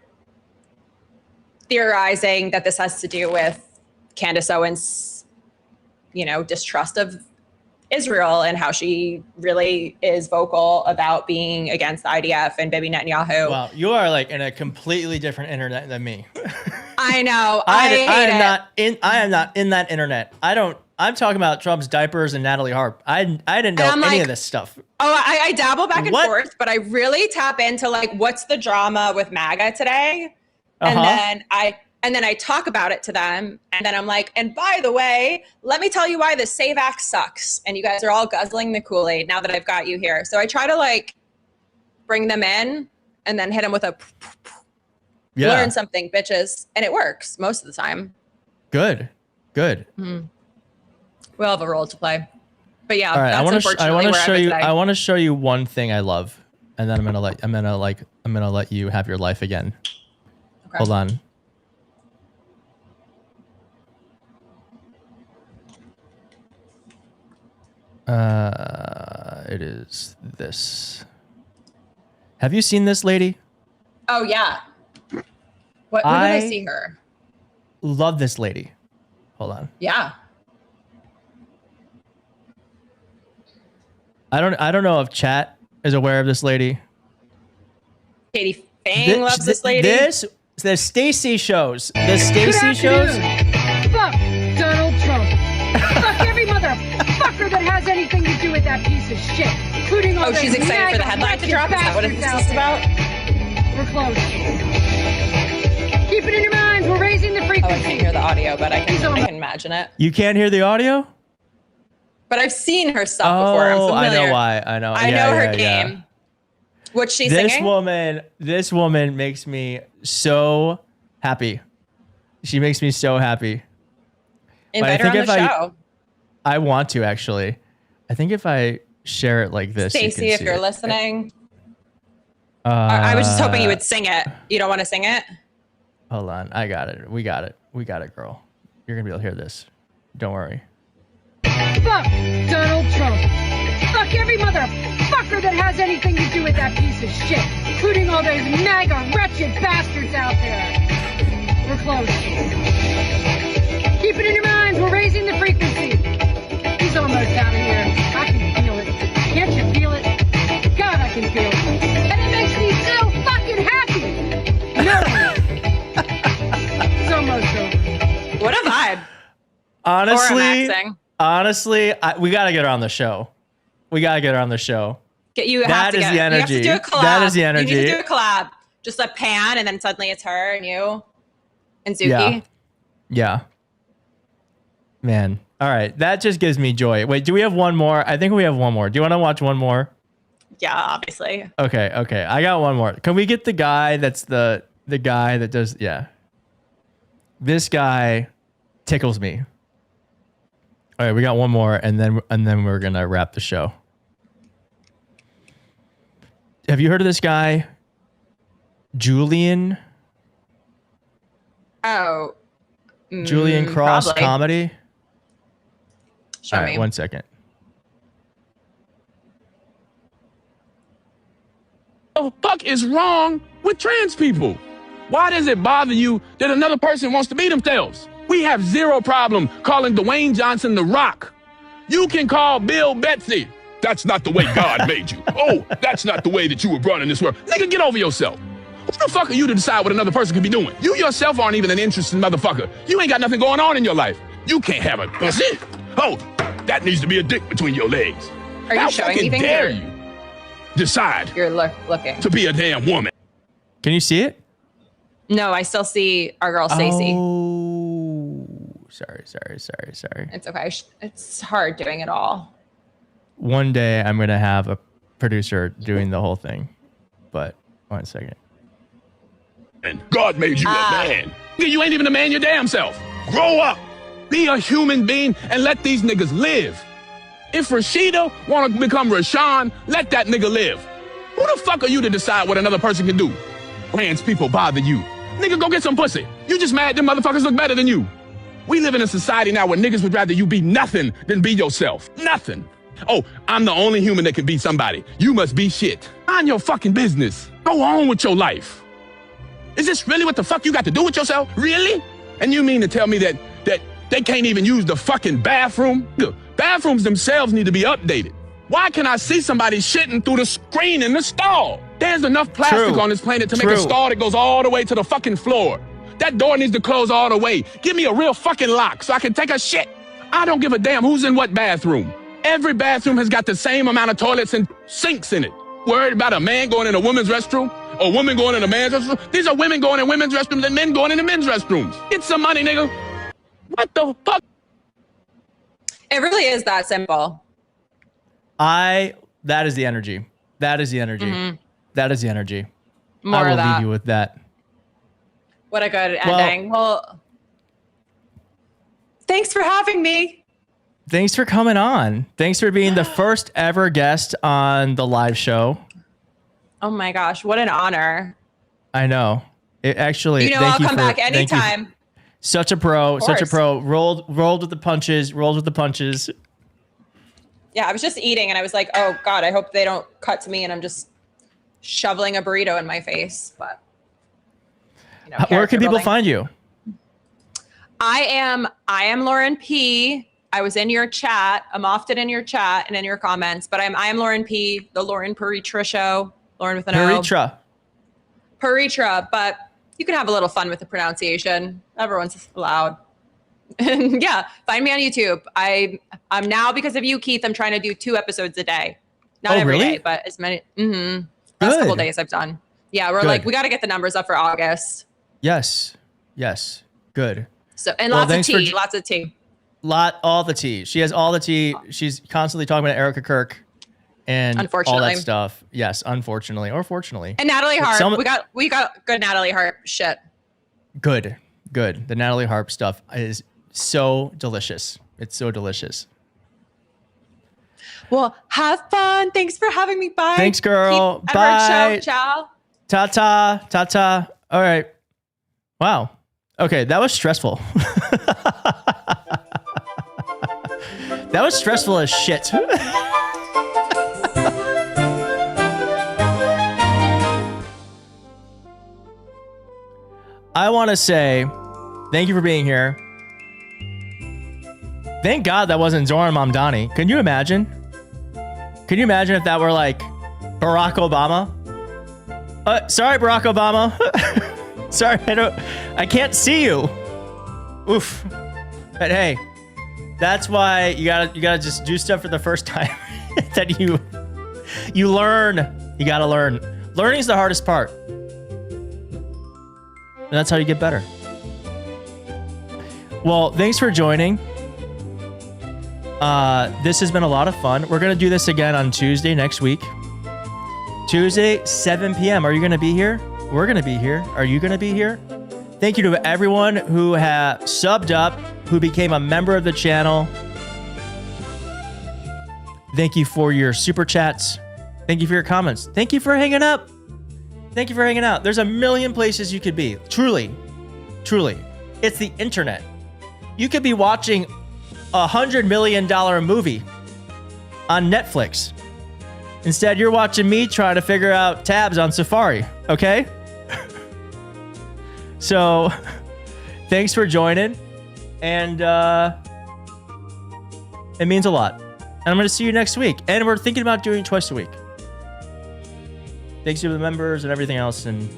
[SPEAKER 3] theorizing that this has to do with Candace Owens, distrust of Israel and how she really is vocal about being against the IDF and Bibi Netanyahu.
[SPEAKER 2] Wow, you are like in a completely different internet than me.
[SPEAKER 3] I know.
[SPEAKER 2] I am not in that internet. I'm talking about Trump's diapers and Natalie Harp. I didn't know any of this stuff.
[SPEAKER 3] Oh, I dabble back and forth, but I really tap into like, what's the drama with MAGA today? And then I talk about it to them. And then I'm like, and by the way, let me tell you why the SAVE Act sucks. And you guys are all guzzling the Kool-Aid now that I've got you here. So I try to like bring them in and then hit them with a learn something, bitches. And it works most of the time.
[SPEAKER 2] Good.
[SPEAKER 3] We'll have a role to play. But yeah,
[SPEAKER 2] all right,
[SPEAKER 3] that's
[SPEAKER 2] I want to show you.
[SPEAKER 3] today.
[SPEAKER 2] I want to show you one thing I love, and then I'm gonna let you have your life again. Okay. Hold on. It is this. Have you seen this lady?
[SPEAKER 3] Oh yeah. When did I see her?
[SPEAKER 2] Love this lady. Hold on.
[SPEAKER 3] Yeah.
[SPEAKER 2] I don't know if chat is aware of this lady.
[SPEAKER 3] Katie Fang loves this lady.
[SPEAKER 2] The Stacey shows. The Stacey shows.
[SPEAKER 4] Fuck Donald Trump. Fuck every motherfucker that has anything to do with that piece of shit, including all
[SPEAKER 3] she's excited for the headline to drop. Is that what it's about?
[SPEAKER 4] We're close. Keep it in your minds. We're raising the frequency.
[SPEAKER 3] Oh, I can't hear the audio, but I can imagine it.
[SPEAKER 2] You can't hear the audio?
[SPEAKER 3] But I've seen her stuff before. I'm familiar.
[SPEAKER 2] I know why. I know
[SPEAKER 3] her game. Yeah. What's she singing?
[SPEAKER 2] This woman makes me so happy. She makes me so happy.
[SPEAKER 3] Invite her on the show.
[SPEAKER 2] I want to actually. I think if I share it like this,
[SPEAKER 3] Stacey, if you're listening. I was just hoping you would sing it. You don't want to sing it?
[SPEAKER 2] Hold on. I got it. We got it, girl. You're gonna be able to hear this. Don't worry.
[SPEAKER 4] Fuck Donald Trump. Fuck every motherfucker that has anything to do with that piece of shit, including all those MAGA wretched bastards out there. We're close. Keep it in your minds. We're raising the frequency. He's almost out of here. I can feel it. Can't you feel it? God, I can feel it. And it makes me so fucking happy. No. It's almost over.
[SPEAKER 3] What a vibe.
[SPEAKER 2] Honestly, we got to get her on the show.
[SPEAKER 3] That
[SPEAKER 2] is the energy.
[SPEAKER 3] You have to do a collab.
[SPEAKER 2] That is the energy.
[SPEAKER 3] You need to do a collab. Just a pan, and then suddenly it's her and you and Zuki.
[SPEAKER 2] Yeah. Man. All right. That just gives me joy. Wait, do we have one more? I think we have one more. Do you want to watch one more?
[SPEAKER 3] Yeah, obviously.
[SPEAKER 2] Okay. I got one more. Can we get the guy that's the guy that does, yeah. This guy tickles me. All right, we got one more, and then we're gonna wrap the show. Have you heard of this guy, Julian?
[SPEAKER 3] Oh,
[SPEAKER 2] Julian Cross
[SPEAKER 3] probably.
[SPEAKER 2] Comedy.
[SPEAKER 3] Show
[SPEAKER 2] All right,
[SPEAKER 3] me.
[SPEAKER 2] 1 second.
[SPEAKER 5] What the fuck is wrong with trans people? Why does it bother you that another person wants to be themselves? We have zero problem calling Dwayne Johnson The Rock. You can call Bill Betsy. That's not the way God made you. Oh, that's not the way that you were brought in this world. Nigga, get over yourself. Who the fuck are you to decide what another person could be doing? You yourself aren't even an interesting motherfucker. You ain't got nothing going on in your life. You can't have a pussy. Oh, that needs to be a dick between your legs.
[SPEAKER 3] Are you
[SPEAKER 5] How
[SPEAKER 3] showing
[SPEAKER 5] fucking
[SPEAKER 3] anything?
[SPEAKER 5] dare you decide
[SPEAKER 3] You're looking.
[SPEAKER 5] to be a damn woman?
[SPEAKER 2] Can you see it?
[SPEAKER 3] No, I still see our girl Stacey.
[SPEAKER 2] Oh, sorry.
[SPEAKER 3] It's okay. It's hard doing it all.
[SPEAKER 2] One day I'm going to have a producer doing the whole thing. But 1 second.
[SPEAKER 5] And God made you a man. You ain't even a man your damn self. Grow up. Be a human being and let these niggas live. If Rashida want to become Rashawn, let that nigga live. Who the fuck are you to decide what another person can do? Trans people bother you. Nigga, go get some pussy. You just mad them motherfuckers look better than you. We live in a society now where niggas would rather you be nothing than be yourself. Nothing. Oh, I'm the only human that can be somebody. You must be shit. Mind your fucking business. Go on with your life. Is this really what the fuck you got to do with yourself? Really? And you mean to tell me that they can't even use the fucking bathroom? Look, bathrooms themselves need to be updated. Why can I see somebody shitting through the screen in the stall? There's enough plastic on this planet to make a stall that goes all the way to the fucking floor. That door needs to close all the way. Give me a real fucking lock so I can take a shit. I don't give a damn who's in what bathroom. Every bathroom has got the same amount of toilets and sinks in it. Worried about a man going in a woman's restroom? Or a woman going in a man's restroom? These are women going in women's restrooms and men going in the men's restrooms. Get some money, nigga. What the fuck?
[SPEAKER 3] It really is that simple.
[SPEAKER 2] That is the energy. That is the energy.
[SPEAKER 3] Mm-hmm.
[SPEAKER 2] That is the energy.
[SPEAKER 3] More
[SPEAKER 2] I will
[SPEAKER 3] of that.
[SPEAKER 2] leave you with that.
[SPEAKER 3] What a good ending. Well, thanks for having me.
[SPEAKER 2] Thanks for coming on. Thanks for being the first ever guest on the live show.
[SPEAKER 3] Oh my gosh, what an honor.
[SPEAKER 2] I know. It actually.
[SPEAKER 3] I'll come back anytime.
[SPEAKER 2] Such a pro. Such a pro. Rolled with the punches. Rolled with the punches.
[SPEAKER 3] Yeah, I was just eating and I was like, oh God, I hope they don't cut to me and I'm just shoveling a burrito in my face. But
[SPEAKER 2] where can people find you?
[SPEAKER 3] I am Loren P. I was in your chat. I'm often in your chat and in your comments, but I am Loren P. The Loren Piretra Show. Loren with an O. Piretra, but you can have a little fun with the pronunciation. Everyone's allowed. And yeah, find me on YouTube. I'm now, because of you, Keith, I'm trying to do 2 episodes a day. Not every day, but as many. Last couple days I've done. Yeah, we're we got to get the numbers up for August.
[SPEAKER 2] Yes. Good.
[SPEAKER 3] So lots of tea.
[SPEAKER 2] All the tea. She has all the tea. She's constantly talking about Erica Kirk and all that stuff. Yes, unfortunately or fortunately.
[SPEAKER 3] And Natalie Hart. We got good Natalie Hart shit.
[SPEAKER 2] Good. The Natalie Hart stuff is so delicious. It's so delicious.
[SPEAKER 3] Well, have fun. Thanks for having me. Bye.
[SPEAKER 2] Thanks, girl.
[SPEAKER 3] Keith,
[SPEAKER 2] bye.
[SPEAKER 3] Edward, ciao.
[SPEAKER 2] Ta-ta. All right. Wow. Okay, that was stressful. That was stressful as shit. I want to say thank you for being here. Thank God that wasn't Zoran Mamdani. Can you imagine? Can you imagine if that were like Barack Obama? Sorry, Barack Obama. Sorry, I can't see you. Oof. But hey, that's why you gotta just do stuff for the first time that you learn. You gotta learn. Learning is the hardest part. And that's how you get better. Well, thanks for joining. This has been a lot of fun. We're gonna do this again on Tuesday next week. Tuesday, 7 p.m. Are you gonna be here? We're gonna be here. Are you gonna be here? Thank you to everyone who have subbed up, who became a member of the channel. Thank you for your super chats. Thank you for your comments. Thank you for hanging up. Thank you for hanging out. There's a million places you could be. Truly. It's the internet. You could be watching a $100 million movie on Netflix. Instead, you're watching me trying to figure out tabs on Safari, okay? So, thanks for joining, and it means a lot. And I'm going to see you next week. And we're thinking about doing twice a week. Thanks to the members and everything else. And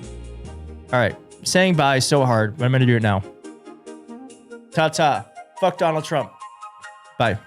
[SPEAKER 2] all right, saying bye is so hard, but I'm going to do it now. Ta-ta. Fuck Donald Trump. Bye.